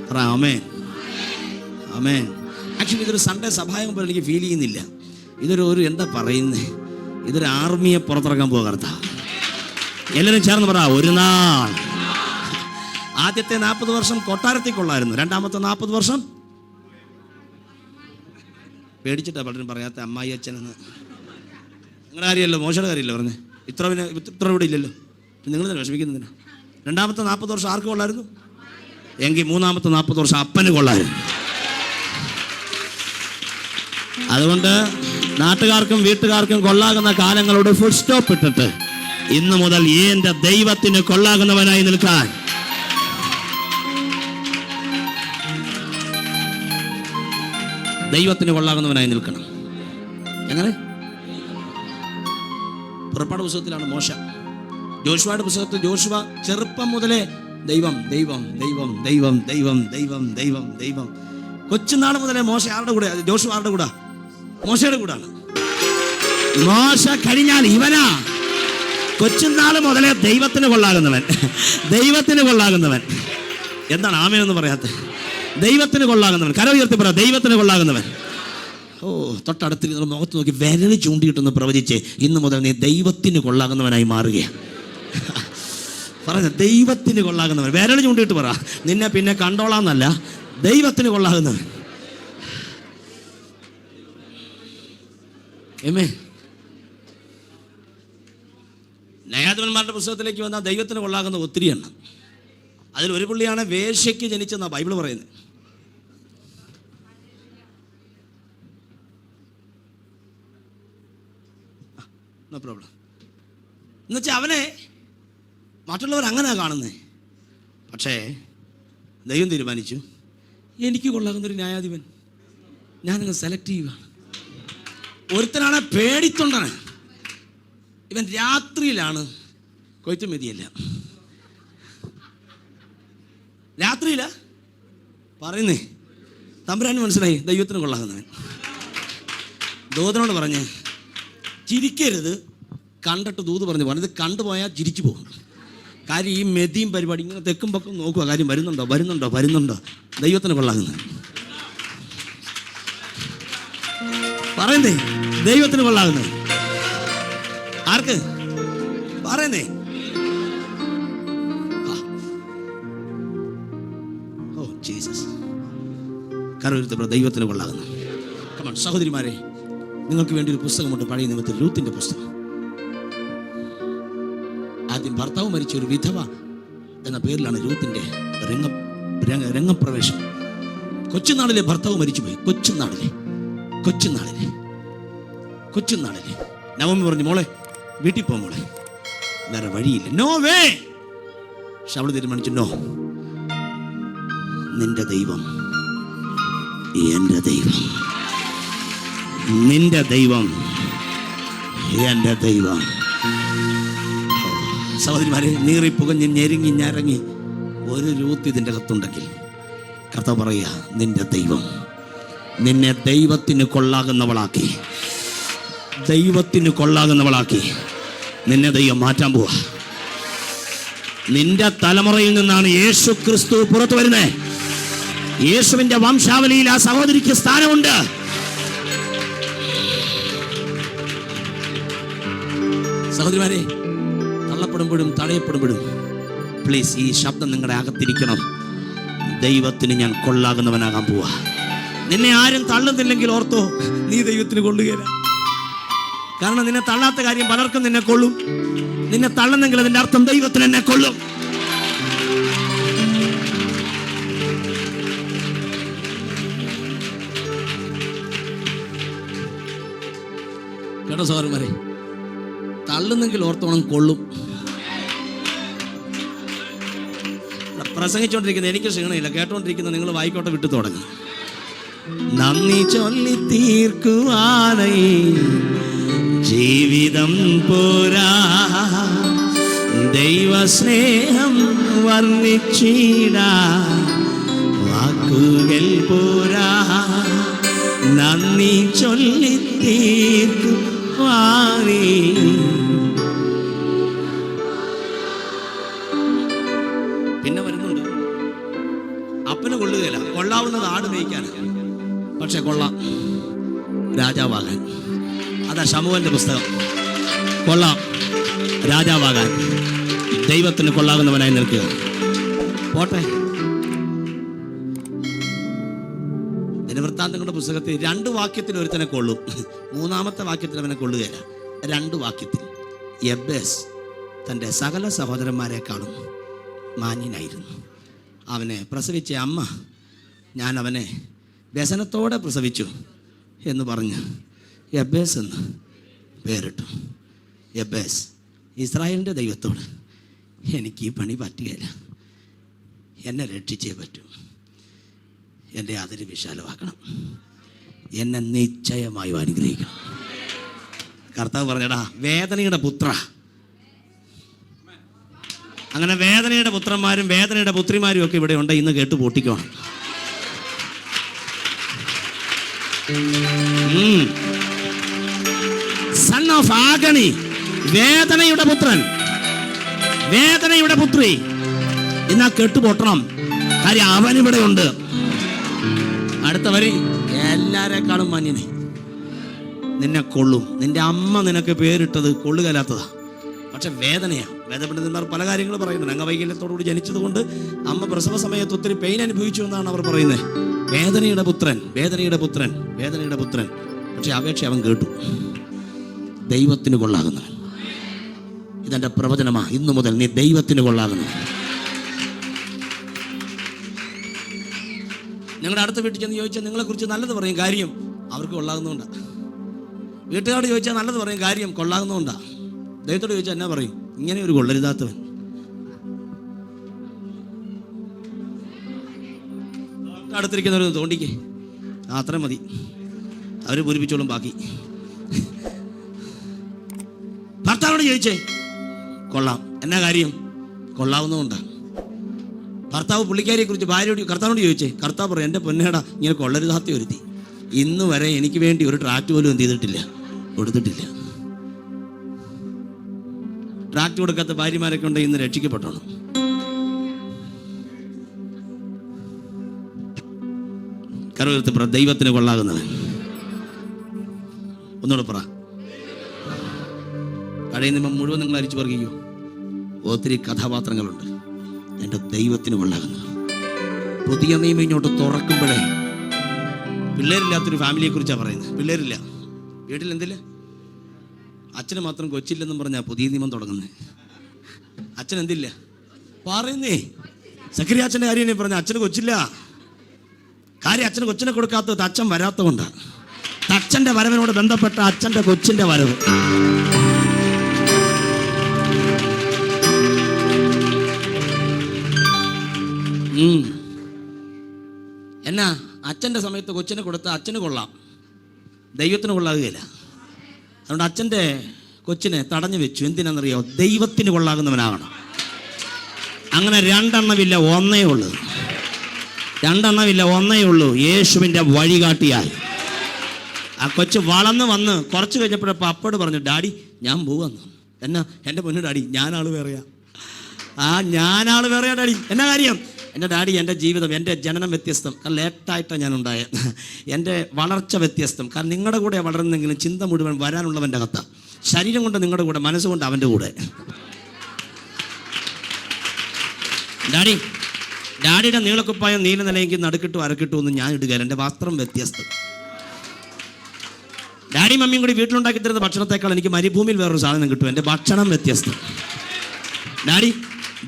Speaker 1: പറ ആമേൻ, ആമേൻ. ആക്ച്വലി ഇതൊരു സൺഡേ സഭായം പോലെ എനിക്ക് ഫീൽ ചെയ്യുന്നില്ല. ഇതൊരു എന്താ പറയുന്നേ, ഇതൊരു ആർമിയെ പുറത്തിറക്കാൻ പോകർത്ത. എല്ലാവരും ചേർന്ന് പറ, ഒരു നാൾ. ആദ്യത്തെ 40 വർഷം കൊട്ടാരത്തിൽ കൊള്ളായിരുന്നു, രണ്ടാമത്തെ 40 വർഷം പേടിച്ചിട്ടാ പലരും പറയാത്ത അമ്മായി അച്ഛനെന്ന്. നിങ്ങളുടെ കാര്യമല്ലോ, മോശയുടെ കാര്യമല്ലോ പറഞ്ഞേ. ഇത്ര ഇവിടെ ഇല്ലല്ലോ, നിങ്ങൾ തന്നെ വിഷമിക്കുന്നതിന്. രണ്ടാമത്തെ 40 വർഷം ആർക്ക് കൊള്ളായിരുന്നു? എങ്കിൽ മൂന്നാമത്തെ 40 വർഷം അപ്പന് കൊള്ളായിരുന്നു. അതുകൊണ്ട് നാട്ടുകാർക്കും വീട്ടുകാർക്കും കൊള്ളാകുന്ന കാലങ്ങളോട് ഫുൾ സ്റ്റോപ്പ് ഇട്ടിട്ട് ഇന്ന് മുതൽ എൻ്റെ ദൈവത്തിന് കൊള്ളാകുന്നവനായി നിൽക്കാൻ. ദൈവത്തിന് കൊള്ളാകുന്നവനായി നിൽക്കണം. എങ്ങനെ? പുറപ്പാട് പുസ്തകത്തിലാണ് മോശ. ജോഷുവയുടെ പുസ്തകത്തിൽ ജോഷുവ ചെറുപ്പം മുതലേ ദൈവം ദൈവം ദൈവം ദൈവം ദൈവം ദൈവം ദൈവം ദൈവം. കൊച്ചുനാൾ മുതലേ മോശ ആരുടെ കൂടെ? ജോഷുവ ആരുടെ കൂടെ? മോശയുടെ കൂടാണ്. മോശ കഴിഞ്ഞാൽ ഇവനാ. കൊച്ചുനാൾ മുതലേ ദൈവത്തിന് കൊള്ളാകുന്നവൻ, ദൈവത്തിന് കൊള്ളാകുന്നവൻ. എന്താണ് ആമേനൊന്നും പറയാത്ത? ദൈവത്തിന് കൊള്ളാകുന്നവൻ. കര ഉയർത്തി പറ, ദൈവത്തിന് കൊള്ളാകുന്നവൻ. ഓ, തൊട്ടടുത്ത് മുഖത്ത് നോക്കി വിരൽ ചൂണ്ടിയിട്ടൊന്ന് പ്രവചിച്ച് ഇന്ന് മുതൽ നീ ദൈവത്തിന് കൊള്ളാകുന്നവനായി മാറുകയാണ്. പറഞ്ഞ ദൈവത്തിന് കൊള്ളാകുന്നവൻ. വിരൽ ചൂണ്ടിയിട്ട് പറ, നിന്നെ പിന്നെ കണ്ടോളാന്നല്ല, ദൈവത്തിന് കൊള്ളാകുന്നവൻ. ന്യായാധിപന്മാരുടെ പുസ്തകത്തിലേക്ക് വന്നാൽ ദൈവത്തിന് കൊള്ളാകുന്ന ഒത്തിരി എണ്ണം. അതിൽ ഒരു പുള്ളിയാണ് വേശ്യയ്ക്ക് ജനിച്ചെന്നാണ് ബൈബിൾ പറയുന്നത്. No problem. എന്നുവെച്ചാൽ അവനെ മറ്റുള്ളവർ അങ്ങനെ കാണുന്നേ. പക്ഷേ ദൈവം തീരുമാനിച്ചു എനിക്ക് കൊള്ളാകുന്നൊരു ന്യായാധിപൻ ഞാനങ്ങ് സെലക്ട് ചെയ്യുക. ഒരുത്തനാണ് പേടിത്തൊണ്ടന്. ഇവൻ രാത്രിയിലാണ് കൊയ്ത്തുമെതിയല്ല, രാത്രിയില പറയുന്നേ. തമ്പുരാന് മനസ്സിലായി ദൈവത്തിന് കൊള്ളാകുന്നവൻ. ദൂതനോട് പറഞ്ഞ് ചിരിക്കരുത്, കണ്ടിട്ട് ദൂത് പറഞ്ഞു ഇത് കണ്ടുപോയാൽ ചിരിച്ചു പോകും. കാര്യം ഈ മെതിയും പരിപാടി ഇങ്ങനെ തെക്കും പക്കം നോക്കുക, കാര്യം വരുന്നുണ്ടോ വരുന്നുണ്ടോ വരുന്നുണ്ടോ. ദൈവത്തിന് കൊള്ളാകുന്നവൻ പറയുന്നേ, ദൈവത്തിന് കൊള്ളാകുന്നവൻ. ആർക്ക് പറയുന്നേ? Oh Jesus. കരവിരുത്തപ്പെട്ട ദൈവത്തിന് കൊള്ളാകുന്നു. കമാൺ സഹോദരിമാരെ, നിങ്ങൾക്ക് വേണ്ടി ഒരു പുസ്തകമുണ്ട്, പഴയ നിയമത്തിൽ രൂത്തിന്റെ പുസ്തകം. ആദ്യം ഭർത്താവ് മരിച്ച ഒരു വിധവ എന്ന പേരിലാണ് രൂത്തിന്റെ രംഗപ്രവേശം. കൊച്ചുനാളിലെ ഭർത്താവ് മരിച്ചുപോയി. കൊച്ചുനാളിലെ നവമി പറഞ്ഞു മോളെ വീട്ടിൽ പോ മോളെ, വേറെ വഴിയില്ല, നോ വേ. പക്ഷെ അവള് തീരുമാനിച്ചു നോ, നിന്റെ ദൈവം എൻ്റെ ദൈവം, നിന്റെ ദൈവം എൻ്റെ ദൈവം. സഹോദരിമാരെ, നീറിപ്പുകഞ്ഞ് ഞെരുങ്ങി ഞരങ്ങി ഒരു രൂത്ത് ഇതിൻ്റെ അകത്തുണ്ടെങ്കിൽ കർത്താവ് പറയുക നിന്റെ ദൈവം നിന്നെ ദൈവത്തിന് കൊള്ളാകുന്നവളാക്കി, ദൈവത്തിന് കൊള്ളാകുന്നവളാക്കി നിന്നെ ദൈവം മാറ്റാൻ പോവാ. നിന്റെ തലമുറയിൽ നിന്നാണ് യേശു ക്രിസ്തു പുറത്തു വരുന്നത്. യേശുവിന്റെ വംശാവലിയിൽ ആ സഹോദരിക്ക് സ്ഥാനമുണ്ട്. സഹോദരിമാരെ, തള്ളപ്പെടുമ്പോഴും തടയപ്പെടുമ്പോഴും പ്ലീസ് ഈ ശബ്ദം നിങ്ങളുടെ അകത്തിരിക്കണം. ദൈവത്തിന് ഞാൻ കൊള്ളാകുന്നവനാകാൻ പോവാ. നിന്നെ ആരും തള്ളുന്നില്ലെങ്കിൽ ഓർത്തോ, നീ ദൈവത്തിന് കൊള്ളുകയില്ല. കാരണം നിന്നെ തള്ളാത്ത കാര്യം പലർക്കും നിന്നെ കൊള്ളും. നിന്നെ തള്ളുന്നെങ്കിൽ അതിന്റെ അർത്ഥം ദൈവത്തിന് എന്നെ കൊള്ളും. കേട്ടോ സഹോദരന്മാരെ, തള്ളുന്നെങ്കിൽ ഓർത്തോണം കൊള്ളും. പ്രസംഗിച്ചോണ്ടിരിക്കുന്ന എനിക്ക് ക്ഷീണമില്ല, കേട്ടോണ്ടിരിക്കുന്ന നിങ്ങൾ വായിക്കോട്ടെ വിട്ടു തുടങ്ങി. നന്ദി ചൊല്ലി തീർക്കുവാനായി ജീവിതം പോരാ, ദൈവസ്നേഹം വർണ്ണിച്ചിടാ വാക്കുകൾ പോരാ. നന്ദി ചൊല്ലി തീർക്കുവാനേ. പിന്നെ വരുന്നുണ്ട്, അപ്പന് കൊള്ളുകയില്ല, കൊള്ളാവുന്നത് ആട് മേയ്ക്കാൻ, പക്ഷെ കൊള്ളാം രാജാവാകാൻ. അതാ ശമൂവേലിന്റെ പുസ്തകം. കൊള്ളാം രാജാവാകാൻ, ദൈവത്തിന് കൊള്ളാകുന്നവനായി നിൽക്കുക. പോട്ടെ, ദിനവൃത്താന്തങ്ങളുടെ പുസ്തകത്തിൽ 2 വാക്യത്തിൽ ഒരുത്തനെ കൊള്ളും, 3-ാമത്തെ വാക്യത്തിൽ അവനെ കൊള്ളുകയില്ല. 2 വാക്യത്തിൽ യബ്ബേസ് തൻ്റെ സകല സഹോദരന്മാരെക്കാളും മാന്യനായിരുന്നു. അവനെ പ്രസവിച്ച അമ്മ ഞാൻ അവനെ വ്യസനത്തോടെ പ്രസവിച്ചു എന്ന് പറഞ്ഞ് യബ്ബേസ് എന്ന് പേരിട്ടു. യബ്ബേസ് ഇസ്രായേലിൻ്റെ ദൈവത്തോട് എനിക്ക് ഈ പണി പറ്റുകയില്ല, എന്നെ രക്ഷിച്ചേ പറ്റൂ, എൻ്റെ അതിര് വിശാലമാക്കണം, എന്നെ നിശ്ചയമായും അനുഗ്രഹിക്കണം. കർത്താവ് പറഞ്ഞടാ വേദനയുടെ പുത്ര. അങ്ങനെ വേദനയുടെ പുത്രന്മാരും വേദനയുടെ പുത്രിമാരും ഒക്കെ ഇവിടെ ഉണ്ട്. ഇന്ന് കേട്ട് പൊട്ടിക്കണം. സൺ ഓഫ് ആഗണി, വേദനയുടെ പുത്രൻ, വേദനയുടെ പുത്രി, ഇന്നാ കെട്ടുപൊട്ടണം. കാര്യം അവനിവിടെ ഉണ്ട്. അടുത്ത വരി എല്ലാരെക്കാളും മാന്യനെ, നിന്നെ കൊള്ളും. നിന്റെ അമ്മ നിനക്ക് പേരിട്ടത് കൊള്ളുകയില്ലാത്തതാ, പക്ഷെ വേദനയാ. വേദപണ്ഡിതന്മാർ പല കാര്യങ്ങൾ പറയുന്നുണ്ട്. അംഗവൈകല്യത്തോടുകൂടി ജനിച്ചതുകൊണ്ട് അമ്മ പ്രസവ സമയത്ത് ഒത്തിരി പെയിൻ അനുഭവിച്ചു എന്നാണ് അവർ പറയുന്നത്. വേദനയുടെ പുത്രൻ, വേദനയുടെ പുത്രൻ, വേദനയുടെ പുത്രൻ. പക്ഷെ അപേക്ഷ അവൻ കേട്ടു. ദൈവത്തിന് കൊള്ളാകുന്നവൻ. ഇതെന്റെ പ്രവചനമാ. ഇന്നു മുതൽ നീ ദൈവത്തിന് കൊള്ളാകുന്നവൻ. നിങ്ങളുടെ അടുത്ത വീട്ടിൽ ചെന്ന് ചോദിച്ചാൽ നിങ്ങളെക്കുറിച്ച് നല്ലത് പറയും. കാര്യം അവർക്ക് കൊള്ളാകുന്നതുകൊണ്ടാണ്. വീട്ടുകാരോട് ചോദിച്ചാൽ നല്ലത് പറയും, കാര്യം കൊള്ളാകുന്നതുകൊണ്ടാണ്. ദൈവത്തോട് ചോദിച്ചാൽ എന്നാ പറയും? ഇങ്ങനെ ഒരു കൊള്ളരുതാത്തവൻ. അടുത്തിരിക്കുന്നവർ തോണ്ടിക്ക്, അത്രയും മതി, അവർ പൂരിപ്പിച്ചോളും ബാക്കി. ഭർത്താവിനോട് ചോദിച്ചേ, കൊള്ളാം, എന്നാ കാര്യം? കൊള്ളാവുന്നതുകൊണ്ടാണ്. ഭർത്താവ് പുള്ളിക്കാരിയെ കുറിച്ച് ഭാര്യയോട് കർത്താവിനോട് ചോദിച്ചേ, കർത്താവ് പറയും, എൻ്റെ പൊന്നേടാ ഇങ്ങനെ കൊള്ളരുതാത്ത ഒരുത്തി ഇന്ന് വരെ എനിക്ക് വേണ്ടി ഒരു ട്രാക്ട് പോലും എന്ത് ചെയ്തിട്ടില്ല, കൊടുത്തിട്ടില്ല. ട്രാക്ട് കൊടുക്കാത്ത ഭാര്യമാരൊക്കെ ഉണ്ട്, ഇന്ന് രക്ഷിക്കപ്പെട്ടോണം. കരവരുത്തി പറ, ദൈവത്തിന് കൊള്ളാകുന്നവൻ. ഒന്നുകൂടെ പറ. പഴയ നിയമം മുഴുവൻ നിങ്ങൾ അരിച്ചു പറയോ? ഒത്തിരി കഥാപാത്രങ്ങളുണ്ട്. എൻ്റെ ദൈവത്തിന് കൊള്ളാകുന്നത്. പുതിയ നിയമം ഇങ്ങോട്ട് തുറക്കുമ്പോഴേ പിള്ളേരില്ലാത്തൊരു ഫാമിലിയെ കുറിച്ചാണ് പറയുന്നത്. പിള്ളേരില്ല, വീട്ടിൽ എന്തില്ല, അച്ഛന് മാത്രം കൊച്ചില്ലെന്നും പറഞ്ഞാൽ പുതിയ നിയമം തുടങ്ങുന്നത്. അച്ഛൻ എന്തില്ല പറയുന്നേ? സക്കരിയ അച്ഛൻ്റെ കാര്യം പറഞ്ഞ അച്ഛന് കൊച്ചില്ല. കാര്യം അച്ഛന് കൊച്ചിനെ കൊടുക്കാത്തത് അച്ഛൻ വരാത്തതുകൊണ്ടാണ്. അച്ഛൻ്റെ വരവിനോട് ബന്ധപ്പെട്ട അച്ഛൻ്റെ കൊച്ചിൻ്റെ വരവ്. എന്നാ അച്ഛൻ്റെ സമയത്ത് കൊച്ചിനെ കൊടുത്ത അച്ഛന് കൊള്ളാം, ദൈവത്തിന് കൊള്ളാകുകയില്ല. അതുകൊണ്ട് അച്ഛൻ്റെ കൊച്ചിനെ തടഞ്ഞു വെച്ചു. എന്തിനാണെന്നറിയോ? ദൈവത്തിന് കൊള്ളാകുന്നവനാകണം. അങ്ങനെ രണ്ടെണ്ണമില്ല, ഒന്നേ ഉള്ളൂ. രണ്ടെണ്ണമില്ല, ഒന്നേ ഉള്ളൂ. യേശുവിൻ്റെ വഴികാട്ടിയാൽ ആ കൊച്ച് വളർന്ന് വന്ന് കുറച്ച് കഴിഞ്ഞപ്പോഴപ്പോൾ അപ്പോട് പറഞ്ഞു, ഡാഡി ഞാൻ പോവാന്ന്. എന്നാ? എൻ്റെ പൊന്നു ഡാഡി, ഞാനാൾ വേറെയാ. ഞാനാൾ വേറെയാ ഡാഡി. എന്നാ കാര്യം? എൻ്റെ ഡാഡി, എൻ്റെ ജീവിതം, എൻ്റെ ജനനം വ്യത്യസ്തം. കാരണം ലേറ്റായിട്ടാണ് ഞാനുണ്ടായത്. എൻ്റെ വളർച്ച വ്യത്യസ്തം. കാരണം നിങ്ങളുടെ കൂടെ വളർന്നെങ്കിലും ചിന്ത മുഴുവൻ വരാനുള്ളവൻ്റെ അകത്താണ്. ശരീരം കൊണ്ട് നിങ്ങളുടെ കൂടെ, മനസ്സുകൊണ്ട് അവൻ്റെ കൂടെ. ഡാഡിയുടെ നീളക്കുപ്പായം നീല നിലയെങ്കിൽ നടുക്കിട്ടു അരക്കിട്ടു ഒന്നും ഞാൻ ഇടുകയില്ല. എൻ്റെ വസ്ത്രം വ്യത്യസ്തം. ഡാഡി മമ്മിയും കൂടി വീട്ടിലുണ്ടാക്കി തരുന്ന ഭക്ഷണത്തേക്കാൾ എനിക്ക് മരുഭൂമിയിൽ വേറൊരു സാധനം കിട്ടും. എൻ്റെ ഭക്ഷണം വ്യത്യസ്തം.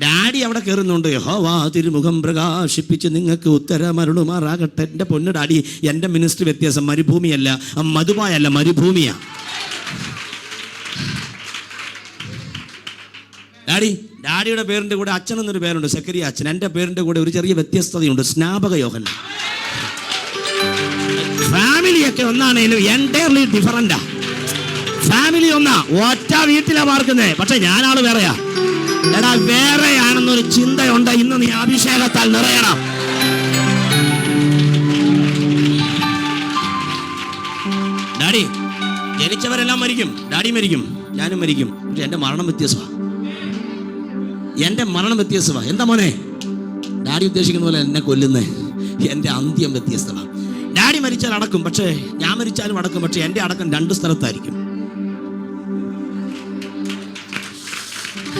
Speaker 1: ഡാഡി അവിടെ കയറുന്നുണ്ട്. യഹോവ തിരുമുഖം പ്രകാശിപ്പിച്ച് നിങ്ങൾക്ക് ഉത്തരമരുളുമാറാകട്ടെ. എൻ്റെ പൊന്നു ഡാഡി, എൻ്റെ മിനിസ്ട്രി വ്യത്യാസം. മരുഭൂമിയല്ല, മധുവായല്ല, മരുഭൂമിയാണ്. ഡാഡിയുടെ പേരിൻ്റെ കൂടെ അച്ഛൻ എന്നൊരു പേരുണ്ട്, സക്കരിയ അച്ഛൻ. എൻ്റെ പേരിൻ്റെ കൂടെ ഒരു ചെറിയ വ്യത്യസ്തതയുണ്ട്, സ്നാപക യോഹന്നാൻ. ഫാമിലിയൊക്കെ ഒന്നാണേലും എൻറ്റയർലി ഡിഫറൻ്റാ. ഫാമിലി ഒന്നാ, ഒറ്റ വീട്ടിലാണ് പാർക്കുന്നത്, പക്ഷെ ഞാനാള് വേറെയാ. എടാ, വേറെയാണെന്നൊരു ചിന്തയുണ്ട്. ഇന്ന് നീ അഭിഷേകത്താൽ നിറയണം. ഡാഡി, ജനിച്ചവരെല്ലാം മരിക്കും, ഡാഡി മരിക്കും, ഞാനും മരിക്കും. പക്ഷെ എൻ്റെ മരണം വ്യത്യസ്തമാണ്. എൻ്റെ മരണം വ്യത്യസ്തമാണ്. എന്താ മോനെ? ഡാഡി ഉദ്ദേശിക്കുന്ന പോലെ എന്നെ കൊല്ലുന്നേ. എൻ്റെ അന്ത്യം വ്യത്യസ്തമാണ്. ഡാഡി മരിച്ചാൽ അടക്കും, പക്ഷേ ഞാൻ മരിച്ചാലും അടക്കും. പക്ഷെ എൻ്റെ അടക്കം രണ്ട് സ്ഥലത്തായിരിക്കും.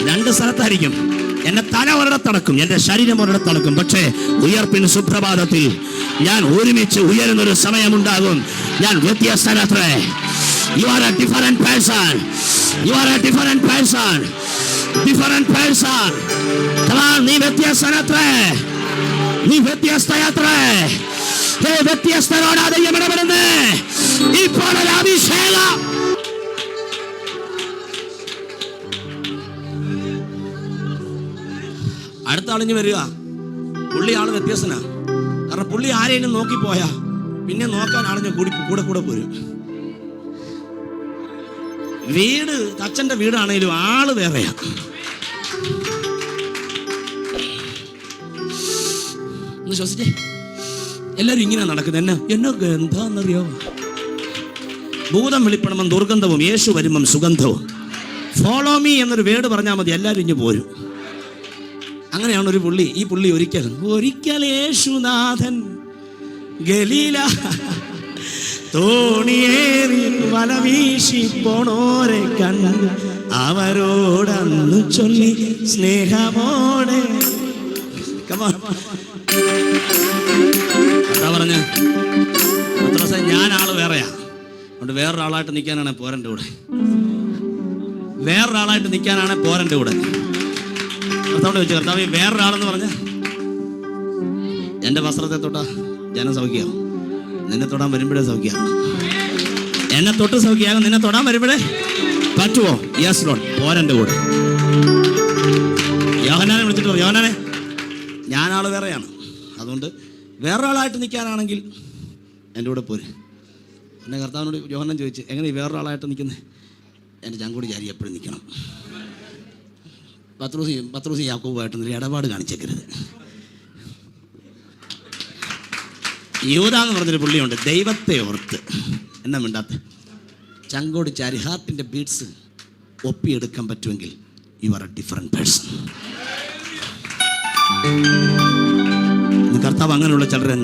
Speaker 1: രണ്ട് സ്ഥലത്തായിരിക്കും. എൻ്റെ തല ഒരിടത്തടക്കും, എൻ്റെ ശരീരം ഒരിടത്തടക്കും. പക്ഷേ ഉയർപ്പിന് സുപ്രഭാതത്തിൽ ഞാൻ ഒരുമിച്ച് ഉയരുന്നൊരു സമയമുണ്ടാകും. ഞാൻ വ്യത്യസ്തനത്രേ. You are a different person. You are a different person. Different person. Come on, നീ വ്യത്യസ്തനത്രേ. നീ വ്യത്യസ്തയാത്രേ. വ്യത്യസ്തനോട് ദൈവം ഇടപെടുന്നേ. ഇപ്പോൾ ഒരു അഭിഷേകം. അടുത്ത ആളിഞ്ഞ് വരിക. പുള്ളി ആള് വ്യത്യസ്തനാ. കാരണം പുള്ളി ആരെയും നോക്കിപ്പോയാ പിന്നെ നോക്കാൻ ആളിഞ്ഞ് കൂടെ പോരും. വീട് അച്ഛൻ്റെ വീടാണേലും ആള് വേറെയാ. ഒന്ന് ശ്വസിച്ചേ. എല്ലാവരും ഇങ്ങനെ നടക്കുന്നത്. എന്നൊക്കെ എന്താണെന്നറിയോ? ഭൂതം വെളിപ്പെടുമ്പം ദുർഗന്ധവും, യേശു വരുമ്പം സുഗന്ധവും. ഫോളോ മീ എന്നൊരു വേർഡ് പറഞ്ഞാൽ മതി, എല്ലാവരും ഇഞ്ഞ് പോരും. അങ്ങനെയാണ് ഒരു പുള്ളി. ഈ പുള്ളി ഒരിക്കൽ യേശുനാഥൻ ഗലീല തോണിയേറി വല വീശി പോണോരെ കണ്ട് അവരോടന്ന് ചൊല്ലി സ്നേഹമോടെ. എന്താ പറഞ്ഞ? ഞാൻ ആള് വേറെയാ. അതുകൊണ്ട് വേറൊരാളായിട്ട് നിൽക്കാനാണ് പോരൻ്റെ കൂടെ. വേറൊരാളായിട്ട് നിൽക്കാനാണ് പോരൻ്റെ കൂടെ. കർത്താവോട് ചോദിച്ചു, കർത്താവ് വേറൊരാളെന്ന് പറഞ്ഞ എൻ്റെ വസ്ത്രത്തെ തൊട്ടാ ജനം സൗഖ്യമാവും. നിന്നെ തൊടാൻ വരുമ്പോഴേ സൗഖ്യമാവും. എന്നെ തൊട്ട് സൗഖ്യമാകും. നിന്നെ തൊടാൻ വരുമ്പോഴേ പറ്റുമോ? യെസ് ലോർഡ്, പോരെൻ്റെ കൂടെ. യോഹന്നാനെ വിളിച്ചിട്ട് പറയും, യോഹന്നാനെ ഞാനാൾ വേറെയാണ്, അതുകൊണ്ട് വേറൊരാളായിട്ട് നിൽക്കാനാണെങ്കിൽ എൻ്റെ കൂടെ പോര്. എൻ്റെ കർത്താവിനോട് യോഹന്നാൻ ചോദിച്ചു, എങ്ങനെ വേറൊരാളായിട്ട് നിൽക്കുന്നത്? എൻ്റെ ചങ്കൂടി ചാരി എപ്പോഴും നിൽക്കണം. പത്രോസ് യാക്കോബുമായിട്ടൊന്നും ഇടപാട് കാണിച്ചേക്കരുത്. യൂദ എന്ന് പറഞ്ഞൊരു പുള്ളിയുണ്ട്, ദൈവത്തെ ഓർത്ത് എന്നാ മിണ്ടാത്ത ചങ്കോട് ചാരി ഹാർട്ടിൻ്റെ ബീറ്റ്സ് ഒപ്പിയെടുക്കാൻ പറ്റുമെങ്കിൽ U are A different person. കർത്താവ് അങ്ങനെയുള്ള ചിലരെ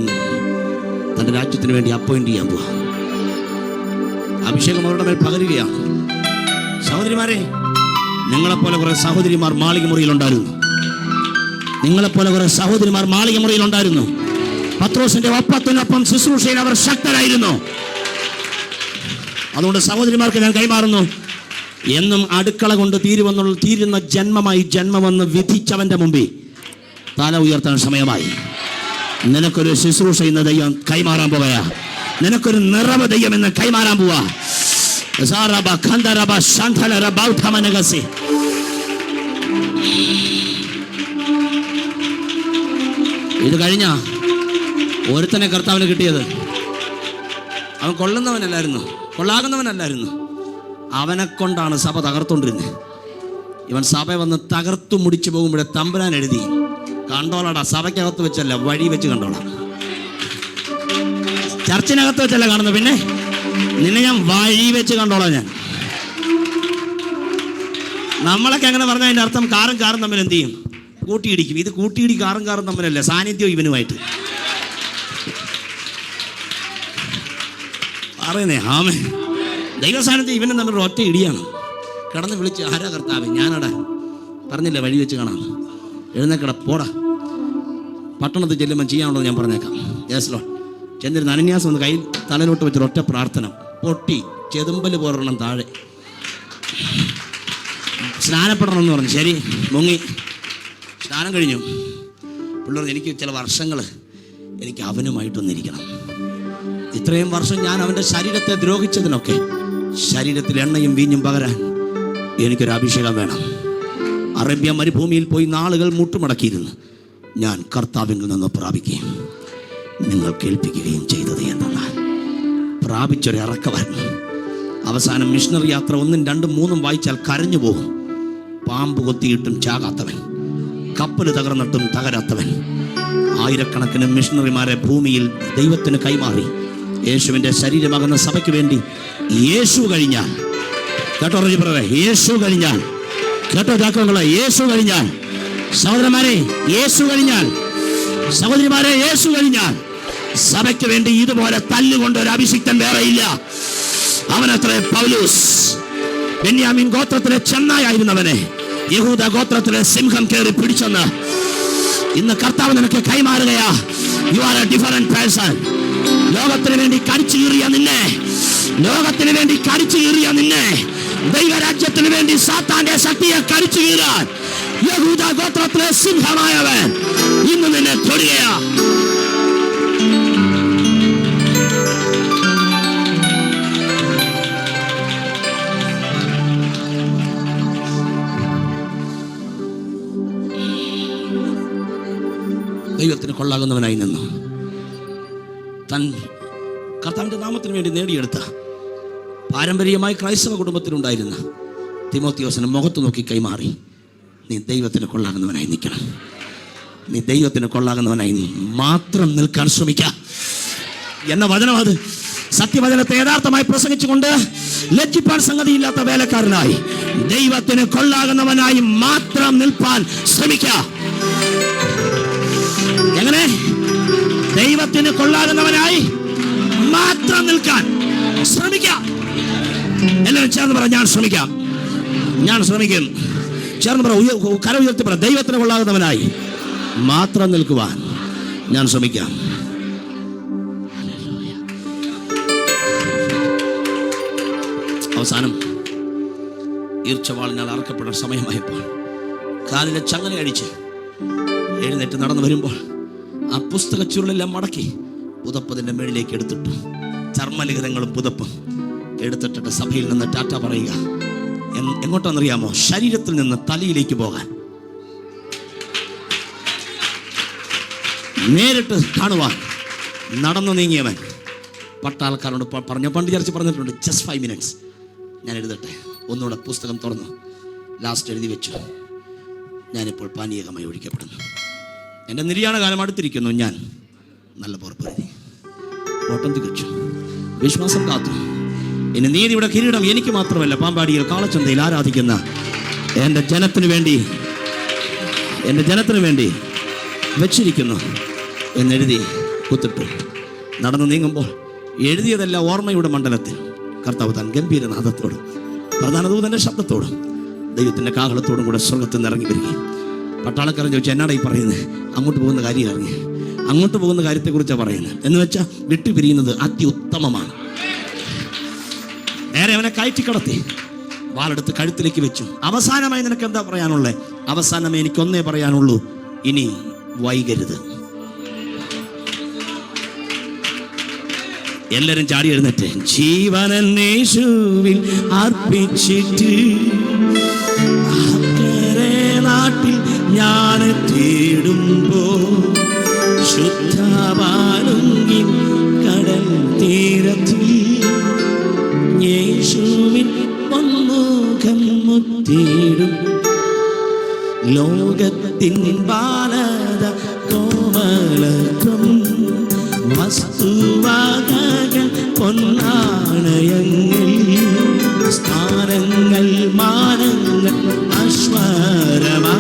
Speaker 1: തൻ്റെ രാജ്യത്തിന് വേണ്ടി അപ്പോയിന്റ് ചെയ്യാൻ പോവാ. അഭിഷേകം അവരുടെ മേൽ പകരുകയാണ്. സഹോദരിമാരെ, നിങ്ങളെപ്പോലെ കുറെ സഹോദരിമാർ മാളിക മുറിയിലുണ്ടായിരുന്നു. നിങ്ങളെപ്പോലെ കുറെ സഹോദരിമാർ മാളിക മുറിയിലുണ്ടായിരുന്നു. പത്രോസിന്റെ ഒപ്പത്തിനൊപ്പം ശുശ്രൂഷയിൽ അവർ ശക്തരായിരുന്നു. അതുകൊണ്ട് സഹോദരിമാർക്ക് ഞാൻ കൈമാറുന്നു, എന്നും അടുക്കള കൊണ്ട് തീരുന്ന ജന്മമായി ജന്മമെന്ന് വിധിച്ചവന്റെ മുമ്പിൽ തല ഉയർത്താൻ സമയമായി. നിനക്കൊരു ശുശ്രൂഷ ഇന്ന് ദൈവം കൈമാറാൻ പോവുക. നിനക്കൊരു നിറവ് ദൈവം ഇന്ന് കൈമാറാൻ പോവാ. ഇത് കഴിഞ്ഞ ഒരുത്തനെ കർത്താവിന് കിട്ടിയത് അവൻ കൊള്ളുന്നവനല്ലായിരുന്നു, കൊള്ളാകുന്നവനല്ലായിരുന്നു. അവനെ കൊണ്ടാണ് സഭ തകർത്തോണ്ടിരുന്നത്. ഇവൻ സഭ വന്ന് തകർത്തു മുടിച്ചു പോകുമ്പോഴേ തമ്പുരാൻ എഴുതി, കണ്ടോളടാ, സഭയ്ക്കകത്ത് വെച്ചല്ല വഴി വെച്ച് കണ്ടോളാം. ചർച്ചിനകത്ത് വെച്ചല്ല കാണുന്നത്, പിന്നെ നിന്നെ ഞാൻ വഴി വെച്ച് കണ്ടോളാം. ഞാൻ നമ്മളൊക്കെ അങ്ങനെ പറഞ്ഞാൽ അതിൻ്റെ അർത്ഥം കാറും തമ്മിൽ എന്ത് ചെയ്യും? കൂട്ടിയിടിക്കും. ഇത് കൂട്ടിയിടി കാറും തമ്മിലല്ല, സാന്നിധ്യം ഇവനുമായിട്ട് പറയുന്നേ. ആമേ. ദൈവസാന്നിധ്യം ഇവനും തമ്മിൽ ഒറ്റ ഇടിയാണ്. കിടന്ന് വിളിച്ച്, ആരാ കർത്താവ്? ഞാനടാ, പറഞ്ഞില്ല വഴി വെച്ച് കാണാം, എഴുന്നേക്കട പോടാ. പട്ടണത്തിൽ ചെല്ലുമ്പോൾ ചെയ്യാനുള്ളത് ഞാൻ പറഞ്ഞേക്കാം. Yes Lord. ചെന്നിരുന്ന് അനന്യാസം ഒന്ന് കയ്യിൽ തലയിലോട്ട് വെച്ചൊരു ഒറ്റ പ്രാർത്ഥന, പൊട്ടി ചെതുമ്പൽ പോരണം താഴെ. സ്നാനപ്പെടണം എന്ന് പറഞ്ഞു. ശരി, മുങ്ങി സ്നാനം കഴിഞ്ഞു. പിള്ളേർ, എനിക്ക് ചില വർഷങ്ങൾ എനിക്ക് അവനുമായിട്ടൊന്നിരിക്കണം. ഇത്രയും വർഷം ഞാൻ അവൻ്റെ ശരീരത്തെ ദ്രോഹിച്ചതിനൊക്കെ ശരീരത്തിൽ എണ്ണയും വീഞ്ഞും പകരാൻ എനിക്കൊരു അഭിഷേകം വേണം. അറേബ്യ മരുഭൂമിയിൽ പോയി നാളുകൾ മുട്ടുമടക്കിയിരുന്നു. ഞാൻ കർത്താവിൽ നിന്ന് പ്രാപിക്കുകയും നിങ്ങൾ കേൾപ്പിക്കുകയും ചെയ്തത് എന്തെന്നാൽ, പ്രാപിച്ചൊരിറക്കവൻ. അവസാനം മിഷണറി യാത്ര 1, 2, 3 വായിച്ചാൽ കരഞ്ഞു പോകും. പാമ്പ് കൊത്തിയിട്ടും ചാകാത്തവൻ, കപ്പൽ തകർന്നിട്ടും തകരാത്തവൻ, ആയിരക്കണക്കിന് മിഷണറിമാരെ ഭൂമിയിൽ ദൈവത്തിന് കൈമാറി യേശുവിൻ്റെ ശരീരമാകുന്ന സഭയ്ക്ക് വേണ്ടി യേശു കഴിഞ്ഞാൽ, കേട്ടോ പറവേ, യേശു കഴിഞ്ഞാൽ, കേട്ടോ ചാക്കോങ്ങളെ, യേശു കഴിഞ്ഞാൽ, സഹോദരന്മാരെ യേശു കഴിഞ്ഞാൽ, സഹോദരിമാരെ യേശു കഴിഞ്ഞാൽ, സഭയ്ക്ക് വേണ്ടി ഇതുപോലെ തല്ലുകൊണ്ട് ഒരു അഭിഷിക്തൻ വേറെയില്ല. അവനത്രേ പൗലോസ്. ബെന്യാമീൻ ഗോത്രത്തിലെ ചെന്നായായിരുന്നവനെ യഹൂദ ഗോത്രത്തിലെ സിംഹം കയറി പിടിച്ചെന്ന് ഇന്ന് കർത്താവ് നിനക്ക് കൈമാറുകയാ. You are a different person. ലോകത്തിന് വേണ്ടി കടിച്ചു കീറിയ നിന്നെ, ദൈവരാജ്യത്തിന് വേണ്ടി സാത്താന്റെ ശക്തിയെ കടിച്ചു കീറാൻ യഹൂദ ഗോത്രത്തിലെ സിംഹമായവൻ ഇന്ന് നിന്നെ തൊടുകയാ. ദൈവത്തിന് കൊള്ളാകുന്നവനായി നിന്നു താൻ കർത്താവിൻ്റെ നാമത്തിന് വേണ്ടി നേടിയെടുത്ത പാരമ്പര്യമായി ക്രൈസ്തവ കുടുംബത്തിലുണ്ടായിരുന്ന തിമോത്തിയോസിനെ മുഖത്ത് നോക്കി കൈമാറി, നീ ദൈവത്തിന് കൊള്ളാകുന്നവനായി നിൽക്കണം. നീ ദൈവത്തിന് കൊള്ളാകുന്നവനായി മാത്രം നിൽക്കാൻ ശ്രമിക്കുക എന്ന വചനം. അത് സത്യവചനത്തെ യഥാർത്ഥമായി പ്രസംഗിച്ചുകൊണ്ട് ലജ്ജിപ്പാൻ സംഗതിയില്ലാത്ത വേലക്കാരനായി ദൈവത്തിന് കൊള്ളാകുന്നവനായി മാത്രം നിൽപ്പാൻ ശ്രമിക്കുക. എങ്ങനെ? ദൈവത്തിന് കൊള്ളാകുന്നവനായി മാത്രം നിൽക്കാൻ ശ്രമിക്കാം. എല്ലാവരും ചേർന്ന് പറ, ഞാൻ ശ്രമിക്കാം, ഞാൻ ശ്രമിക്കും. ചേർന്ന് പറ, കര ഉയർത്തി പറ, ദൈവത്തിന് കൊള്ളാകുന്നവനായി മാത്രം നിൽക്കുവാൻ ഞാൻ ശ്രമിക്കാം. അവസാനം ഈർച്ചവാളിനാൽ അറക്കപ്പെടുന്ന സമയമായപ്പോൾ കാലിലെ ചങ്ങല അടിച്ച് എഴുന്നേറ്റ് നടന്നു വരുമ്പോൾ ആ പുസ്തക ചുരുളെല്ലാം മടക്കി പുതപ്പതിൻ്റെ മേളിലേക്ക് എടുത്തിട്ടു. ചർമ്മലിഖിതങ്ങളും പുതപ്പും എടുത്തിട്ട് സഭയിൽ നിന്ന് ടാറ്റ പറയുക. എങ്ങോട്ടാണെന്നറിയാമോ? ശരീരത്തിൽ നിന്ന് തലയിലേക്ക് പോകാൻ, നേരിട്ട് കാണുവാൻ നടന്നു നീങ്ങിയവൻ. പട്ടാൾക്കാരോട് പറഞ്ഞു, പണ്ട് ചർച്ച പറഞ്ഞിട്ടുണ്ട്, ജസ്റ്റ് 5 minutes. ഞാൻ എഴുതട്ടെ. ഒന്നുകൂടെ പുസ്തകം തുറന്നു ലാസ്റ്റ് എഴുതി വെച്ചു. ഞാനിപ്പോൾ പാനീയകമായി ഒഴിക്കപ്പെടുന്നു. എൻ്റെ നിര്യാണ കാലം അടുത്തിരിക്കുന്നു. ഞാൻ നല്ല പുറപ്പെടുത്തി, ഓട്ടം തികച്ചു, വിശ്വാസം കാത്തു. ഇനി നീതിയുടെ കിരീടം എനിക്ക് മാത്രമല്ല, പാമ്പാടിയിൽ കാളച്ചന്തയിൽ ആരാധിക്കുന്ന എൻ്റെ ജനത്തിനു വേണ്ടി വെച്ചിരിക്കുന്നു എന്നെഴുതി കുത്തിട്ടു. നടന്നു നീങ്ങുമ്പോൾ എഴുതിയതെല്ലാം ഓർമ്മയുടെ മണ്ഡലത്തിൽ കർത്താവ് താൻ ഗംഭീരനാഥത്തോടും പ്രധാന ദൂതൻ്റെ ശബ്ദത്തോടും ദൈവത്തിൻ്റെ കാഹളത്തോടും കൂടെ സ്വർഗത്തിൽ നിന്ന് ഇറങ്ങി വരികയും പട്ടാളക്കാരൻ ചോദിച്ചു, എന്നാടാ ഈ പറയുന്നത്? അങ്ങോട്ട് പോകുന്ന കാര്യം ഇറങ്ങി, അങ്ങോട്ട് പോകുന്ന കാര്യത്തെക്കുറിച്ചാണ് പറയുന്നത്. എന്ന് വെച്ചാൽ വിട്ടുപിരിയുന്നത് അത്യുത്തമമാണ്. നേരെ അവനെ കയറ്റി കടത്തി, വാളെടുത്ത് കഴുത്തിലേക്ക് വെച്ചു. അവസാനമായി നിനക്ക് എന്താ പറയാനുള്ളത്? അവസാനമേ എനിക്കൊന്നേ പറയാനുള്ളൂ, ഇനി വൈകരുത്. എല്ലാരും ചാടി എഴുന്നേറ്റ്, ജീവനേശുവിൽ അർപ്പിച്ചിട്ട് നാട്ടിൽ ഞാൻ തേടുമ്പോ ശുദ്ധവാനുങ്ങിൻ കടൽ തീരത്തിൽ യേശുവിൻ പൊന്മുഖം മുത്തിടും. ലോകത്തിൻ ബാലത കോമളത്വം വസ്തുവകകൾ പൊന്നാണയങ്ങൾ സ്ഥാനങ്ങൾ മാനങ്ങൾ അശ്വരമാ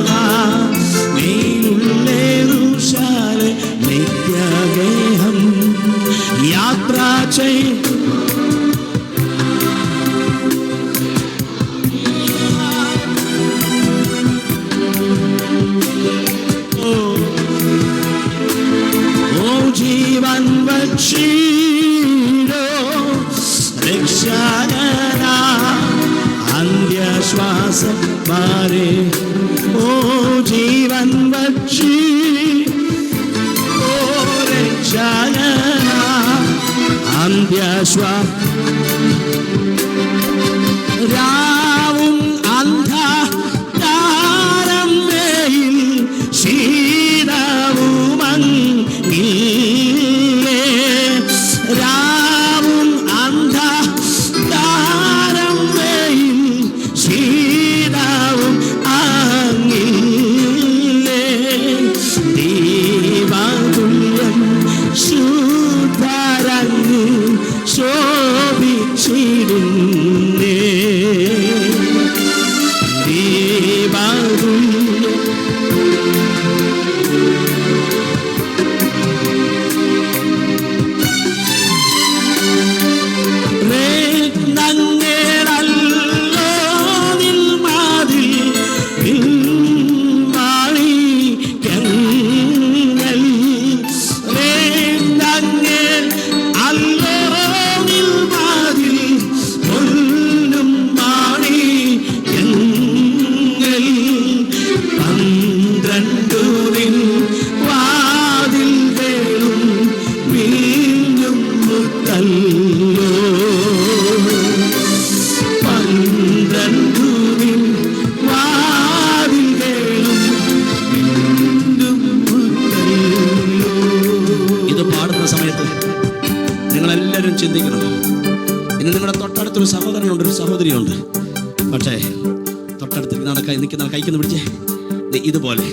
Speaker 1: മേലുള്ളേറുശാല നിത്യഗേഹം യാത്ര ചെയ്യും. ജീവൻ വച്ചിടോ രക്ഷകനാ അന്ത്യശ്വാസം മാറേ. ഓ ജീവൻ വച്ചി ഓ രക്ഷകനാ രാവും അന്ധകാരം വെയിൽ ശീതവുമങ്ങില്ലേ. രാവും അന്ധകാരം വെയിൽ ശീതവും അങ്ങില്ലേ. ദീപതുല്യം ശുദ്ധരങ്ങ് ശോഭിച്ചിടുന്നേ. ദീപതുല്യം ചിന്തിക്കണം. ഇനി നിങ്ങളുടെ തൊട്ടടുത്തൊരു സഹോദരനുണ്ട്, ഒരു സഹോദരിയുണ്ട്. പക്ഷേ തൊട്ടടുത്ത് നിൽക്കുന്ന കൈക്കൊന്ന് പിടിച്ചേ. ഇതുപോലെ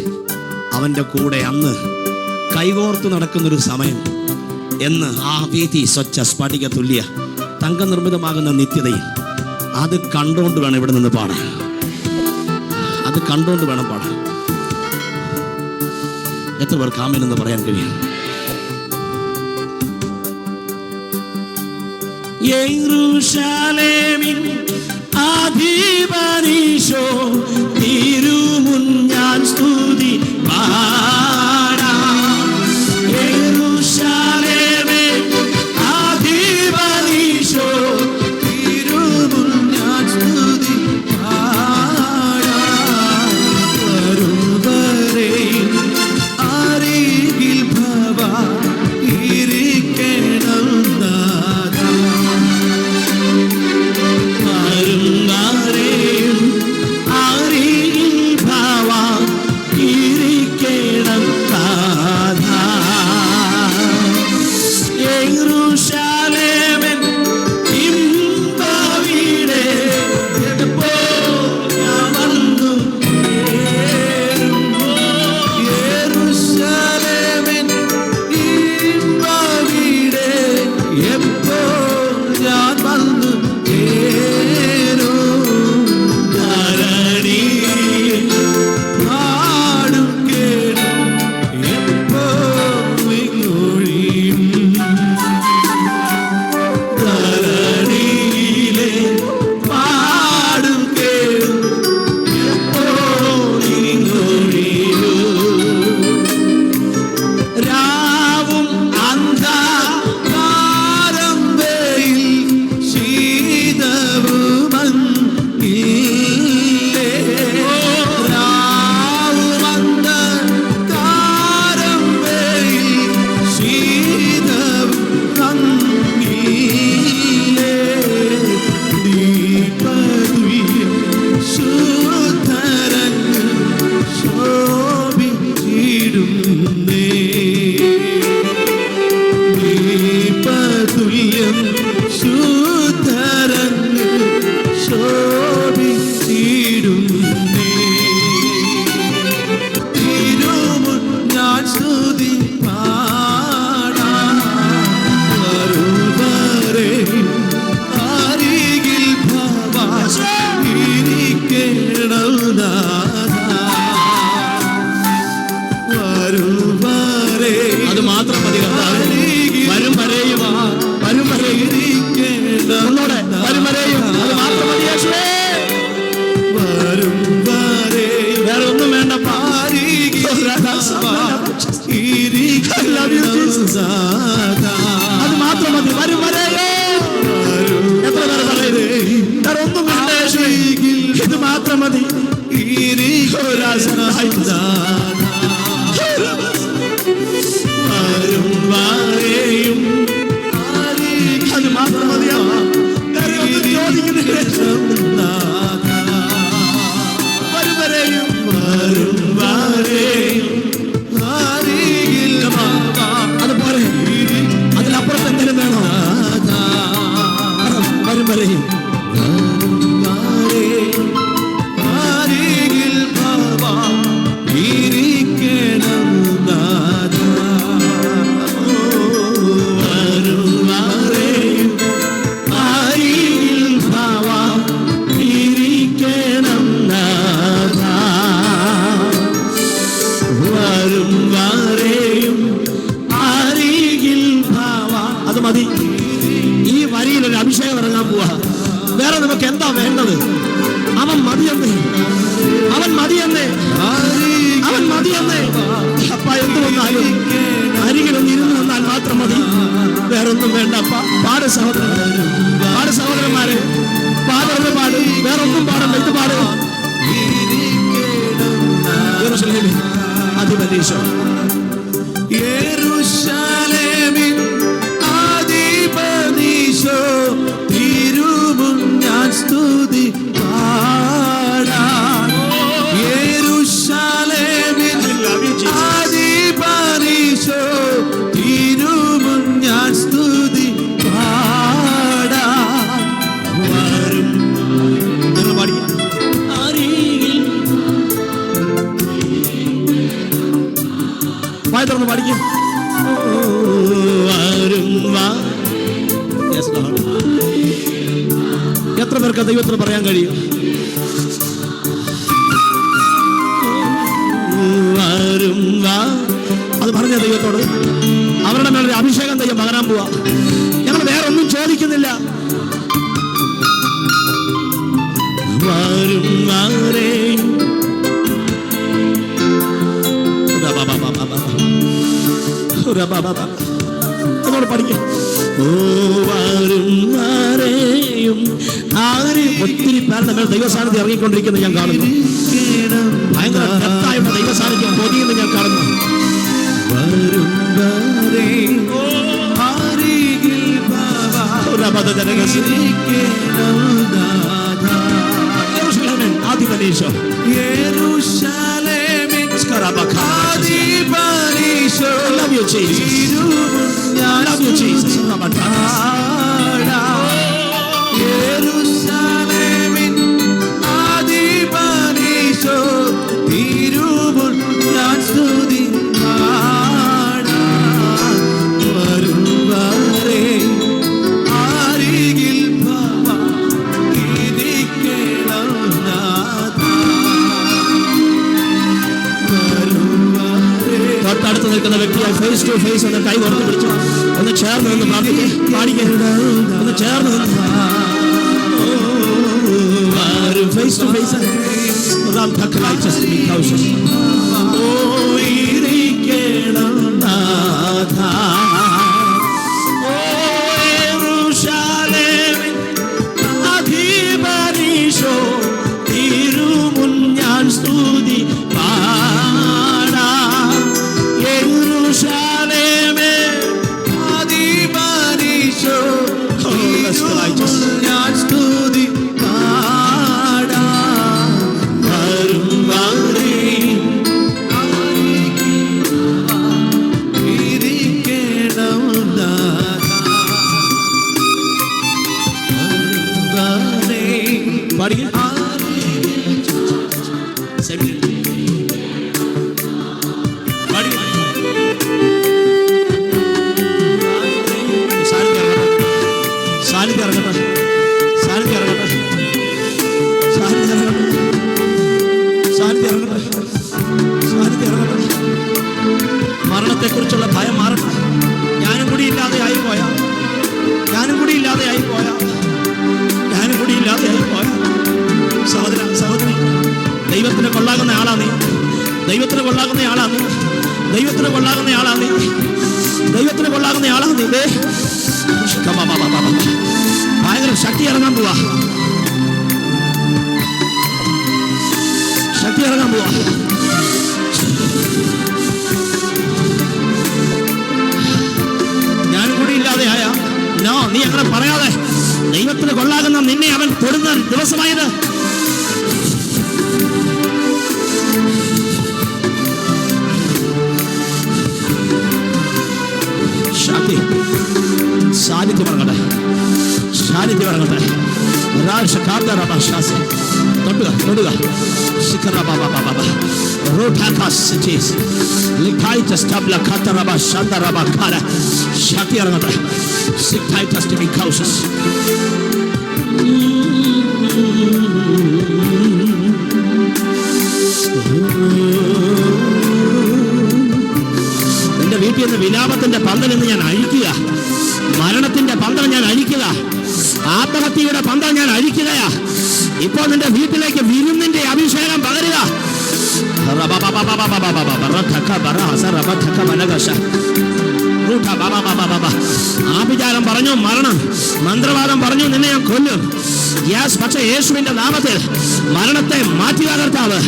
Speaker 1: അവൻ്റെ കൂടെ അന്ന് കൈകോർത്ത് നടക്കുന്നൊരു സമയം എന്ന് ആ വീതി സ്വച്ഛ സ്ഫടിക തുല്യ തങ്ക നിർമ്മിതമാകുന്ന നിത്യതയിൽ അത് കണ്ടുകൊണ്ട് വേണം ഇവിടെ നിന്ന് പാടാൻ. അത് കണ്ടുകൊണ്ട് വേണം പാടാൻ. എത്ര പേർക്ക് ആമേൻ എന്ന് പറയാൻ കഴിയും? യെരൂശലേമിൻ അധിപനീശോ തിരുമുൻ ഞാൻ സ്തുതി പാടാം. യെരൂശലേമിൻ അധിപനീശോ തിരുമുൻ ഞാൻ സ്തുതി പാടാം. വരുവരെ അരികിൽ ഭവാ ഇരിക്കണം നാഥാ. അത് മാത്രം മതി കർത്താവേ. വരും വരെയും വരും വരെയും ഒന്നോടെ വരും വരെയും അത് മാത്രം മതി യേശുവേ. വരും വരെയും വേറെ ഒന്നും വേണ്ടപ്പാ. അത് മാത്രം മതി. വരും വരെയും എത്ര പേര് പറയുന്നത് വേറെ ഒന്നും വേണ്ട യേശുവേ, ഇത് മാത്രം മതി. അത് മാത്രം മതിയാ. അതുപോലെ അതിലപ്പുറത്ത് എന്തെങ്കിലും വേണോ? വരും വരെയും മതി. ഈ വരിയിൽ ഒരു അഭിഷേകം ഇറങ്ങാൻ പോവാ. വേറെ നമുക്ക് എന്താ വേണ്ടത്? അവൻ മതിയെന്നേ, അവൻ മതിയെന്നേ, അവൻ മതിയെന്നേ. അപ്പ എന്ത് വന്നാലും അരികിലൊന്ന് ഇരുന്ന് വന്നാൽ മാത്രം മതി. വേറൊന്നും വേണ്ട അപ്പ. പാട് സഹോദരൻ, പാട് സഹോദരന്മാരെ, പാടുന്ന പാട്. വേറൊന്നും പാടണ്ട, ഇത് പാട്. യെരൂശലേമിൻ അധിപതീശോ, യെരൂശലേമിൻ അധിപതീശോ, തിരുമുൻ ഞാൻ സ്തുതി പാടാം. യെരൂശലേമിൻ അധിപതീശോ, തിരുമുൻ ഞാൻ സ്തുതി പാടാം. വരും തുറന്ന് പഠിക്കും. എത്ര പേർക്ക് ദൈവത്തിന് പറയാൻ കഴിയും? അത് പറഞ്ഞ ദൈവത്തോട് അവരുടെ മേലൊരു അഭിഷേകം ദൈവം പകരാൻ പോവാ. ഞങ്ങൾ വേറെ ഒന്നും ചോദിക്കുന്നില്ല. എന്നോട് പഠിക്കും. ഒത്തിരി പേരുടെ മേൽ ദൈവസാന്നിധ്യം ഇറങ്ങിക്കൊണ്ടിരിക്കുന്നത് ഞാൻ കാണുന്നു. ഭയങ്കര ഡെപ്തായുള്ള ദൈവസാന്നിധ്യം പൊതിയുന്നത് ഞാൻ കാണുന്നു. ആദിപനീശോ, I love you, Jesus. I love you, Jesus. യെരൂശലേമിൻ അധിപതീശോ, തിരുമുൻ ഞാൻ സ്തുതി പാടാം. വരും വരെയും അരികിൽ ഇരിക്കണം നാഥാ. തൊട്ടടുത്ത് നിൽക്കുന്ന വ്യക്തിയെ ഫേസ് ടു ഫേസ് ഒന്ന് കൈ ഉറച്ചു പിടിച്ചു ഒന്ന് ചേർന്ന് നിന്ന് പ്രാർത്ഥിക്കേ, പാടിക്കേ, ഒന്ന് ചേർന്ന് നിന്ന് ഫേസ് ടു ഫേസ് അധിപതീശോ, തിരുമുൻ ഞാൻ സ്തുതി പാടാം. യെരൂശലേമേ അധിപതീശോ, ഞാൻ സ്തുതി പാടാം. വരും വരെയും ദൈവത്തിന് കൊള്ളാകുന്ന ആളാണ് നീ. ദൈവത്തിന് കൊള്ളാകുന്ന ആളാണ് നീ. ദൈവത്തിന് കൊള്ളാകുന്ന ആളാണ് നീ. ഭയങ്കര ശക്തി ഇറങ്ങാൻ പോവാ. ശക്തി ഇറങ്ങാൻ പോവാ. ഞാനും കൂടി ഇല്ലാതെ ആയ നോ, നീ അങ്ങനെ പറയാതെ. ദൈവത്തിന് കൊള്ളാകുന്ന നിന്നെ അവൻ തൊടുന്ന ദിവസമായത്. ശക്തി സാന്നിധ്യം ഇറങ്ങട്ടെ. സാന്നിധ്യം ഇറങ്ങട്ടെ. തൊടുക തൊടുക. ശക്തി ഇറങ്ങട്ടെ. നിന്റെ വീട്ടിൽ നിന്ന് വിലാപത്തിന്റെ പന്തൽ എന്ന് ഞാൻ അഴിക്കുക. മരണത്തിന്റെ പന്തൽ ഞാൻ അഴിക്കുക. ആത്മഹത്യയുടെ പന്തൽ ഞാൻ അഴിക്കുകയാ. ഇപ്പോൾ നിന്റെ വീട്ടിലേക്ക് വിരുന്നിന്റെ അഭിഷേകം പകരുക. ആഭിചാരം പറഞ്ഞു മരണം, മന്ത്രവാദം പറഞ്ഞു നിന്നെ ഞാൻ കൊല്ലും. യെസ്, പക്ഷേ യേശുവിന്റെ നാമത്തിൽ മരണത്തെ മാറ്റുക കർത്താവ്.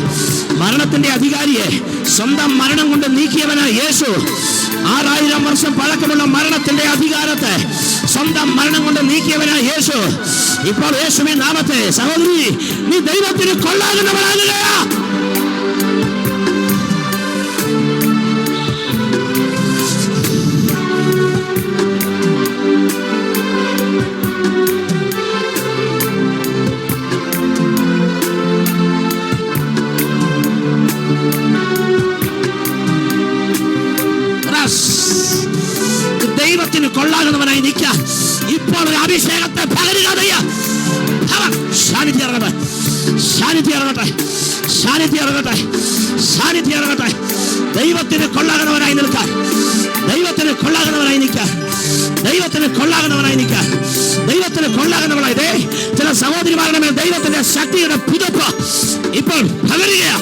Speaker 1: മരണത്തിന്റെ അധികാരിയെ സ്വന്തം മരണം കൊണ്ട് നീക്കിയവനായ യേശു 6000 വർഷം പഴക്കമുള്ള മരണത്തിന്റെ അധികാരത്തെ സ്വന്തം മരണം കൊണ്ട് നീക്കിയവനായ യേശു ഇപ്പോൾ യേശുവിൻ നാമത്തെ സഹോദരി നീ ദൈവത്തിന് കൊള്ളാകുന്നവനാകുകയാ. ദൈവത്തിന് കൊള്ളാകുന്നവനായി നിൽക്കാൻ ഇപ്പോൾ ഒരു അഭിഷേകത്തെ പകരുക. സാന്നിധ്യം ഇറങ്ങട്ടെ. സാന്നിധ്യം ഇറങ്ങട്ടെ. സാന്നിധ്യം ഇറങ്ങട്ടെ. സാന്നിധ്യം ഇറങ്ങട്ടെ. ദൈവത്തിന് കൊള്ളാകുന്നവനായി നിൽക്കാൻ. ദൈവത്തിന് കൊള്ളാകുന്നവനായി നിൽക്കാൻ. ദൈവത്തിന് കൊള്ളാകുന്നവനായി നിൽക്കാൻ. ദൈവത്തിന് കൊള്ളാകുന്നവനായി ചില സഹോദരിമാരുടെ മേൽ ദൈവത്തിന്റെ ശക്തിയുടെ പുതുപ്പ് ഇപ്പോൾ പകരുകയാ.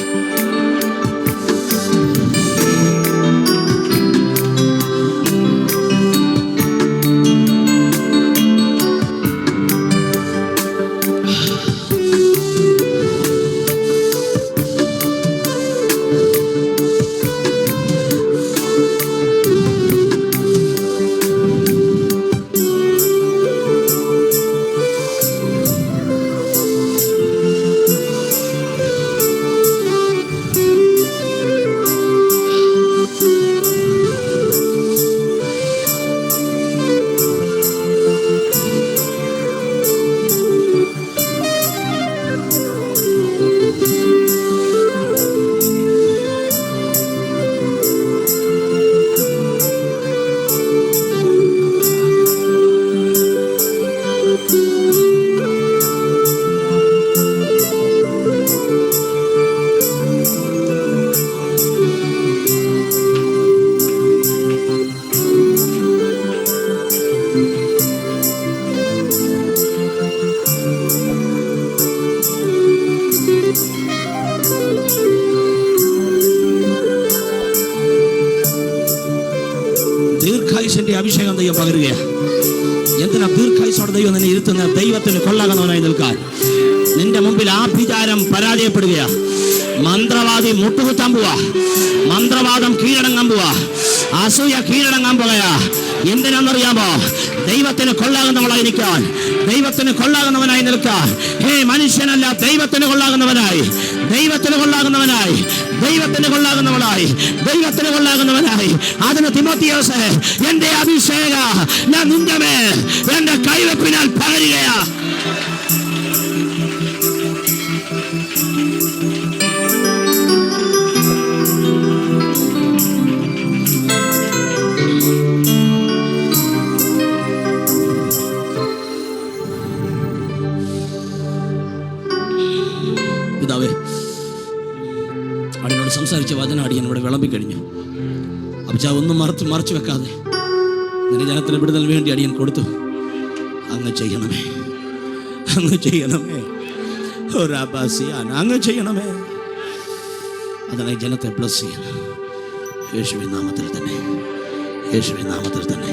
Speaker 1: ദീർഘായുസിന്റെ അഭിഷേകം ദൈവം പകരുകയാണ്. എന്തിനാ ദീർഘായുസോടെ ദൈവം നിന്നെ ഇരുത്തുന്ന? ദൈവത്തിന് കൊള്ളാകുന്നവനായി നിൽക്കാൻ. നിന്റെ മുമ്പിൽ ആഭിചാരം പരാജയപ്പെടുകയാ. മന്ത്രവാദി മുട്ടുകുത്താൻ പോവാ. മന്ത്രവാദം കീഴടങ്ങാൻ പോവാ. അസൂയ കീഴടങ്ങാൻ പോകയാ. എന്തിനാണെന്നറിയാമോ? ദൈവത്തിന് കൊള്ളാകുന്നവളായി നിൽക്കാൻ. ദൈവത്തിന് കൊള്ളാകുന്നവനായി നിൽക്കാൻ. മനുഷ്യനല്ല, ദൈവത്തിന് കൊള്ളാകുന്നവനായി. ദൈവത്തിന് കൊള്ളാകുന്നവനായി. ദൈവത്തിന് കൊള്ളാകുന്നവളായി. ദൈവത്തിന് കൊള്ളാകുന്നവനായി. അതിന് തിമോത്തിയോസേ, എന്റെ അഭിഷേക ഞാൻ നിന്റെ മേൽ എന്റെ കൈവെപ്പിനാൽ പകരുകയാ. പിതാവേ, അടിയനോട് സംസാരിച്ച വചനം അടിയൻ ഇവിടെ വിളമ്പിക്കഴിഞ്ഞു. അപ്പച്ചാ, ഒന്നും മറച്ചു വെക്കാതെ നിന്റെ ജനത്തിന് വിടുതൽ വേണ്ടി അടിയൻ കൊടുത്തു. അങ്ങ് ചെയ്യണമേ, അങ്ങ് ചെയ്യണമേ, അങ്ങ് ചെയ്യണമേ. അതിനായി ജനത്തെ ബ്ലസ് ചെയ്യണം. യേശുവിൻ നാമത്തിൽ തന്നെ, യേശുവിൻ നാമത്തിൽ തന്നെ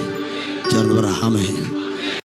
Speaker 1: ചേർന്ന് പറ ആമേൻ.